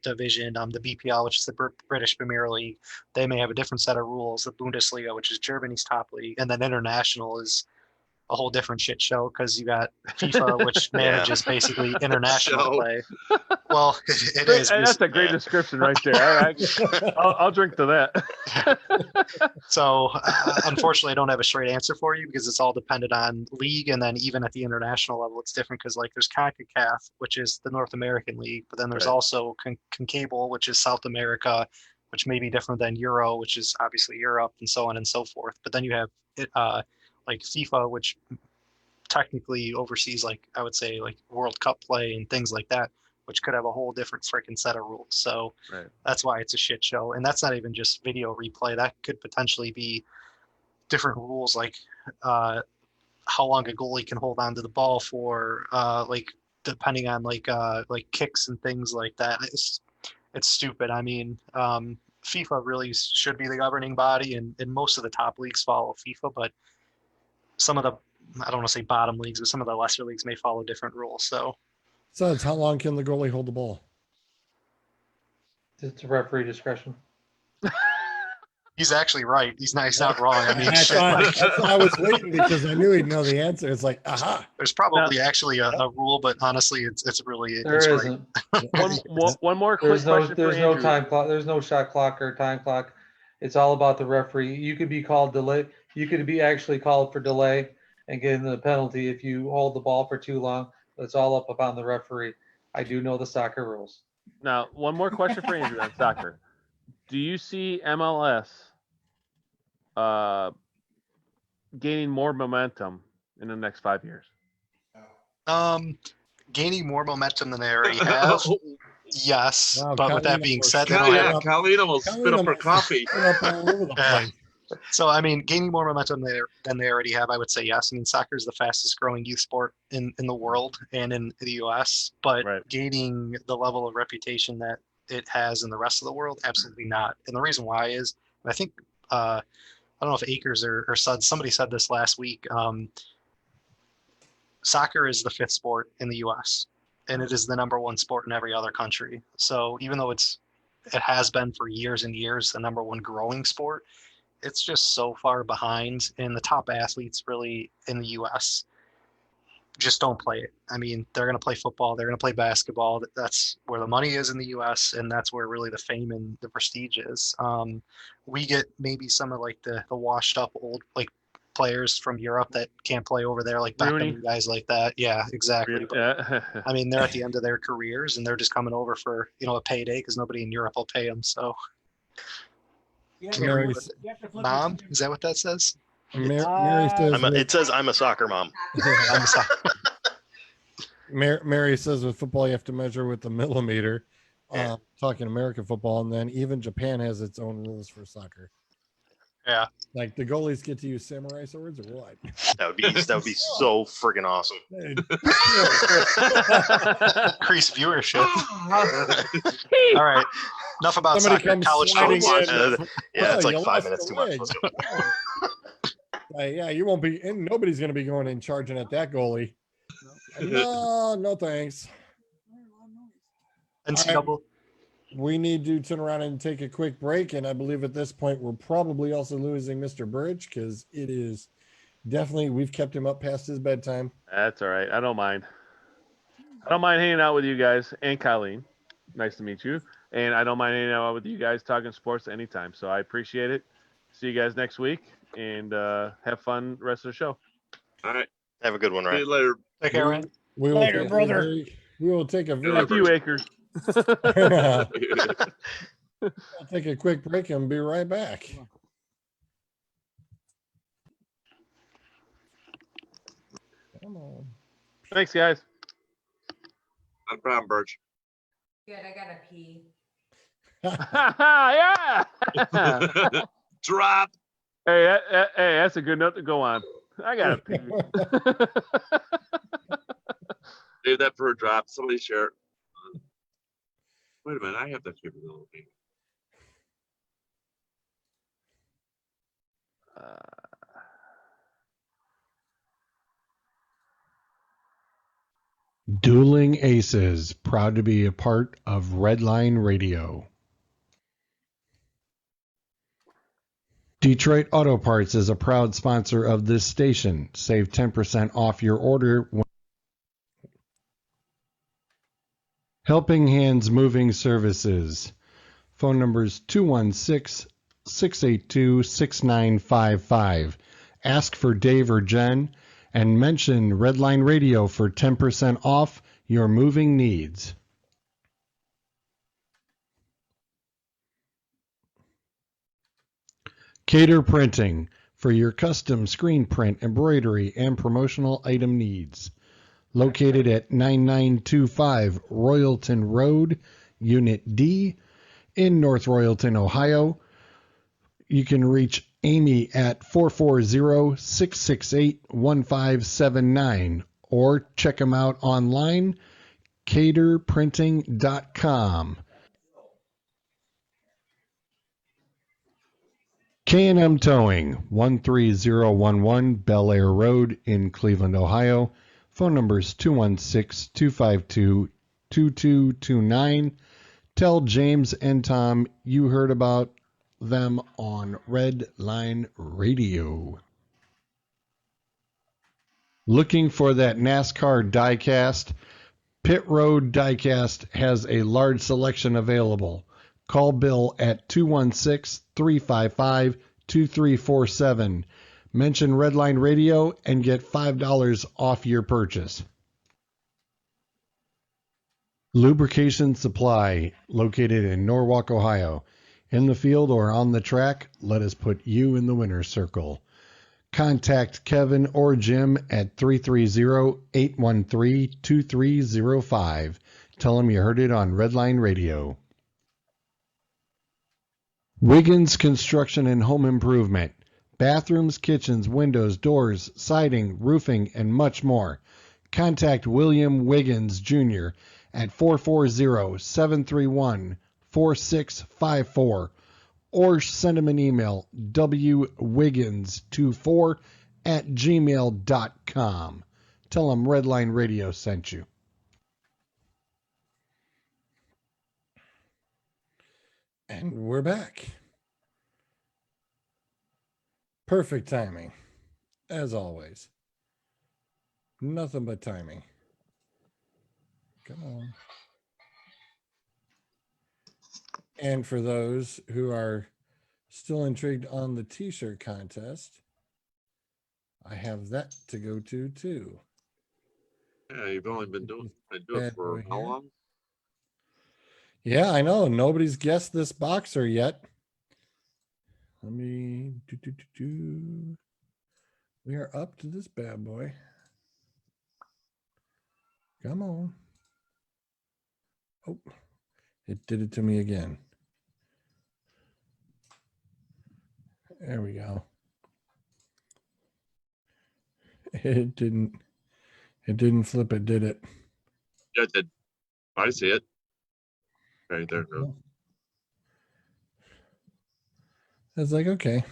division. The BPL, which is the British Premier League, they may have a different set of rules. The Bundesliga, which is Germany's top league, and then international is a whole different shit show because you got FIFA, which manages basically international play. Well, it is. That's a great description right there. I'll drink to that. So, unfortunately, I don't have a straight answer for you because it's all dependent on league, and then even at the international level, it's different because like there's CONCACAF, which is the North American League, but then there's also CONCACAF, which is South America, which may be different than Euro, which is obviously Europe, and so on and so forth. But then you have like FIFA, which technically oversees, like I would say, like World Cup play and things like that, which could have a whole different freaking set of rules. So that's why it's a shit show. And that's not even just video replay. That could potentially be different rules, like how long a goalie can hold on to the ball for, like depending on like kicks and things like that. It's stupid. I mean, FIFA really should be the governing body, and most of the top leagues follow FIFA, but some of the, I don't want to say bottom leagues, but some of the lesser leagues may follow different rules. So it's how long can the goalie hold the ball? It's a referee discretion. He's actually right. He's not wrong. I mean, I was waiting because I knew he'd know the answer. It's like, aha. There's probably actually a rule, but honestly, it's really there isn't. One more quick question. There's no time clock. There's no shot clock or time clock. It's all about the referee. You could be called delay. You could be actually called for delay and getting the penalty if you hold the ball for too long. It's all up upon the referee. I do know the soccer rules. Now, one more question for Andrew on soccer. Do you see MLS gaining more momentum in the next 5 years? Gaining more momentum than they already have. Yes, wow, but with that being said, Colleen almost spit up her coffee. So, I mean, gaining more momentum than they already have, I would say yes. I mean, soccer is the fastest growing youth sport in the world and in the U.S., but gaining the level of reputation that it has in the rest of the world, absolutely not. And the reason why is, I think, I don't know if Akers or Suds, somebody said this last week, soccer is the fifth sport in the U.S., and it is the number one sport in every other country. So even though it has been for years and years the number one growing sport, it's just so far behind in the top athletes really in the U.S. just don't play it. I mean, they're going to play football. They're going to play basketball. That's where the money is in the U.S., and that's where really the fame and the prestige is. We get maybe some of like the washed up old like players from Europe that can't play over there, like Beckham and guys like that. Yeah, exactly. But, I mean, they're at the end of their careers, and they're just coming over for a payday because nobody in Europe will pay them. So, mom, is that what that says? Mary says it says I'm a soccer mom. I'm a soccer. Mary says with football you have to measure with the millimeter. Yeah. Talking American football, and then even Japan has its own rules for soccer. Yeah, like the goalies get to use samurai swords or what? That would be so friggin' awesome. Increase viewership. All right, enough about soccer. College football. Yeah, it's like 5 minutes too much. Let's go. Yeah, you won't be, and nobody's going to be going and charging at that goalie. No thanks. NCAA. We need to turn around and take a quick break, and I believe at this point we're probably also losing Mr. Burridge because it is definitely, we've kept him up past his bedtime. That's all right. I don't mind. I don't mind hanging out with you guys and Colleen. Nice to meet you. And I don't mind hanging out with you guys talking sports anytime. So I appreciate it. See you guys next week, and have fun rest of the show. All right. Have a good one, Ryan. See you later. Take care, Ryan. Later, brother. We will take a very few acres. I'll take a quick break and be right back. Come on. Thanks, guys. No problem, Birch. Good, I gotta pee. Yeah. Drop. Hey, that's a good note to go on. I gotta pee. Save that for a drop. Somebody share it. Wait a minute, I have that capability. Dueling Aces, proud to be a part of Redline Radio. Detroit Auto Parts is a proud sponsor of this station. Save 10% off your order. Helping Hands Moving Services. Phone numbers 216-682-6955. Ask for Dave or Jen and mention Redline Radio for 10% off your moving needs. Cater Printing for your custom screen print, embroidery, and promotional item needs. Located at 9925 Royalton Road, Unit D, in North Royalton, Ohio. You can reach Amy at 440-668-1579 or check them out online, caterprinting.com. K&M Towing, 13011 Bel Air Road in Cleveland, Ohio. Phone numbers 216-252-2229. Tell James and Tom you heard about them on Red Line Radio. Looking for that NASCAR diecast? Pit Road Diecast has a large selection available. Call Bill at 216-355-2347. Mention Redline Radio and get $5 off your purchase. Lubrication Supply, located in Norwalk, Ohio. In the field or on the track, let us put you in the winner's circle. Contact Kevin or Jim at 330-813-2305. Tell them you heard it on Redline Radio. Wiggins Construction and Home Improvement. Bathrooms, kitchens, windows, doors, siding, roofing, and much more. Contact William Wiggins Jr. at 440-731-4654 or send him an email, wwiggins24@gmail.com. Tell him Redline Radio sent you. And we're back. Perfect timing, as always. Nothing but timing. Come on. And for those who are still intrigued on the t-shirt contest, I have that to go to too. Yeah, you've only been doing it for how long? Yeah, I know. Nobody's guessed this boxer yet. Let me We are up to this bad boy. Come on. Oh, it did it to me again. There we go. It didn't flip it, did it? Yeah, it did. I see it. Right there it goes. I was like, okay.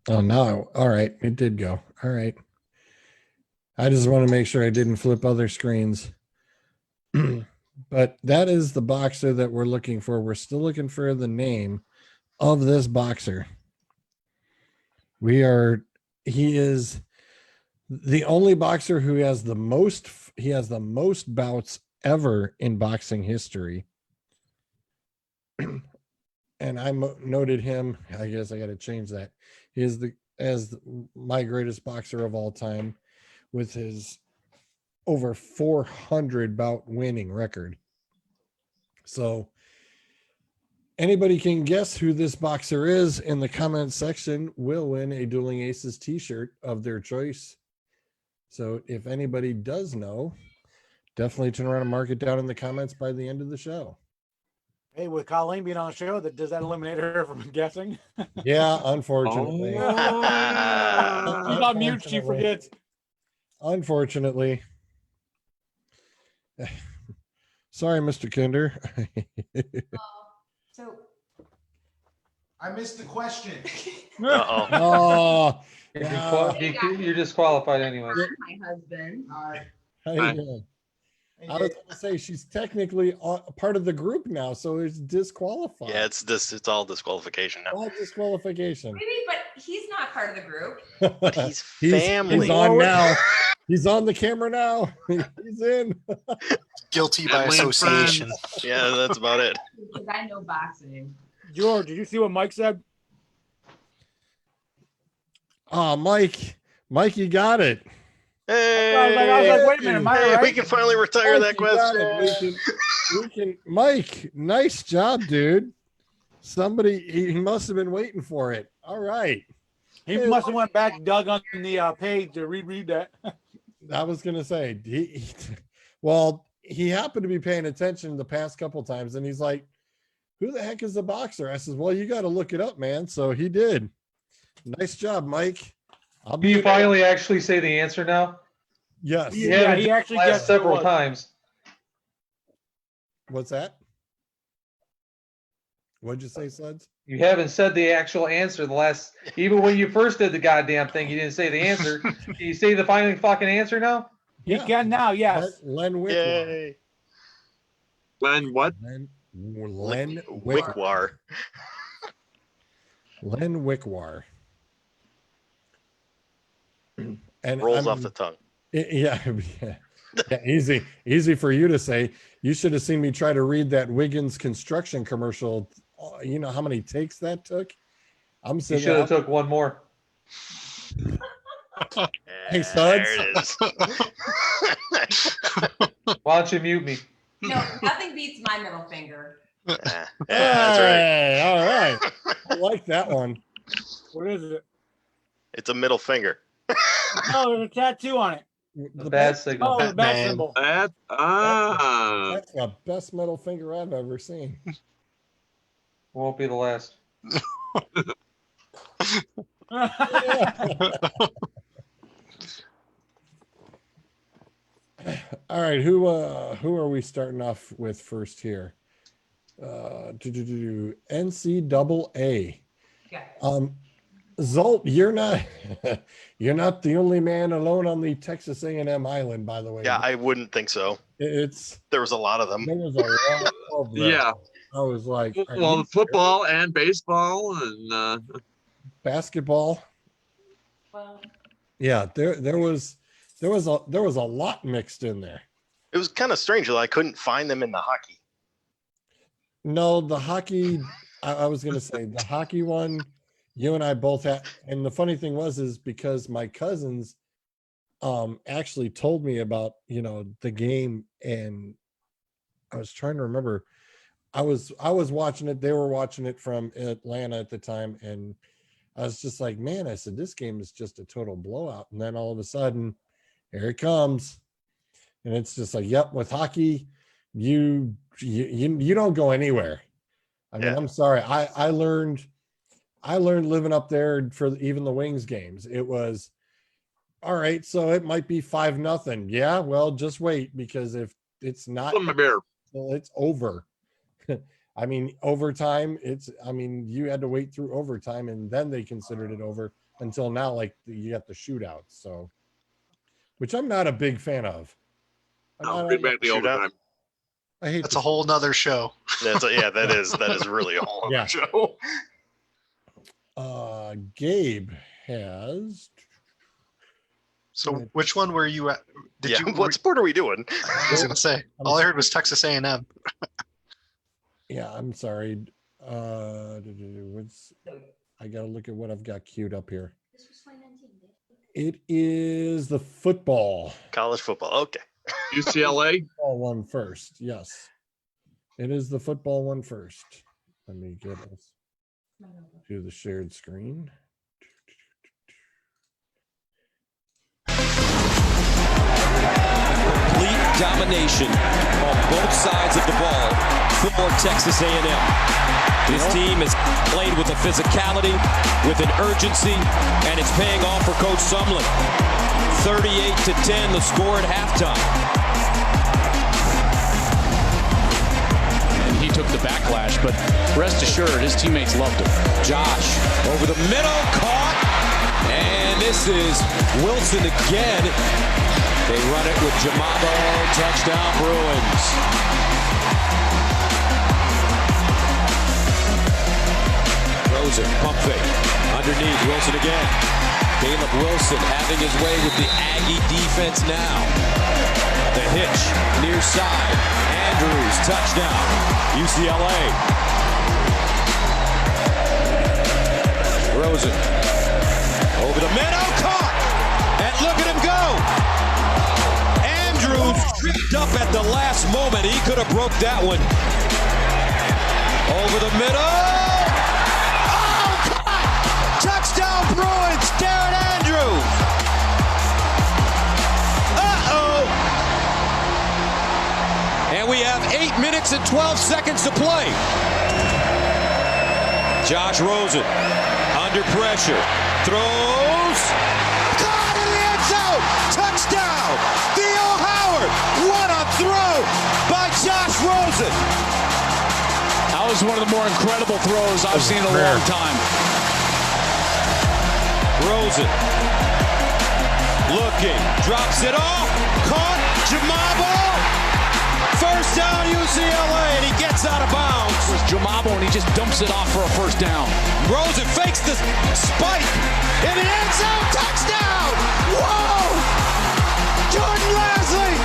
Oh, no. All right. It did go. All right. I just want to make sure I didn't flip other screens. But that is the boxer that we're looking for. We're still looking for the name of this boxer. He is the only boxer who has the most bouts ever in boxing history. And I noted him, I guess I got to change that. He is my greatest boxer of all time with his over 400 bout winning record. So anybody can guess who this boxer is in the comment section will win a Dueling Aces t-shirt of their choice. So if anybody does know, definitely turn around and mark it down in the comments by the end of the show. Hey, with Colleen being on the show, does that eliminate her from guessing? Yeah, unfortunately. She's on mute, she forgets. Unfortunately. Sorry, Mr. Kinder. So I missed the question. Oh, You're disqualified anyway. my husband. how you doing? I was going to say she's technically a part of the group now, so it's disqualified. Yeah, it's all disqualification now. All disqualification. Maybe, but he's not part of the group. But he's family. He's on now. He's on the camera now. He's in. Guilty by association. Yeah, that's about it. Because I know boxing. George, did you see what Mike said? Oh, Mike, you got it. Hey, I was like, wait a minute, am I right? we can finally retire that question. We can. Mike, nice job, dude. He must have been waiting for it. All right. He must have went back, dug on the page to reread that. I was gonna say he happened to be paying attention the past couple times, and he's like, "Who the heck is the boxer?" I says, "Well, you got to look it up, man." So he did. Nice job, Mike. Do you finally actually say the answer now? Yes. Yeah, he actually guessed several times. What's that? What'd you say, Suds? You haven't said the actual answer even when you first did the goddamn thing, you didn't say the answer. Can you say the final fucking answer now? He can now, yes. Len Wickwar. Len what? Len Wickwar. Len Wickwar. And rolls off the tongue. Yeah, easy for you to say. You should have seen me try to read that Wiggins construction commercial. You know how many takes that took? You should have took one more. Hey, Suds. Why don't you mute me? No, nothing beats my middle finger. That's right. All right. I like that one. What is it? It's a middle finger. Oh, there's a tattoo on it. The bad signal. Oh, the bad symbol. That's the best middle finger I've ever seen. Won't be the last. All right, who are we starting off with first here? NCAA. Yeah. Zolt, you're not the only man alone on the Texas A&M island, by the way. Yeah, I wouldn't think so. There was a lot of them. There was a lot of them. Yeah. I was like, well, football and baseball and basketball. Well, yeah, there was There was a lot mixed in there. It was kind of strange that I couldn't find them in the hockey. No, the hockey, I was going to say the hockey one, you and I both had. And the funny thing is because my cousins actually told me about, the game, and I was trying to remember. I was watching it. They were watching it from Atlanta at the time. And I was just like, man, I said, this game is just a total blowout. And then all of a sudden, here it comes. And it's just like, yep, with hockey, you don't go anywhere. I mean, I'm sorry. I learned living up there for even the Wings games. It was all right. So it might be 5-0. Yeah. Well, just wait, because if it's not, well, it's over. I mean, overtime, you had to wait through overtime, and then they considered it over until now, like you got the shootout. So, which I'm not a big fan of. Bring back the overtime. I hate that's a whole nother show. That is really a whole other show. Gabe has. So which one were you at? What sport are we doing? I was gonna say, all I heard was Texas A&M. Yeah, I'm sorry. I gotta look at what I've got queued up here. It is the football. College football. Okay. UCLA? Football one first. Yes. It is the football one first. Let me get us to the shared screen. Complete domination on both sides of the ball for Texas A&M. This team has played with a physicality, with an urgency, and it's paying off for Coach Sumlin. 38-10, the score at halftime. And he took the backlash, but rest assured, his teammates loved him. Josh over the middle, caught, and this is Wilson again. They run it with Jamabo, touchdown Bruins. Rosen, pump fake, underneath, Wilson again. Caleb Wilson having his way with the Aggie defense now. The hitch, near side, Andrews, touchdown, UCLA. Rosen, over the middle, caught, and look at him go. Andrews tripped up at the last moment. He could have broke that one. Over the middle. Oh, caught! Touchdown Bruins, Darren Andrews. Uh-oh. And we have 8 minutes and 12 seconds to play. Josh Rosen, under pressure, throws. Caught in the end zone. Touchdown. Theo Howard. What a throw by Josh Rosen. That was one of the more incredible throws I've seen in a long time. Rosen looking, drops it off, caught, Jamabo, first down UCLA, and he gets out of bounds. It was Jamabo, and he just dumps it off for a first down. Rosen fakes the spike in the end zone, touchdown! Whoa! Jordan Lasley!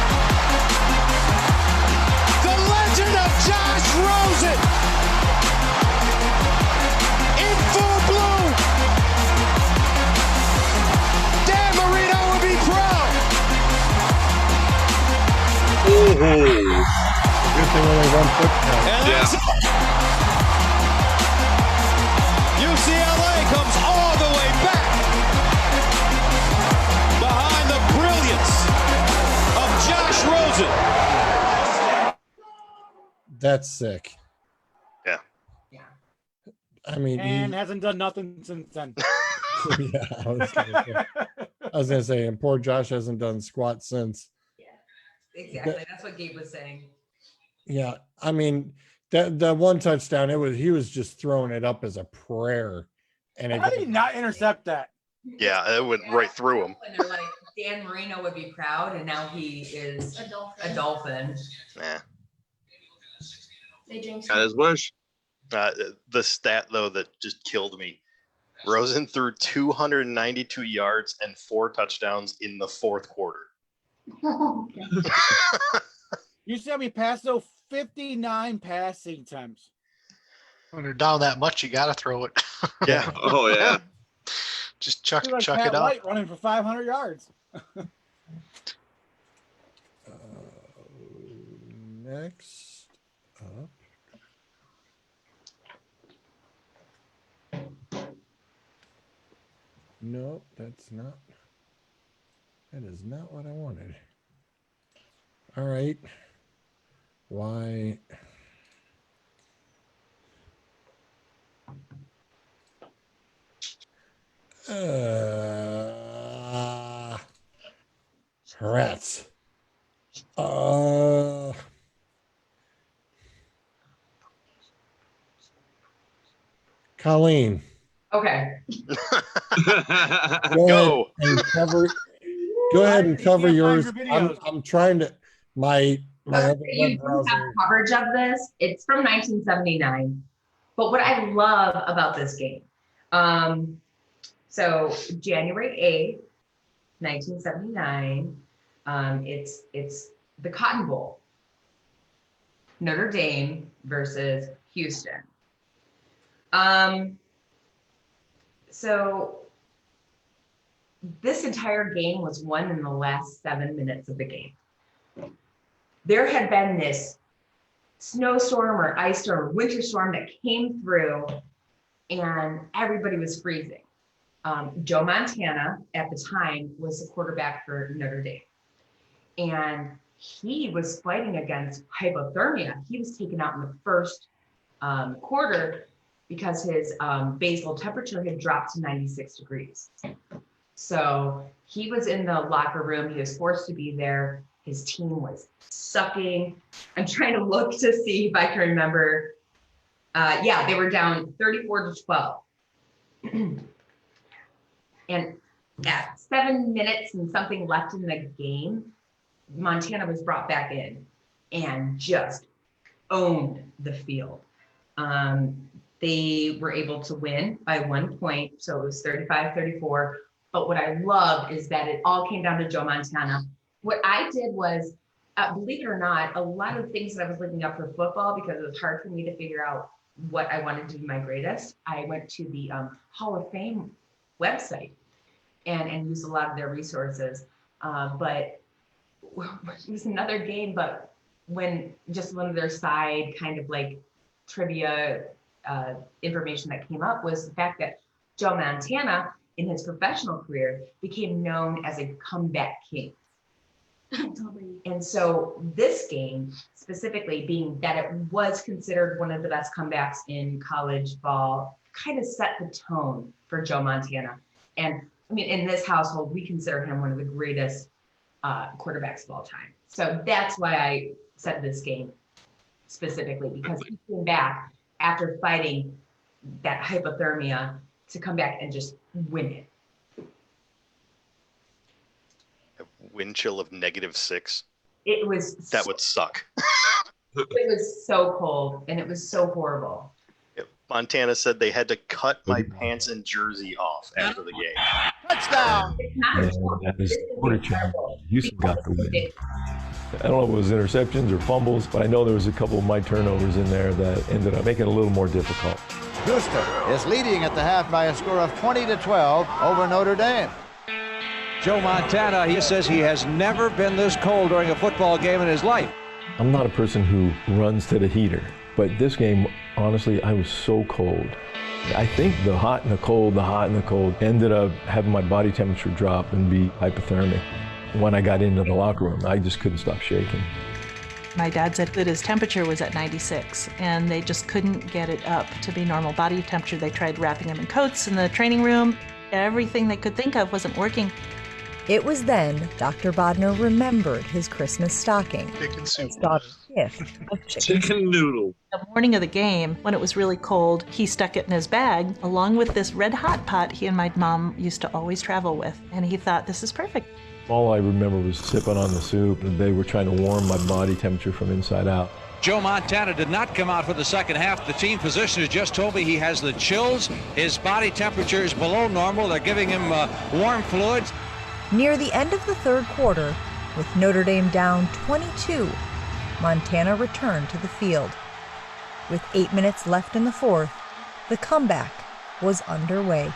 The legend of Josh Rosen! In full bloom! Dan Marino would be proud! Good thing only one football. And that's it. UCLA comes all the way back behind the brilliance of Josh Rosen. That's sick. Yeah. I mean, And hasn't done nothing since then. yeah, I was gonna say, and poor Josh hasn't done squat since. Exactly. That's what Gabe was saying. Yeah, I mean that one touchdown, he was just throwing it up as a prayer, and How did he not intercept that? Yeah, it went right through him. And they're like, Dan Marino would be proud, and now he is a Dolphin. Nah. They jinxed Got his wish. The stat though that just killed me Rosen threw 292 yards and 4 touchdowns in the fourth quarter. You said we passed though 59 passing attempts. When you're down that much, you got to throw it. Yeah. Oh yeah. Just chuck Like it Pat up. White running for 500 yards. Next up. No, that's not. That is not what I wanted. All right. Why? Rats. Colleen. Okay. Go ahead and cover. Go ahead and cover yours. I'm trying to my other You web do have browser. coverage of this. It's from 1979. But what I love about this game, so January 8th, 1979, it's the Cotton Bowl, Notre Dame versus Houston. So this entire game was won in the last 7 minutes of the game. There had been this snowstorm or ice storm or winter storm that came through and everybody was freezing. Joe Montana at the time was the quarterback for Notre Dame. And he was fighting against hypothermia. He was taken out in the first quarter because his basal temperature had dropped to 96 degrees. So he was in the locker room. He was forced to be there. His team was sucking. I'm trying to look to see if I can remember. Yeah, they were down 34-12. And at 7 minutes and something left in the game, Montana was brought back in and just owned the field. They were able to win by 1 point, so it was 35-34. But what I love is that it all came down to Joe Montana. What I did was, believe it or not, a lot of things that I was looking up for football, because it was hard for me to figure out what I wanted to do my greatest, I went to the Hall of Fame website and used a lot of their resources. But it was another game, but when just one of their side kind of like trivia information that came up was the fact that Joe Montana in his professional career became known as a comeback king. And so this game specifically, being that it was considered one of the best comebacks in college ball, kind of set the tone for Joe Montana. And I mean, in this household, we consider him one of the greatest quarterbacks of all time. So that's why I said this game specifically, because he came back after fighting that hypothermia to come back and just win it. Wind chill of -6. It was That would suck. It was so cold and it was so horrible. Montana said they had to cut my pants and jersey off after the game. Touchdown! It's not a joke. That is quarter challenge. Houston got the win. I don't know if it was interceptions or fumbles, but I know there was a couple of my turnovers in there that ended up making it a little more difficult. Houston is leading at the half by a score of 20-12 over Notre Dame. Joe Montana, he says he has never been this cold during a football game in his life. I'm not a person who runs to the heater, but this game, honestly, I was so cold. I think the hot and the cold ended up having my body temperature drop and be hypothermic. When I got into the locker room, I just couldn't stop shaking. My dad said that his temperature was at 96 and they just couldn't get it up to be normal body temperature. They tried wrapping him in coats in the training room. Everything they could think of wasn't working. It was then Dr. Bodner remembered his Christmas stocking. His daughter's gift of chicken noodle. The morning of the game, when it was really cold, he stuck it in his bag along with this red hot pot he and my mom used to always travel with. And he thought, this is perfect. All I remember was sipping on the soup, and they were trying to warm my body temperature from inside out. Joe Montana did not come out for the second half. The team physician has just told me he has the chills. His body temperature is below normal. They're giving him warm fluids. Near the end of the third quarter, with Notre Dame down 22, Montana returned to the field. With 8 minutes left in the fourth, the comeback was underway.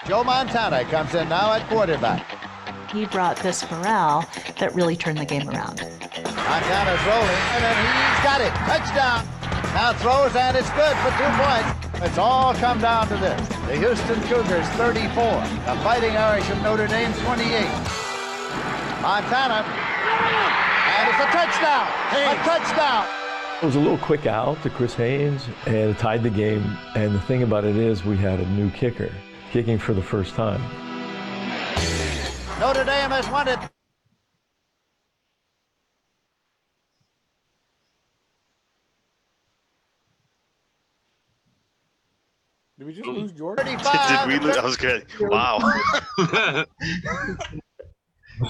Joe Montana comes in now at quarterback. He brought this morale that really turned the game around. Montana's rolling, and then he's got it. Touchdown. Now throws, and it's good for 2 points. It's all come down to this. The Houston Cougars 34, the Fighting Irish of Notre Dame 28. Montana, and it's a touchdown. A touchdown. It was a little quick out to Chris Haynes, and it tied the game. And the thing about it is we had a new kicker kicking for the first time. Notre Dame has won it. Did we just lose George? Did we lose? I was good. Wow.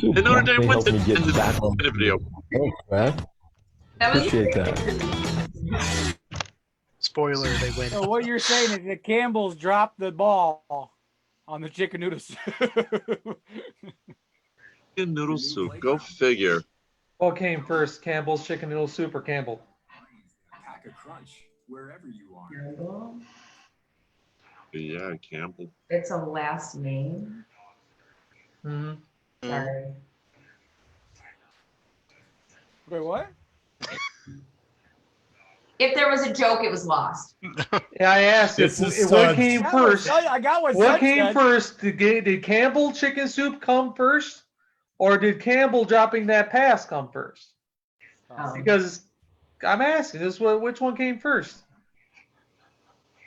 And Notre Dame wins Helped me get back on the video. Thanks, Brad. Appreciate that. Spoiler, they win. So what you're saying is that Campbell's dropped the ball on the chicken noodle soup. Chicken noodle soup. Go figure. What came first, Campbell's chicken noodle soup or Campbell? Pack a crunch wherever you are. Campbell? Yeah, Campbell. It's a last name. Mm-hmm. Sorry. Wait, what? If there was a joke, it was lost. Yeah, I asked what came first. I got What came first? Did Campbell chicken soup come first, or did Campbell dropping that pass come first? Because I'm asking this: which one came first?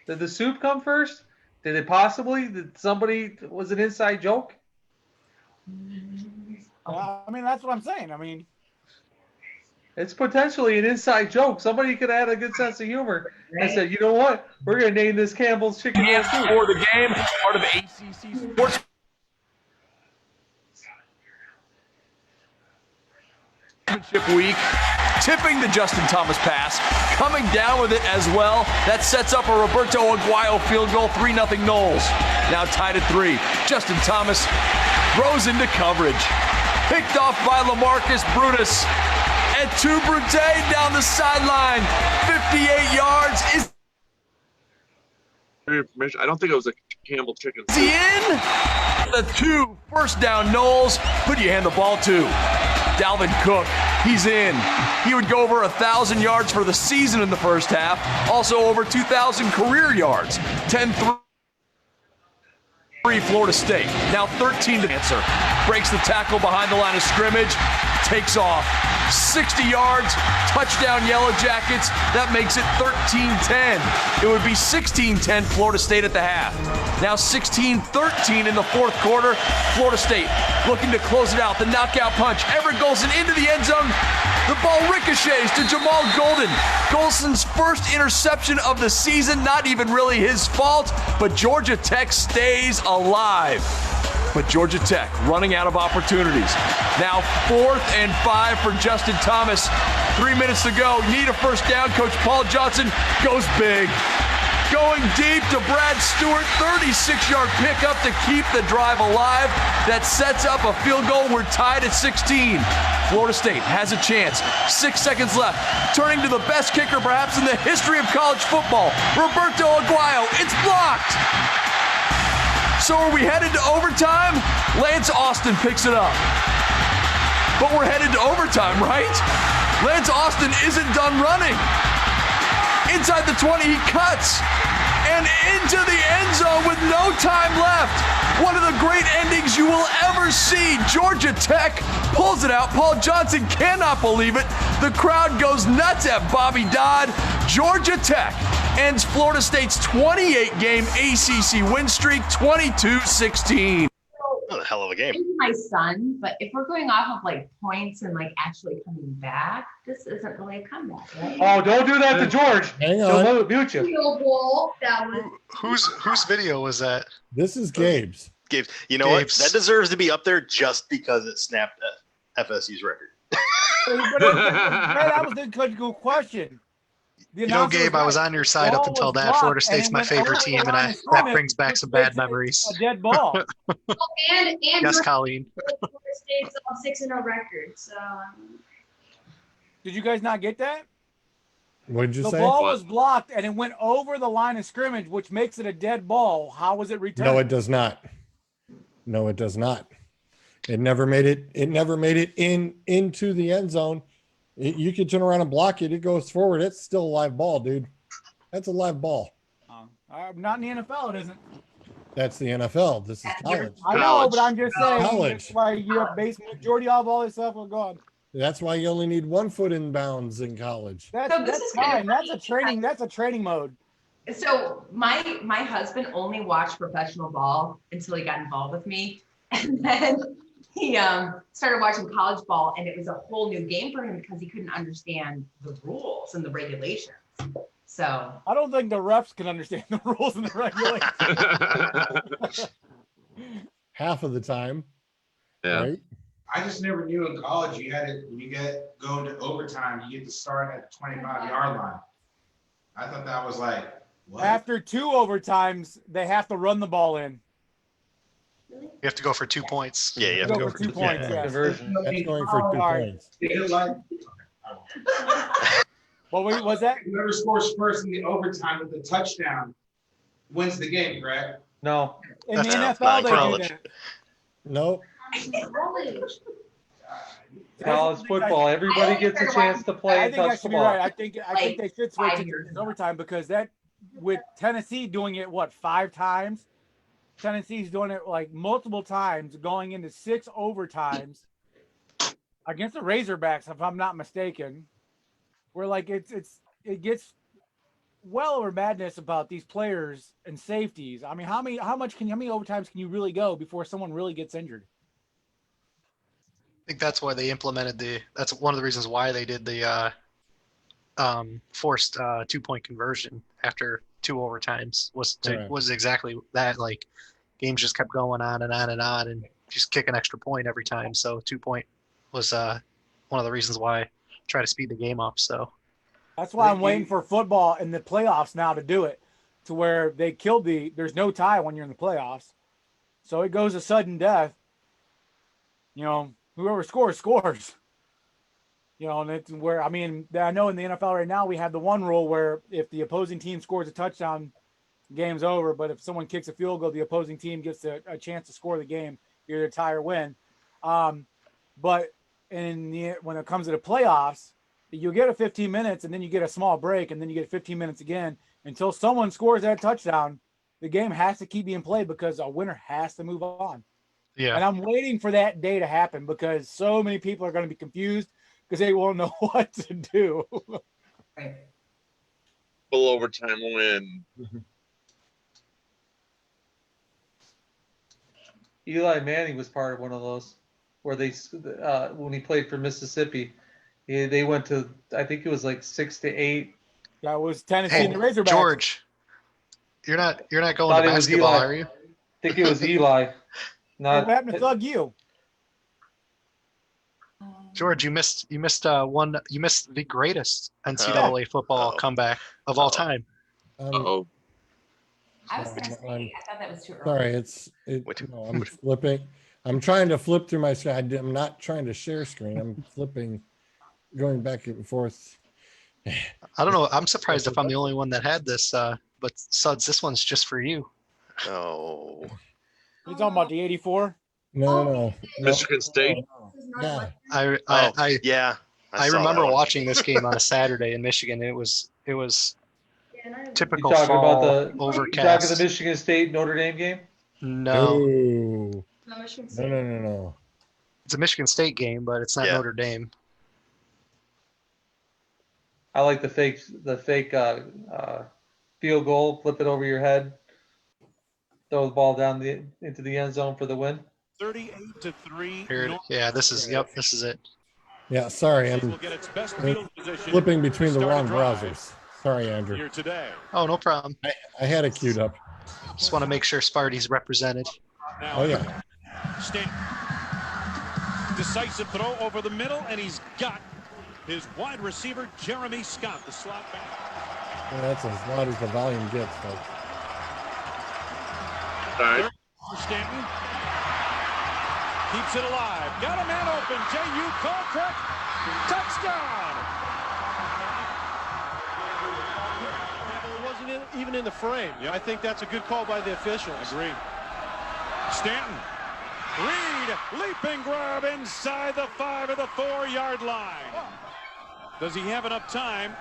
Did the soup come first? Did it possibly? Did somebody was an inside joke? I mean, that's what I'm saying. I mean, it's potentially an inside joke. Somebody could have had a good sense of humor and said, "You know what? We're going to name this Campbell's chicken noodle soup." For the game, part of ACC Sports. Week, tipping the Justin Thomas pass, coming down with it as well. That sets up a Roberto Aguayo field goal, 3-0 Knowles. Now tied at 3. Justin Thomas throws into coverage. Picked off by LaMarcus Brutus. And Brute down the sideline, 58 yards. Information. I don't think it was a Campbell chicken soup. Is he in? The 2 first down Knowles. Who do you hand the ball to? Dalvin Cook. He's in. He would go over 1,000 yards for the season in the first half. Also over 2,000 career yards. 10-3 Florida State. Now 13 to answer. Breaks the tackle behind the line of scrimmage. Takes off. 60 yards, touchdown Yellow Jackets. That makes it 13-10. It would be 16-10 Florida State at the half. Now 16-13 in the fourth quarter. Florida State looking to close it out. The knockout punch. Everett Golson into the end zone. The ball ricochets to Jamal Golden. Golson's first interception of the season. Not even really his fault, but Georgia Tech stays alive. But Georgia Tech running out of opportunities. Now 4th and 5 for Justin Thomas. 3 minutes to go. Need a first down. Coach Paul Johnson goes big. Going deep to Brad Stewart. 36-yard pickup to keep the drive alive. That sets up a field goal. We're tied at 16. Florida State has a chance. 6 seconds left. Turning to the best kicker perhaps in the history of college football. Roberto Aguayo. It's blocked. So are we headed to overtime? Lance Austin picks it up. But we're headed to overtime, right? Lance Austin isn't done running. Inside the 20, he cuts. And into the end zone with no time left. One of the great endings you will ever see. Georgia Tech pulls it out. Paul Johnson cannot believe it. The crowd goes nuts at Bobby Dodd. Georgia Tech ends Florida State's 28-game ACC win streak 22-16. Oh, a hell of a game. My son, but if we're going off of like points and like actually coming back, this isn't really a comeback, right? Oh, don't do that to George. Hang on. He'll mute you. Field goal. That was. Whose video was that? This is Gabe's. Gabe's. You know what? That deserves to be up there just because it snapped FSU's record. That was a good question. You know, Gabe, I was on your side up until that. Florida State's my favorite team, and that brings back some bad memories. A dead ball. and Yes, Colleen. Florida State's 6-0 record. So. Did you guys not get that? What did you say? The ball was blocked and it went over the line of scrimmage, which makes it a dead ball. How was it returned? No, it does not. No, it does not. It never made it. It never made it into the end zone. You could turn around and block it. It goes forward. It's still a live ball, dude. That's a live ball. Not in the NFL, it isn't. That's the NFL. This is college. I know, but I'm just saying. College. That's why you have majority of all this stuff will go on. That's why you only need 1 foot in bounds in college. That's fine. That's a training. That's a training mode. So my husband only watched professional ball until he got involved with me, and then he started watching college ball, and it was a whole new game for him because he couldn't understand the rules and the regulations. So I don't think the refs can understand the rules and the regulations. Half of the time. Yeah. Right? I just never knew in college you had it when you go into overtime, you get to start at the 25-yard line. I thought that was like what? After 2 overtimes, they have to run the ball in. You have to go for 2 points. Yeah, you have to go for 2 points. Yeah. Conversion. That's going for 2 points. What was that? Whoever scores first in the overtime with the touchdown wins the game, correct? No. In the NFL, they do that. No. College football, everybody gets a chance to play I and think that touch the should be ball. right. I think they should switch it to overtime because that with Tennessee doing it 5 times. Tennessee's doing it like multiple times, going into 6 overtimes against the Razorbacks, if I'm not mistaken. Where like it gets well over madness about these players and safeties. I mean, how many overtimes can you really go before someone really gets injured? I think that's why they implemented that's one of the reasons why they did the forced 2-point conversion after 2 overtimes was exactly that. Like games just kept going on and on and on and just kick an extra point every time. So 2-point was one of the reasons why I try to speed the game up. So that's why I'm waiting for football in the playoffs now to do it, to where they killed there's no tie when you're in the playoffs. So it goes to sudden death. You know, whoever scores. You know, and it's where, I mean, I know in the NFL right now we have the one rule where if the opposing team scores a touchdown, game's over. But if someone kicks a field goal, the opposing team gets a chance to score the game, either tie or win. But when it comes to the playoffs, you get a 15 minutes and then you get a small break and then you get 15 minutes again until someone scores that touchdown. The game has to keep being played because a winner has to move on. Yeah. And I'm waiting for that day to happen because so many people are going to be confused because they won't know what to do. Full overtime win. Eli Manning was part of one of those where they when he played for Mississippi, they went to, I think it was like 6-8. That was Tennessee and the Razorbacks. George, you're not going to basketball, are you? I think it was Eli. What happened to Thug U? George, you missed the greatest NCAA football comeback of all time. I was going to say, I thought that was too early. Sorry, no, I'm flipping. I'm trying to flip through my screen. I'm not trying to share screen. I'm flipping, going back and forth. I don't know. I'm surprised if I'm the only one that had this, but Suds, this one's just for you. Oh. You talking about the 84? No. Michigan State. Yeah. I remember watching this game on a Saturday in Michigan. It was typical fall overcast. You talking the Michigan State Notre Dame game? No. No. It's a Michigan State game, but it's not Notre Dame. I like the fake field goal, flip it over your head, throw the ball down into the end zone for the win. 38-3. Yeah, this is it. Yeah, sorry, I'm flipping between the wrong browsers. Sorry, Andrew. Oh, no problem. I had it queued up. Just want to make sure Sparty's represented. Oh yeah. Decisive throw over the middle, and he's got is wide receiver Jeremy Scott, the slot back. Yeah, that's as loud as the volume gets, folks. All right. Stanton keeps it alive. Got a man open. J.U. Colquitt. Touchdown. It wasn't even in the frame. I think that's a good call by the officials. Agreed. Stanton. Reed, leaping grab inside the 5 of the 4-yard line. Does he have enough time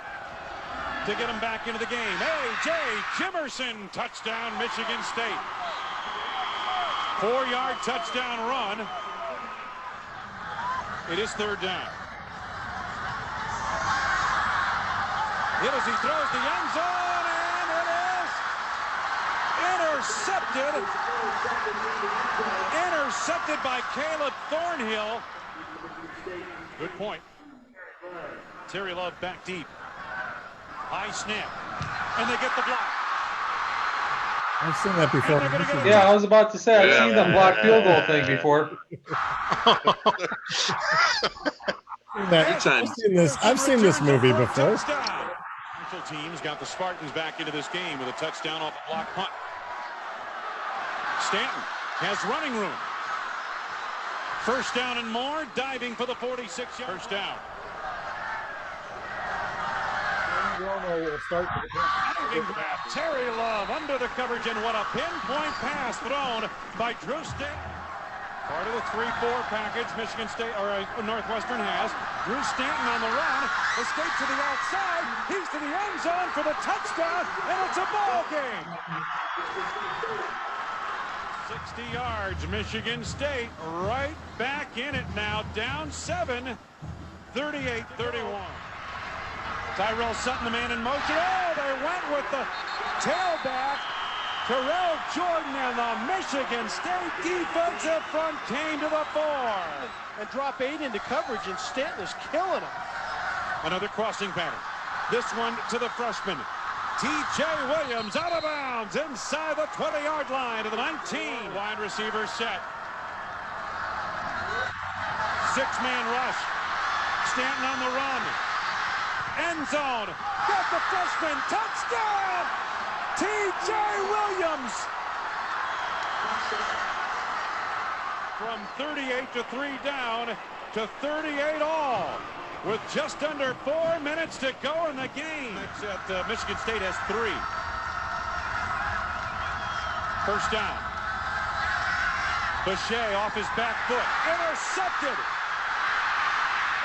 to get him back into the game? A.J. Jimerson, touchdown, Michigan State. 4-yard touchdown run. It is 3rd down. Hit as he throws the end zone, and it is intercepted. Intercepted by Caleb Thornhill. Good point. Terry Love back deep. High snap. And they get the block. I've seen that before. Yeah, I was about to say, I've seen the block field goal thing before. I've seen this movie before. Special teams got the Spartans back into this game with a touchdown off a block punt. Stanton has running room. 1st down and more, diving for the 46-yard. First down. Terry Love under the coverage, and what a pinpoint pass thrown by Drew Stanton. Part of the 3-4 package Michigan State or Northwestern has. Drew Stanton on the run, escapes to the outside. He's to the end zone for the touchdown, and it's a ball game. 60 yards, Michigan State right back in it now, down 7, 38-31. Tyrell Sutton, the man in motion. Oh, they went with the tailback. Terrell Jordan, and the Michigan State defensive front came to the 4. And drop 8 into coverage, and Stanton is killing him. Another crossing pattern. This one to the freshman. T.J. Williams out of bounds inside the 20-yard line to the 19. Wide receiver set. 6-man rush. Stanton on the run. End zone. Got the freshman. Touchdown! T.J. Williams. From 38 to 3 down to 38 all. With just under 4 minutes to go in the game. Michigan State has 3. 1st down. Boucher off his back foot. Intercepted.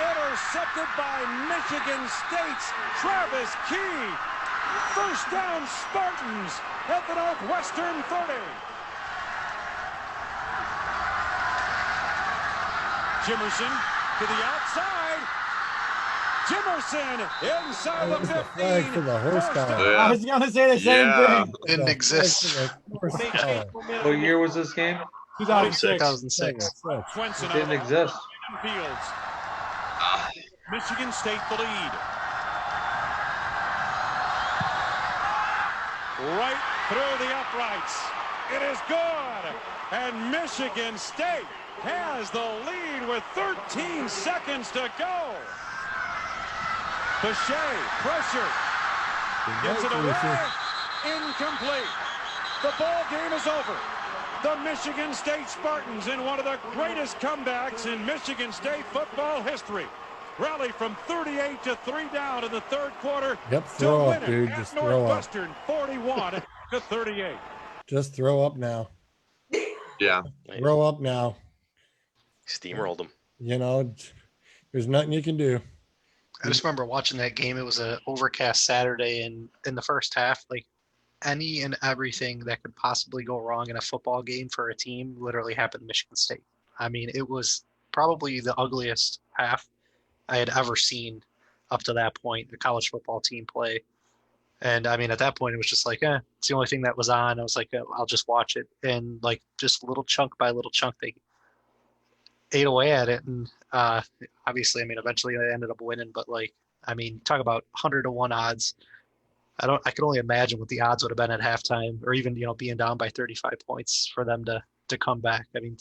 Intercepted by Michigan State's Travis Key. 1st down Spartans at the Northwestern 30. Jimerson to the outside. Jimerson inside the 15. Flag for the horse collar. I was going to say the same thing. Didn't exist. What year was this game? 2006. It didn't exist. Fields. Michigan State the lead. Right through the uprights. It is good. And Michigan State has the lead with 13 seconds to go. Boucher, pressure. Gets it away. Incomplete. The ball game is over. The Michigan State Spartans, in one of the greatest comebacks in Michigan State football history, rally from 38 to 3 down in the 3rd quarter. Yep, throw up, dude. Just throw up. Northwestern 41 to 38. Just throw up now. Yeah. Throw up now. Steamrolled them. You know, there's nothing you can do. I just remember watching that game. It was an overcast Saturday, and in the first half, like any and everything that could possibly go wrong in a football game for a team literally happened to Michigan State. I mean, it was probably the ugliest half I had ever seen up to that point, the college football team play. And I mean, at that point, it was just like, it's the only thing that was on. I was like, I'll just watch it. And like, just little chunk by little chunk, they ate away at it. And obviously, I mean, eventually they ended up winning. But like, I mean, talk about 100-to-1 odds. I can only imagine what the odds would have been at halftime, or even, being down by 35 points for them to come back. I mean,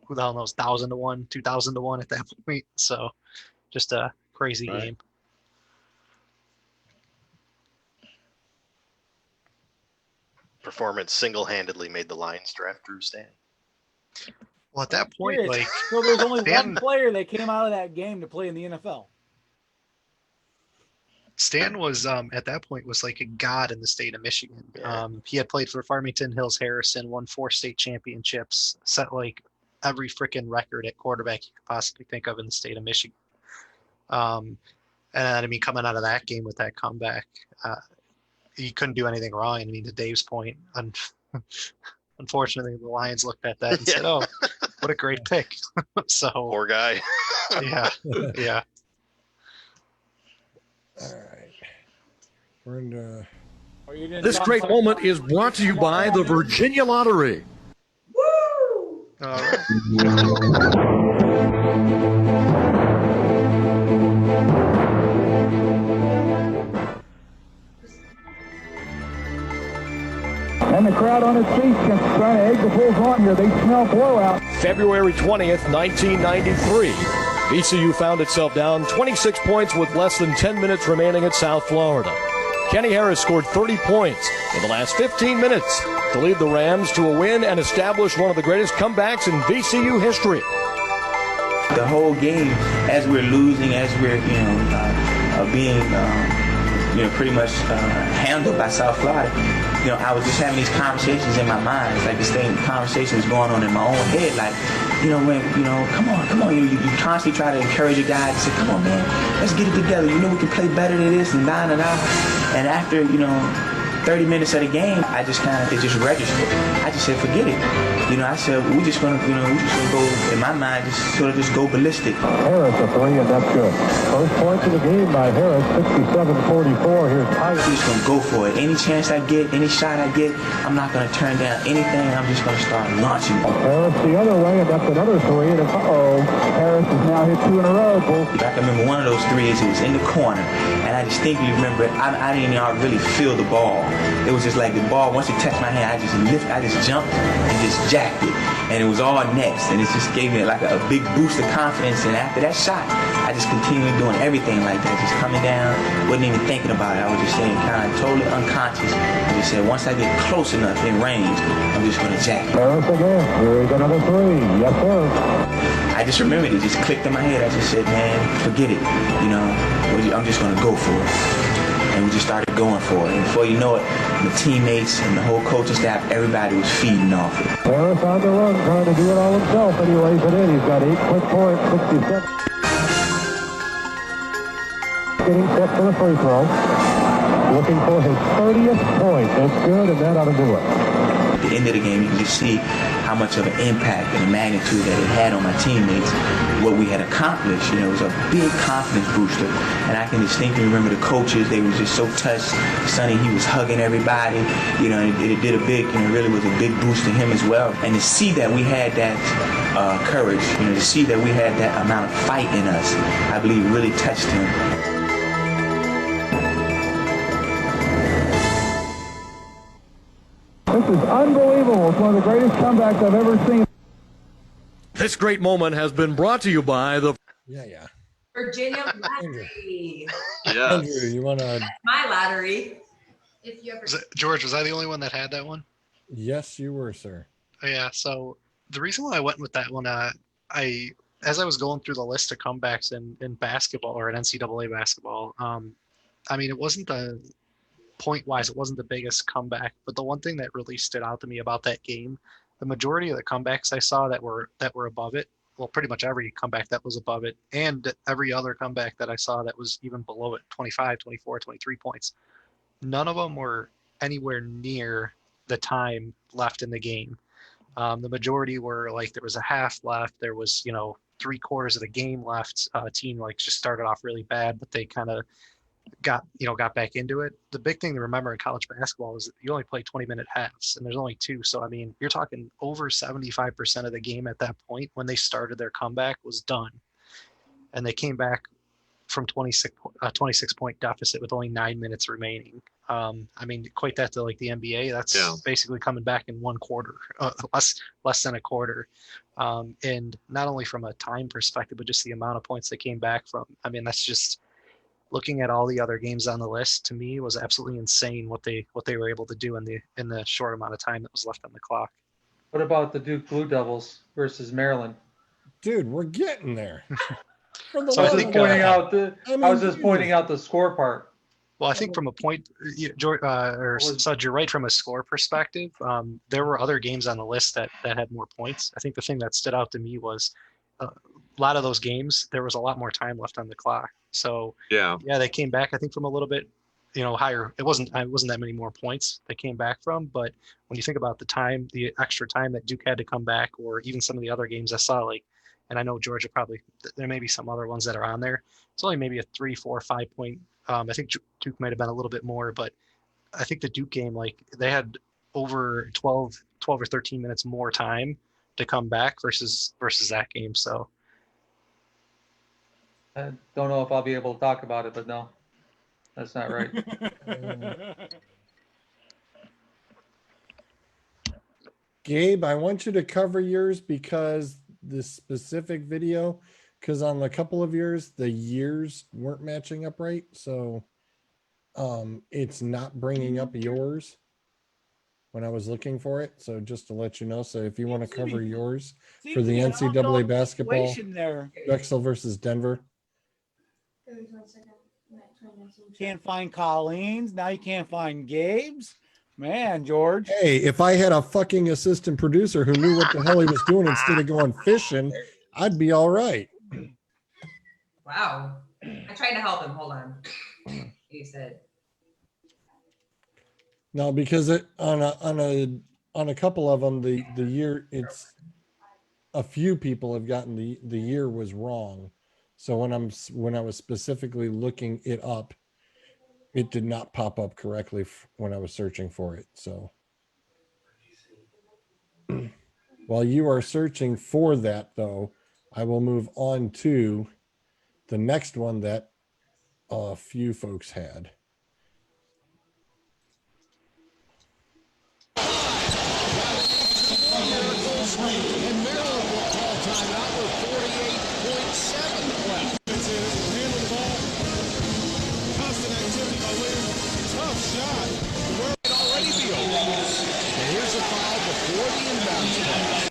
who the hell knows, 1,000-to-1, 2,000-to-1 at that point. So just Crazy Right. game. Performance single-handedly made the Lions draft Drew Stan. Well, at that point, Serious. like, So there's only Stan- one player that came out of that game to play in the NFL. Stan was at that point was like a god in the state of Michigan. He had played for Farmington Hills Harrison, won 4 state championships, set like every freaking record at quarterback you could possibly think of in the state of Michigan. And I mean, coming out of that game with that comeback, he couldn't do anything wrong. I mean, to Dave's point, unfortunately, the Lions looked at that and said, "Oh, what a great pick." So poor guy. Yeah, yeah. All right. We're in. This great moment is brought to you by the Virginia Lottery. All right. And the crowd on its feet just trying to egg the bulls on here. They smell blowout. February 20th, 1993. VCU found itself down 26 points with less than 10 minutes remaining at South Florida. Kenny Harris scored 30 points in the last 15 minutes to lead the Rams to a win and establish one of the greatest comebacks in VCU history. The whole game, as we're losing, as we're being pretty much handled by South Florida, I was just having these conversations in my mind. It's like this conversation was going on in my own head. Like, come on. You constantly try to encourage a guy to say, come on, man, let's get it together. We can play better than this and da. And after, 30 minutes of the game, it just registered. I just said, forget it. I said, we're just gonna go, in my mind, just go ballistic. Harris a 3, and that's good. First point of the game by Harris, 67-44. Here's Tyson. I'm just gonna go for it. Any chance I get, any shot I get, I'm not gonna turn down anything. I'm just gonna start launching. Harris the other way, and that's another 3. And Harris has now hit 2 in a row. I can remember one of those threes. It was in the corner, and I distinctly remember I didn't even really feel the ball. It was just like the ball, once it touched my hand, I just jumped and just jacked it. And it was all nets, and it just gave me like a big boost of confidence. And after that shot, I just continued doing everything like that, just coming down, wasn't even thinking about it. I was just saying, kind of totally unconscious. I just said, once I get close enough in range, I'm just gonna jack it. Harris again, here's another 3, yes sir. I just remembered it just clicked in my head. I just said, man, forget it. I'm just gonna go for it. And we just started going for it. And before you know it, the teammates and the whole coaching staff, everybody was feeding off it. Harris on the run, trying to do it all himself, and he lays it in. He's got 8 quick points, 67. Getting set for the free throw. Looking for his 30th point. That's good, and that ought to do it. At the end of the game, you can just see how much of an impact and a magnitude that it had on my teammates, what we had accomplished. It was a big confidence booster. And I can distinctly remember the coaches, they were just so touched. Sonny, he was hugging everybody, and it did a big, it really was a big boost to him as well. And to see that we had that courage, to see that we had that amount of fight in us, I believe really touched him. This is unbelievable. It's one of the greatest comebacks I've ever seen. This great moment has been brought to you by the Virginia Lottery. Andrew, you want to? My lottery. If you ever. George, was I the only one that had that one? Yes, you were, sir. Oh, yeah. So the reason why I went with that one, as I was going through the list of comebacks in basketball or in NCAA basketball, it wasn't point-wise, it wasn't the biggest comeback, but the one thing that really stood out to me about that game, the majority of the comebacks I saw that were above it, well, pretty much every comeback that was above it, and every other comeback that I saw that was even below it, 25, 24, 23 points, none of them were anywhere near the time left in the game. The majority were like there was a half left, there was 3/4 of the game left. Team just started off really bad, but they kind of got back into it. The big thing to remember in college basketball is that you only play 20-minute halves, and there's only 2. So you're talking over 75% of the game at that point when they started their comeback was done, and they came back from 26 point deficit with only 9 minutes remaining. I mean, equate that to like the NBA. That's basically coming back in one quarter, less than a quarter. And not only from a time perspective, but just the amount of points they came back from. I mean, that's just looking at all the other games on the list. To me, was absolutely insane what they were able to do in the short amount of time that was left on the clock. What about the Duke Blue Devils versus Maryland? Dude, we're getting there. I was just pointing out the score part. Well, I think from a point, Sud, you're right from a score perspective. There were other games on the list that had more points. I think the thing that stood out to me was a lot of those games, there was a lot more time left on the clock. So yeah, they came back, I think, from a little bit, higher. It wasn't that many more points they came back from. But when you think about the extra time that Duke had to come back, or even some of the other games I saw, and I know Georgia there may be some other ones that are on there. It's only maybe a 3, 4, 5 point. I think Duke might have been a little bit more, but I think the Duke game, they had over 12 or 13 minutes more time to come back versus that game. So I don't know if I'll be able to talk about it, but no, that's not right. Gabe, I want you to cover yours because this specific video, because on a couple of yours, the years weren't matching up right. So it's not bringing up yours when I was looking for it. So just to let you know. So if you want to cover yours for the NCAA basketball, Drexel versus Denver. Can't find Colleen's. Now you can't find Gabe's. Man, George. Hey, if I had a fucking assistant producer who knew what the hell he was doing instead of going fishing, I'd be all right. Wow. I tried to help him. Hold on. He said. No, because on a couple of them, the year, it's a few people have gotten the year was wrong. So when I was specifically looking it up, it did not pop up correctly when I was searching for it. So while you are searching for that, though, I will move on to the next one that a few folks had. And Maryland will call timeout with 48.7 left. Handle the ball. Constant activity by Williams. Tough shot. The world can already be over. And here's a foul before the inbound play.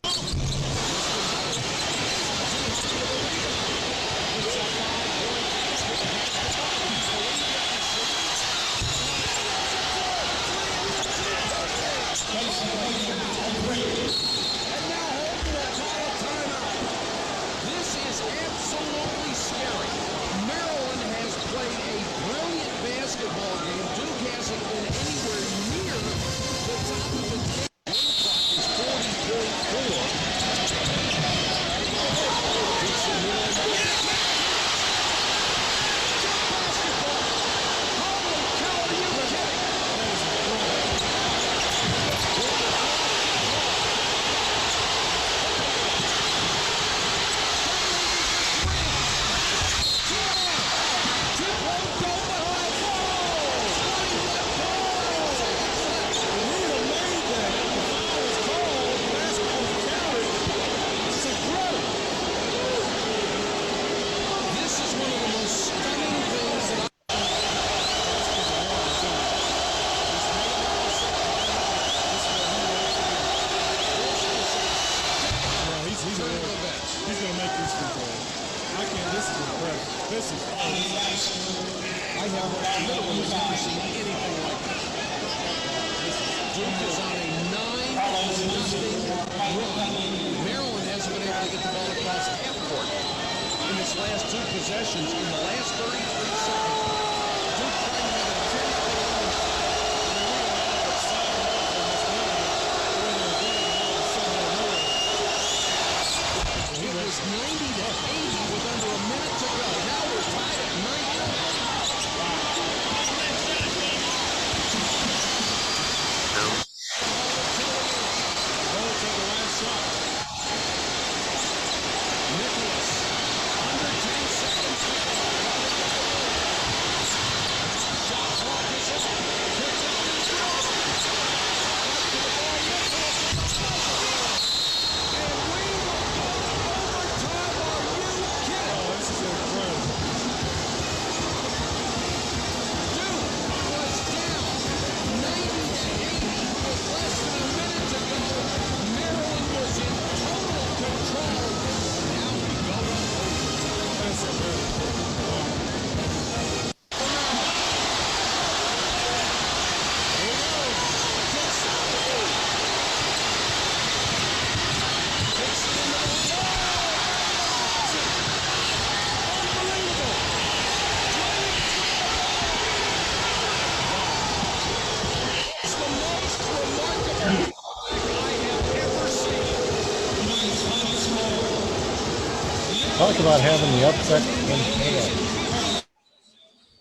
Talk about having the upset.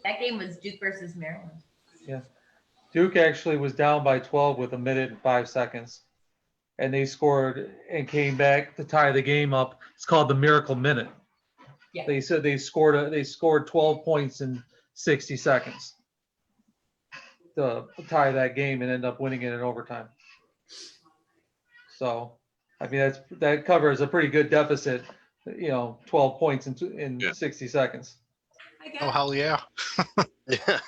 That game was Duke versus Maryland. Yeah. Duke actually was down by 12 with 1:05 seconds. And they scored and came back to tie the game up. It's called the Miracle Minute. Yeah. They said they scored 12 points in 60 seconds to tie that game and end up winning it in overtime. So, I mean, that covers a pretty good deficit, 12 points in 60 seconds. Oh, hell yeah. Yeah.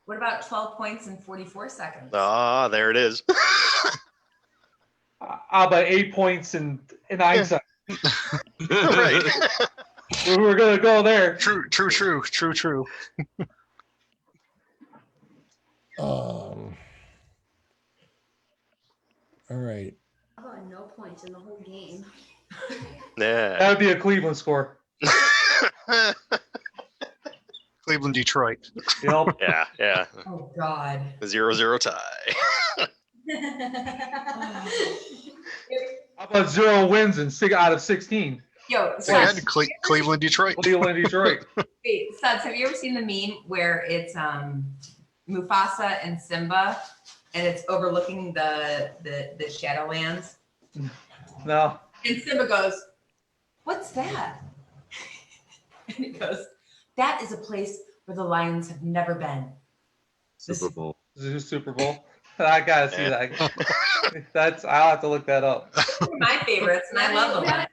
What about 12 points in 44 seconds? Ah, there it is. How about 8 points in 9 seconds? Right. We're going to go there. True. All right. How about no points in the whole game? Yeah. That would be a Cleveland score. Cleveland, Detroit. Yep. Yeah. Oh, God. A 0-0 tie. How about 0 wins and 6 out of 16? Yo, Again, Suds, Cleveland, Detroit. Cleveland, Detroit. wait, Suds, have you ever seen the meme where it's Mufasa and Simba, and it's overlooking the Shadowlands? No. And Simba goes, "What's that?" And he goes, "That is a place where the lions have never been." Super Bowl. Super Bowl. I gotta see that. I'll have to look that up. One of my favorites, and I love them.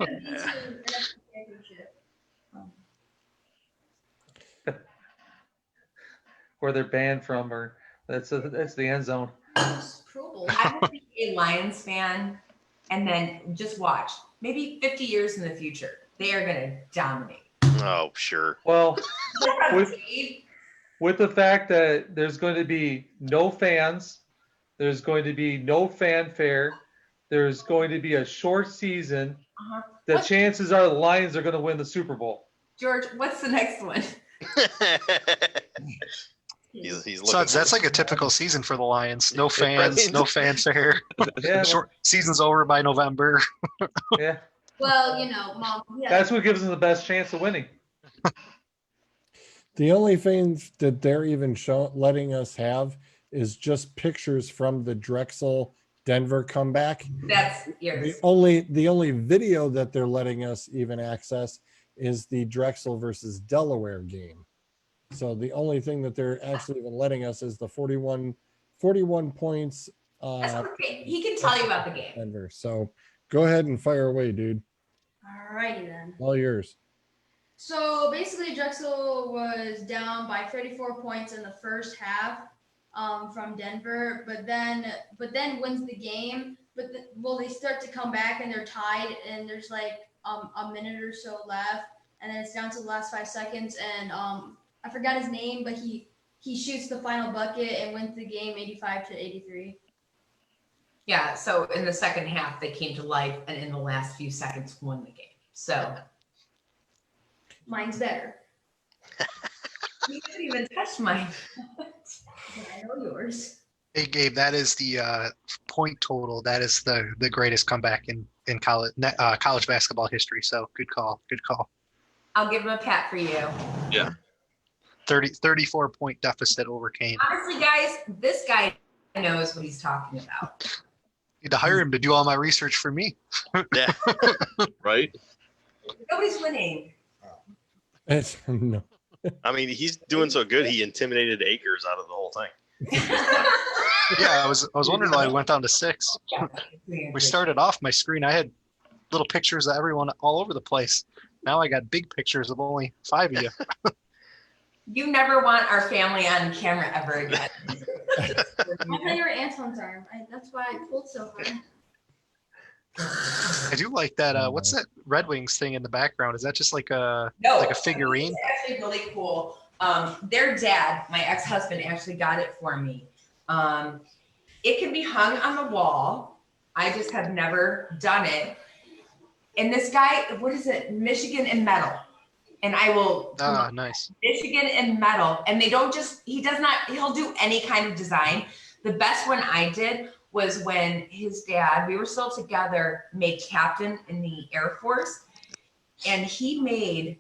Where they're banned from, or that's the end zone. I would be a Lions fan, and then just watch. Maybe 50 years in the future, they are going to dominate. Oh, sure. Well, with the fact that there's going to be no fans, there's going to be no fanfare, there's going to be a short season, the chances are the Lions are going to win the Super Bowl. George, what's the next one? He's So that's like a typical season for the Lions. No fans, no fanfare. Yeah, Short season's over by November. Yeah. Well, Mom. Yeah. That's what gives them the best chance of winning. The only thing that they're even letting us have is just pictures from the Drexel Denver comeback. That's yours. The only video that they're letting us even access is the Drexel versus Delaware game. So the only thing that they're actually even letting us is the 41 points. That's okay. He can tell you about the game. Denver. So go ahead and fire away, dude. Alrighty then. All yours. So basically, Drexel was down by 34 points in the first half from Denver, but then wins the game. But they start to come back and they're tied, and there's like a minute or so left, and then it's down to the last 5 seconds, and I forgot his name, but he shoots the final bucket and wins the game 85-83. Yeah, so in the second half, they came to life, and in the last few seconds, won the game. So mine's better. You didn't even touch mine. I know yours. Hey, Gabe, that is the point total. That is the greatest comeback in college basketball history. So good call. I'll give him a pat for you. Yeah. 34 point deficit overcame. Honestly, guys, this guy knows what he's talking about. Need to hire him to do all my research for me. Yeah. Right? Nobody's winning. No. I mean, he's doing so good, he intimidated Akers out of the whole thing. Yeah, I was wondering why we went down to 6. We started off my screen. I had little pictures of everyone all over the place. Now I got big pictures of only 5 of you. You never want our family on camera ever again. I thought you were Antoine's arm. That's why I pulled so hard. I do like that. What's that Red Wings thing in the background? Is that just like a figurine? It's actually really cool. Their dad, my ex-husband, actually got it for me. It can be hung on the wall. I just have never done it. And this guy, what is it? Michigan in metal. And I will nice. Michigan in metal. And he'll do any kind of design. The best one I did was when his dad, we were still together, made captain in the Air Force. and he made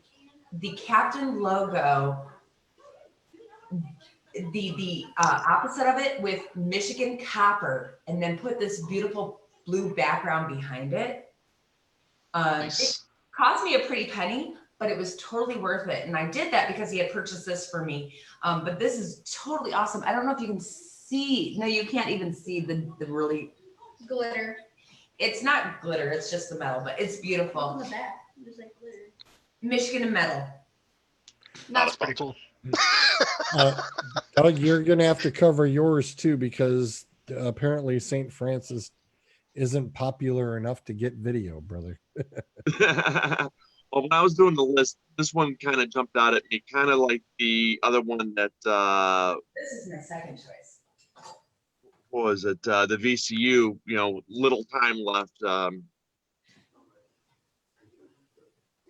the captain logo the opposite of it with Michigan copper, and then put this beautiful blue background behind it. It cost me a pretty penny, but it was totally worth it. And I did that because he had purchased this for me. But this is totally awesome. I don't know if you can see. No, you can't even see the really glitter. It's not glitter. It's just the metal, but it's beautiful. On the back, there's like glitter. Michigan and metal. That's pretty cool. Doug, you're going to have to cover yours too, because apparently St. Francis isn't popular enough to get video, brother. Well, when I was doing the list, this one kind of jumped out at me, kind of like the other one that This is my second choice. what was it? The VCU, little time left.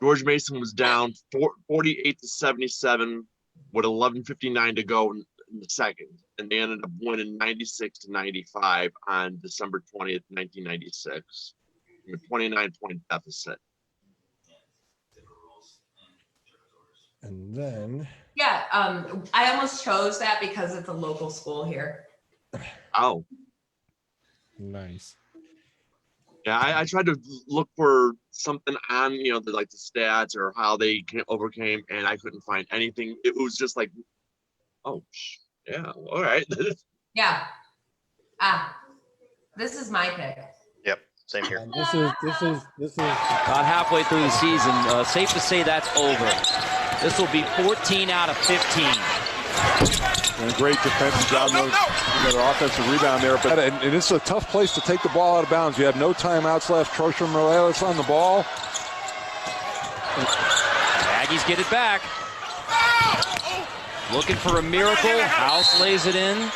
George Mason was down 48-77 with 11:59 to go in the second, and they ended up winning 96-95 on December 20th, 1996, with a 29-point deficit. And then, Yeah, I almost chose that because it's a local school here. Oh, nice. yeah, I tried to look for something on, the stats or how they overcame, and I couldn't find anything. It was just like, oh, yeah, all right. Yeah. This is my pick. Yep, same here. This is About halfway through the season. Safe to say that's over. This will be 14 out of 15. And a great defensive job. Another offensive rebound there. But and it's a tough place to take the ball out of bounds. You have no timeouts left. Trocher Morales on the ball. Aggies get it back. Looking for a miracle. House lays it in. And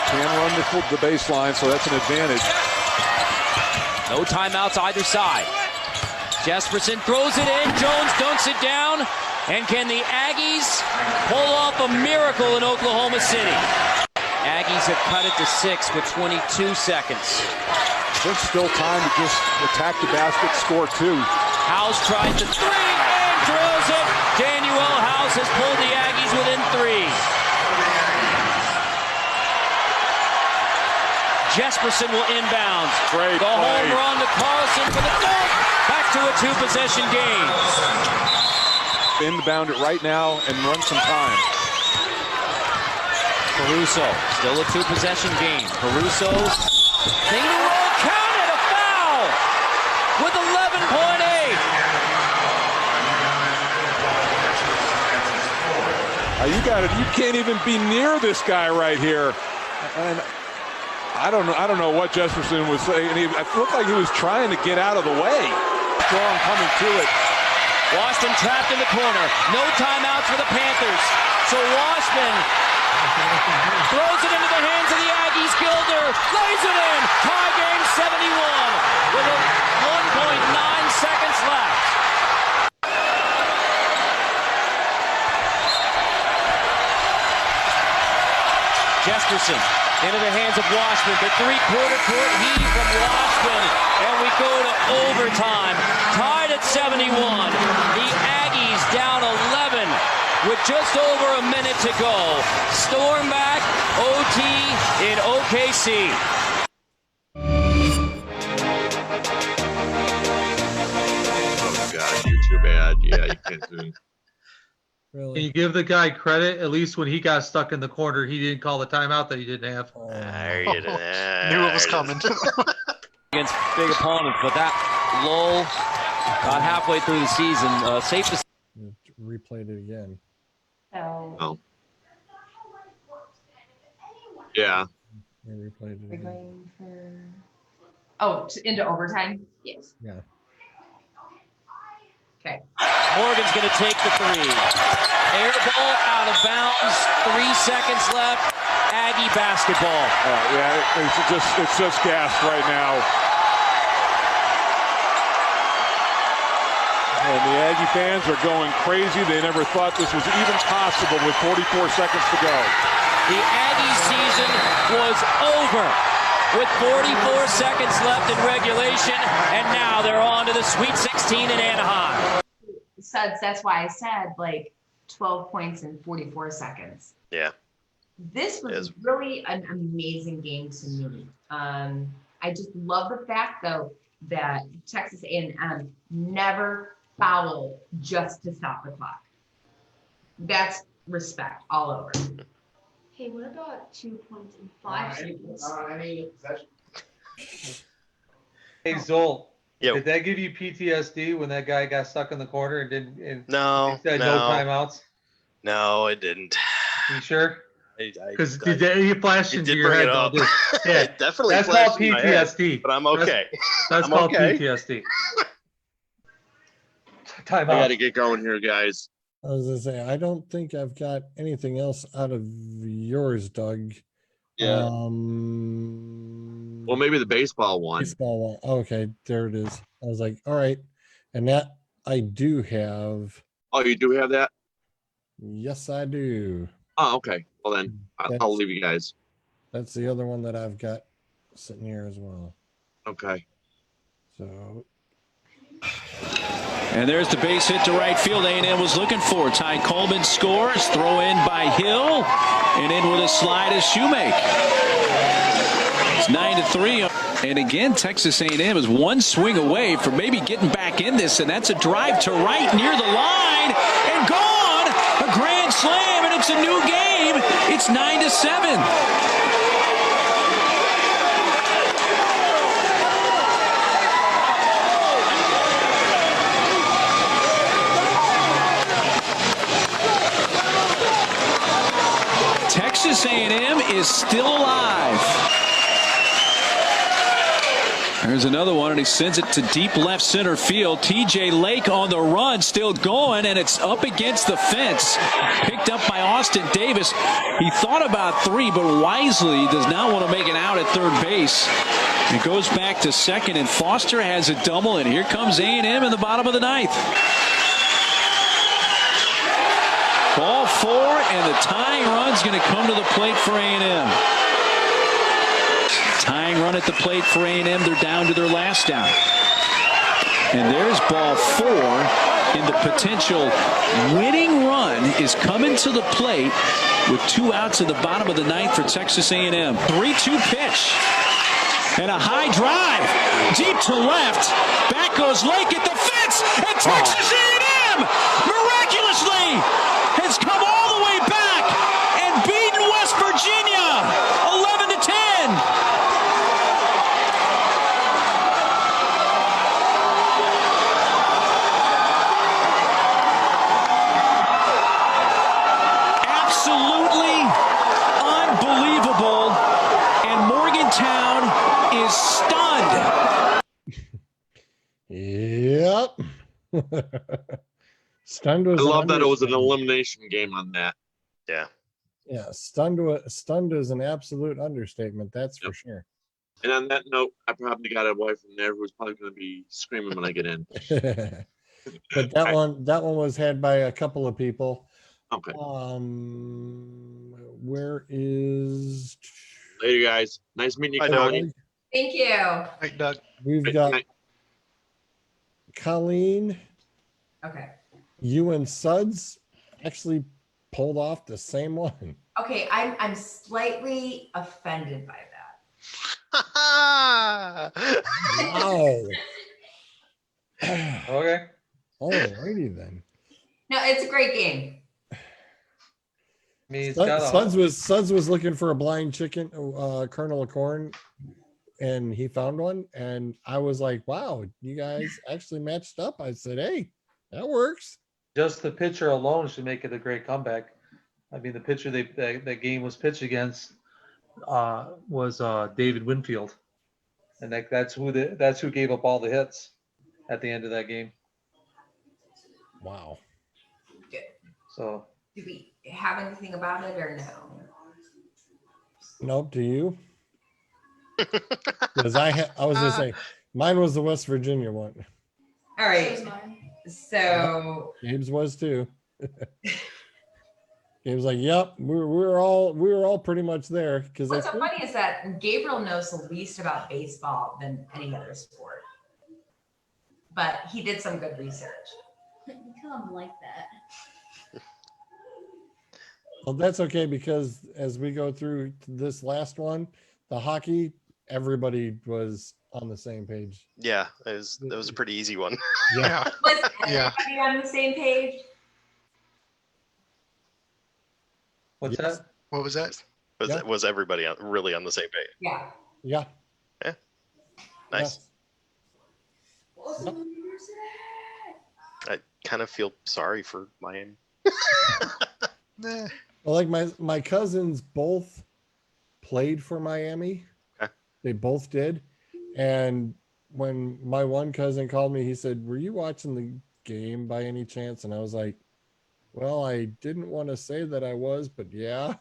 can run the baseline, so that's an advantage. No timeouts either side. Jesperson throws it in. Jones dunks it down. And can the Aggies pull off a miracle in Oklahoma City? Aggies have cut it to 6 with 22 seconds. There's still time to just attack the basket, score 2. House tries to 3 and drills it. Daniel House has pulled the Aggies within 3. Jesperson will inbound. Great the play. home run to Carlson for the dunk. Back to a 2-possession game. Inbound it right now and run some time. Caruso, still a 2-possession game. Caruso, thing to roll, counted, a foul with 11.8. You got it. You can't even be near this guy right here. And I don't know what Jesperson was saying. It looked like he was trying to get out of the way. Strong coming to it. Washburn trapped in the corner. No timeouts for the Panthers. So Washburn throws it into the hands of the Aggies. Gilder lays it in. Tie game 71 with 1.9 seconds left. Jesperson into the hands of Washburn. The three-quarter court heave from Washburn. And we go to overtime. Tied at 71. The Aggies down 11 with just over a minute to go. Storm back, OT in OKC. Oh, God, you're too bad. Yeah, you can't do it. Can you give the guy credit? At least when he got stuck in the corner, he didn't call the timeout that he didn't have. Knew it was coming. Against big opponents, but that lull about halfway through the season. Safe to replayed it again. Oh. Yeah. They replayed it again. Into overtime? Yes. Yeah. Okay. Morgan's going to take the 3. Air ball out of bounds. 3 seconds left. Aggie basketball. It's just gas right now. And the Aggie fans are going crazy. They never thought this was even possible with 44 seconds to go. The Aggie season was over with 44 seconds left in regulation, and now they're on to the Sweet 16 in Anaheim. Suds, that's why I said like 12 points in 44 seconds. Yeah. This was really an amazing game to me. I just love the fact, though, that Texas A&M never fouled just to stop the clock. That's respect all over. Hey, what about 2 points in 5 seconds? Hey, Zoll. Yo. Did that give you PTSD when that guy got stuck in the corner and didn't? And No, said no. no timeouts. No, it didn't. You sure? Because did it flash into your bring head? it up. Yeah, It definitely that's flashed called in my head, PTSD. but I'm okay. That's I'm called okay. PTSD. I got to get going here, guys. I was gonna say, I don't think I've got anything else out of yours, Doug. Yeah. Well, maybe the baseball one. Baseball one. Okay, there it is. I was like, all right. And that I do have. Oh, you do have that? Yes, I do. Oh, okay. Well, then I'll leave you guys. That's the other one that I've got sitting here as well. Okay. So. And there's the base hit to right field. A&M was looking for. Ty Coleman scores. Throw in by Hill. And in with a slide is Shoemake. It's 9-3. And again, Texas A&M is one swing away from maybe getting back in this. And that's a drive to right near the line. And gone. A grand slam. And it's a new game. It's 9-7. Texas A&M is still alive. There's another one, and he sends it to deep left center field. TJ Lake on the run, still going, and it's up against the fence. Picked up by Austin Davis. He thought about 3, but wisely does not want to make an out at third base. It goes back to second, and Foster has a double, and here comes A&M in the bottom of the 9th. Ball 4, and the tying run's going to come to the plate for A&M. Tying run at the plate for A&M. They're down to their last down. And there's ball 4, and the potential winning run is coming to the plate with 2 outs at the bottom of the 9th for Texas A&M. 3-2 pitch. And a high drive. Deep to left. Back goes Lake at the fence. And Texas A&M miraculously has come all the way back and beaten West Virginia 11-10. Absolutely unbelievable, and Morgantown is stunned. Yep. Stunned was. I love that it was an elimination game on that. Yeah. Yeah, stunned is an absolute understatement. That's for sure. And on that note, I probably got a wife from there who's probably going to be screaming when I get in. But that one was had by a couple of people. Okay. Where is? Later, guys. Nice meeting you. Hi, Connie. Doug. Thank you. Hi, Doug. We've got Colleen. Okay. You and Suds actually pulled off the same one. Okay, I'm slightly offended by that. Wow. Okay. Alrighty then. No, it's a great game. I mean, it's got Suds was looking for a blind chicken, kernel of corn, and he found one. And I was like, "Wow, you guys actually matched up." I said, "Hey, that works." Just the pitcher alone should make it a great comeback. I mean, the pitcher that game was pitched against was David Winfield, and that's who gave up all the hits at the end of that game. Wow. So. Do we have anything about it or no? Nope. Do you? Because I was gonna say mine was the West Virginia one. All right. So Gabe's was too. Gabe's like, "Yep, we were all pretty much there." Because what's so funny is that Gabriel knows the least about baseball than any other sport, but he did some good research. tell him like that. Well, that's okay because as we go through this last one, the hockey, everybody was on the same page. Yeah, that was a pretty easy one. Yeah. Was everybody on the same page? What's Yes. that? What was that? Was everybody really on the same page? Yeah. Yeah. Yeah. Nice. I kind of feel sorry for Miami. Well, like my cousins both played for Miami. Okay. They both did. And when my one cousin called me, he said, "Were you watching the game by any chance?" And I was like, "Well, I didn't want to say that I was, but yeah."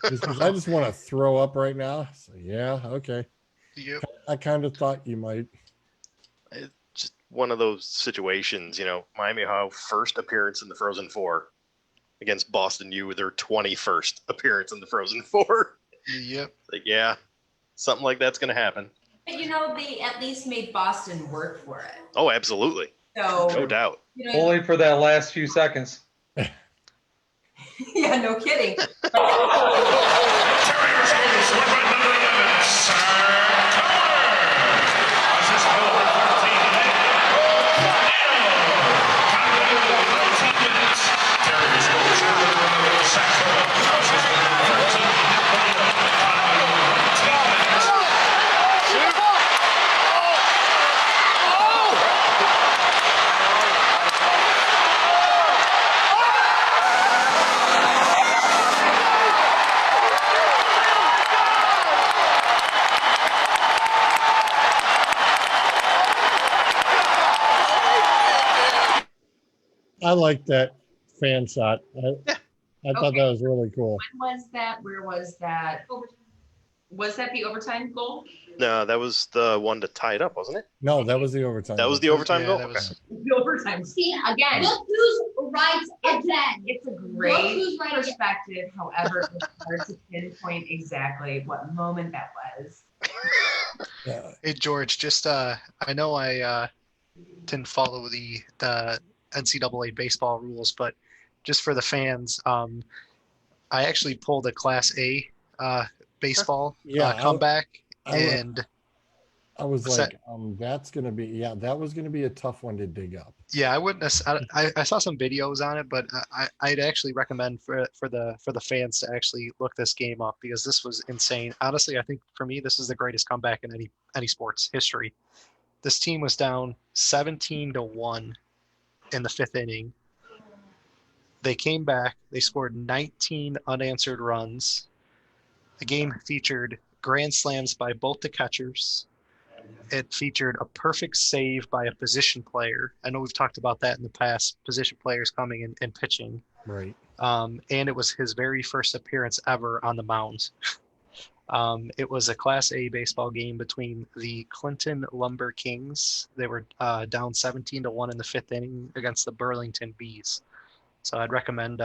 Just 'cause I just want to throw up right now. So yeah, okay. Yep. I kind of thought you might. It's just one of those situations, Miami Ohio first appearance in the Frozen Four against Boston U, their 21st appearance in the Frozen Four. Yep. Like, yeah, something like that's going to happen. But they at least made Boston work for it. Oh, absolutely. So No doubt. Only for that last few seconds. Yeah, no kidding. I like that fan shot. I thought that was really cool. When was that? Where was that? Was that the overtime goal? No, that was the one to tie it up, wasn't it? No, that was the overtime. That was the overtime goal? Okay. The overtime. See, again. Look who's right again. It's a Look great who's right perspective. However, it's hard to pinpoint exactly what moment that was. Yeah. Hey George, just I know I didn't follow the NCAA baseball rules, but just for the fans, I actually pulled a Class A baseball comeback, and I was What's like, that's gonna be that was gonna be a tough one to dig up. yeah, I wouldn't. I saw some videos on it, but I'd actually recommend for the fans to actually look this game up because this was insane. Honestly, I think for me this is the greatest comeback in any sports history. This team was down 17-1 in the 5th inning. They came back. They scored 19 unanswered runs. The game featured grand slams by both the catchers. It featured a perfect save by a position player. I know we've talked about that in the past, position players coming in and pitching. Right. And it was his very first appearance ever on the mound. It was a Class A baseball game between the Clinton Lumber Kings. They were down 17-1 in the 5th inning against the Burlington Bees. So I'd recommend,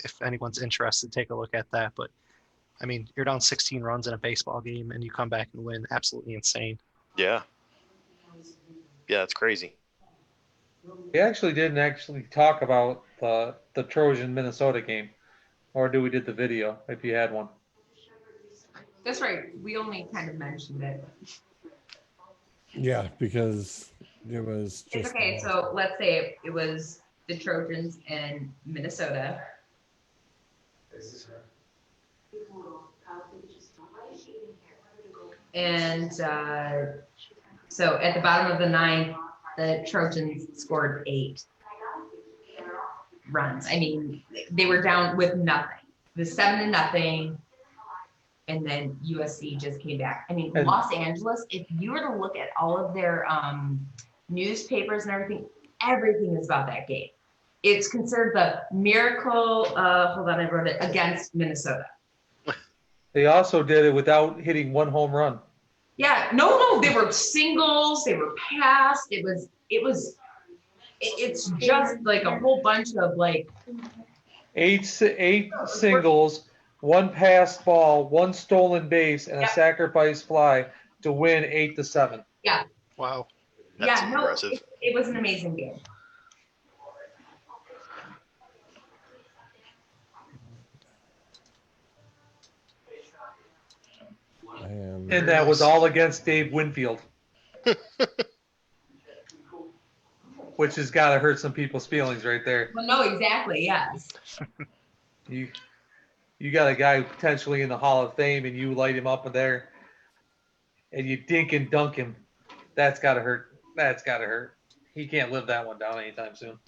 if anyone's interested, take a look at that. But, I mean, you're down 16 runs in a baseball game and you come back and win. Absolutely insane. Yeah. Yeah, it's crazy. We actually didn't talk about the Trojan Minnesota game, or we did the video if you had one. That's right. We only kind of mentioned it. Yeah, because it was just. It's okay. So let's say it was the Trojans in Minnesota. And so at the bottom of the 9th, the Trojans scored 8 runs. I mean, they were down with nothing. It was 7-0. And then USC just came back. I mean, Los Angeles, if you were to look at all of their newspapers and everything is about that game. It's considered the miracle, hold on, I wrote it, against Minnesota. They also did it without hitting one home run. Yeah, no, they were singles, they were passed. It's just like a whole bunch of like. 8 singles, 1 passed ball, 1 stolen base, and a sacrifice fly to win 8-7. Yeah. Wow. That's impressive. It was an amazing game. And that was all against Dave Winfield. Which has got to hurt some people's feelings right there. Well, no, exactly. Yes. You got a guy potentially in the Hall of Fame, and you light him up in there, and you dink and dunk him. That's got to hurt. That's got to hurt. He can't live that one down anytime soon.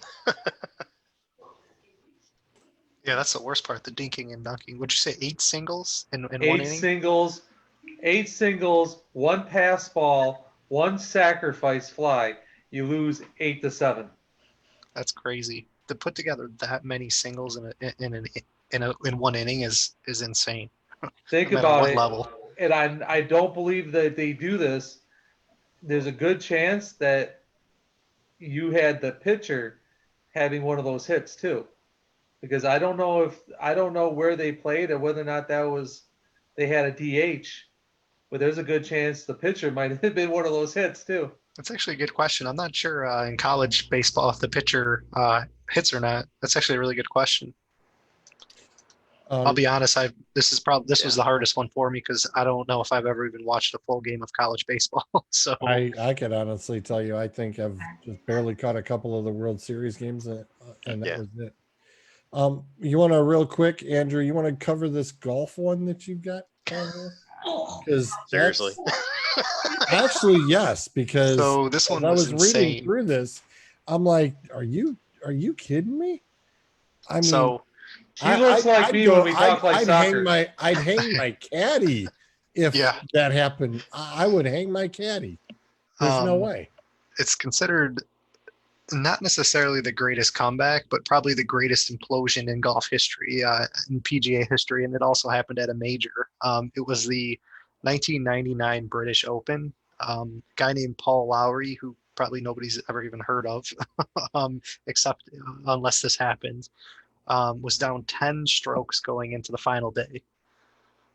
Yeah, that's the worst part, the dinking and dunking. Would you say 8 singles in one Eight inning? eight singles, 1 pass ball, 1 sacrifice fly. You lose 8-7. That's crazy. To put together that many singles in one inning is insane. Think no matter about what it. level. And I don't believe that they do this. There's a good chance that you had the pitcher having one of those hits too, because I don't know where they played or whether or not they had a DH, but there's a good chance the pitcher might have been one of those hits too. That's actually a good question. I'm not sure in college baseball if the pitcher hits or not. That's actually a really good question. I'll be honest. This was the hardest one for me because I don't know if I've ever even watched a full game of college baseball. So I can honestly tell you, I think I've just barely caught a couple of the World Series games, and that was it. You want to real quick, Andrew? You want to cover this golf one that you've got on here? Because Seriously. Actually, yes. Because so this one I was was insane. reading through this, I'm like, are you kidding me? I mean, so he looks like me when we talk like soccer. I'd hang my caddy if that happened. I would hang my caddy. There's no way. It's considered not necessarily the greatest comeback, but probably the greatest implosion in golf history, in PGA history, and it also happened at a major. It was the 1999 British Open. Guy named Paul Lowry, who probably nobody's ever even heard of, except unless this happened, was down 10 strokes going into the final day.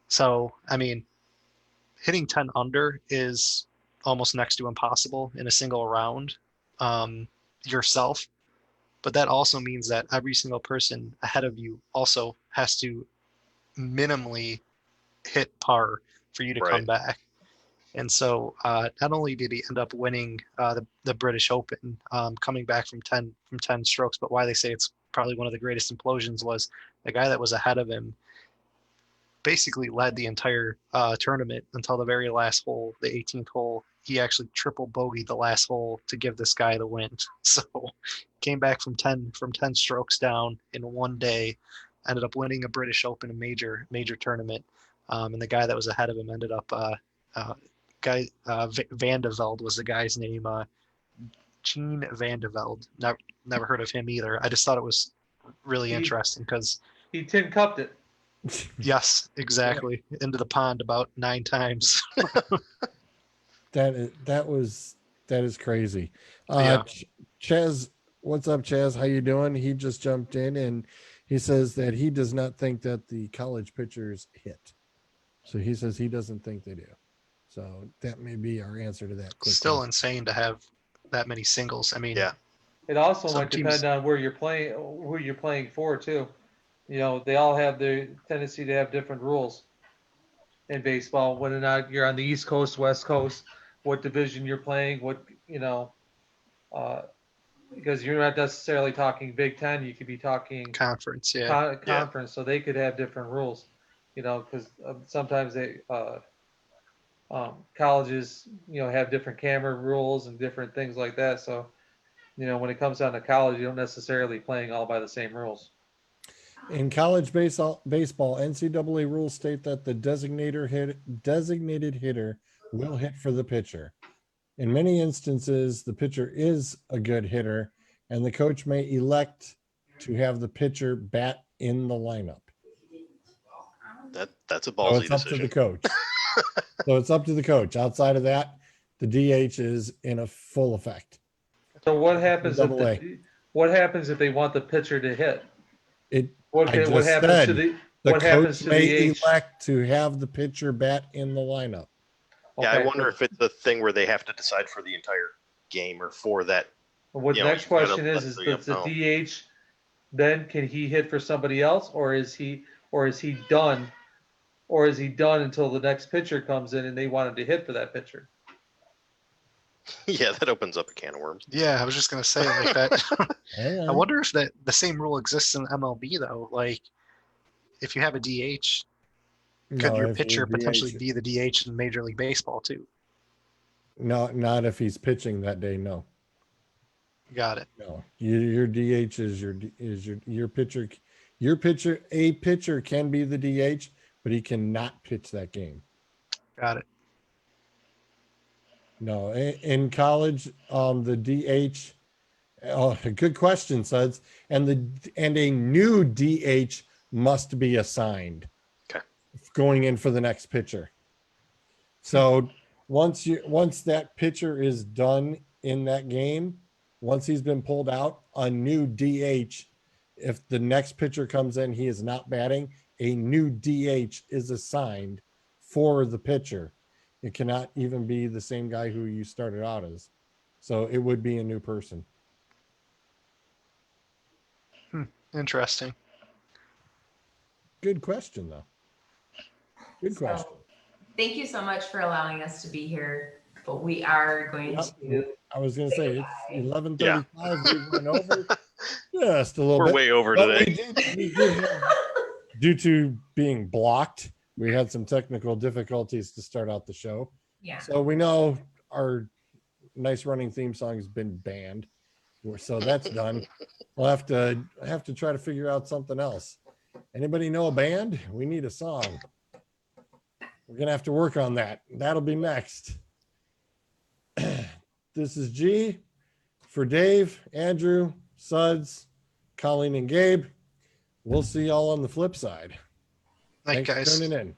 So, I mean, hitting 10 under is almost next to impossible in a single round yourself. But that also means that every single person ahead of you also has to minimally hit par for you to come back. And so not only did he end up winning the British Open, coming back from 10 strokes, but why they say it's probably one of the greatest implosions was the guy that was ahead of him basically led the entire tournament until the very last hole, the 18th hole. He actually triple bogeyed the last hole to give this guy the win. So came back from 10 strokes down in one day, ended up winning a British Open, a major tournament. And the guy that was ahead of him ended up Van de Velde was the guy's name. Gene Van de Velde. Never heard of him either. I just thought it was really interesting because he tin cupped it. Yes, exactly. Into the pond about 9 times. That is crazy. Yeah. Chaz, what's up, Chaz? How you doing? He just jumped in and he says that he does not think that the college pitchers hit. So he says he doesn't think they do. So that may be our answer to that question. Still insane to have that many singles. I mean, It also Some might teams- depend on where you're playing, who you're playing for too. You know, they all have their tendency to have different rules in baseball. Whether or not you're on the East Coast, West Coast, what division you're playing, because you're not necessarily talking Big Ten. You could be talking conference, conference. So they could have different rules. You know, because sometimes they colleges, have different camera rules and different things like that. So, when it comes down to college, you don't necessarily playing all by the same rules. In college baseball, NCAA rules state that the designated hitter will hit for the pitcher. In many instances, the pitcher is a good hitter, and the coach may elect to have the pitcher bat in the lineup. That's a So ballsy it's up decision. to the coach. So it's up to the coach. Outside of that, the DH is in a full effect. So what happens Double A. what happens if they want the pitcher to hit? What I just happens said, to the the what happens coach to may the H? elect to have the pitcher bat in the lineup. Yeah, I Okay. wonder if it's the thing where they have to decide for the entire game or for that. What the next question is the DH then can he hit for somebody else, or is he done or is he done until the next pitcher comes in and they wanted to hit for that pitcher? Yeah, that opens up a can of worms. Yeah, I was just gonna say like that. I wonder if that the same rule exists in MLB though. Like, if you have a DH, could your pitcher potentially be the DH in Major League Baseball too? No, not if he's pitching that day. No. Got it. No, your DH is your pitcher. Your pitcher, a pitcher can be the DH, but he cannot pitch that game. Got it. No, in college, the DH. Oh, good question, Suds. And a new DH must be assigned. Okay. Going in for the next pitcher. So once that pitcher is done in that game, once he's been pulled out, a new DH. If the next pitcher comes in, he is not batting. A new DH is assigned for the pitcher. It cannot even be the same guy who you started out as. So it would be a new person. Interesting. Good question, though. Good question. Thank you so much for allowing us to be here. But we are going to. I was going to say it's 11:35. We went over just a little bit. We're way over But today. we did have, due to being blocked, we had some technical difficulties to start out the show. Yeah. So we know our nice running theme song has been banned. So that's done. We'll have to try to figure out something else. Anybody know a band? We need a song. We're going to have to work on that. That'll be next. This is G for Dave, Andrew, Suds, Colleen, and Gabe. We'll see y'all on the flip side. Thanks for guys. tuning in.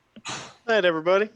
Night, everybody.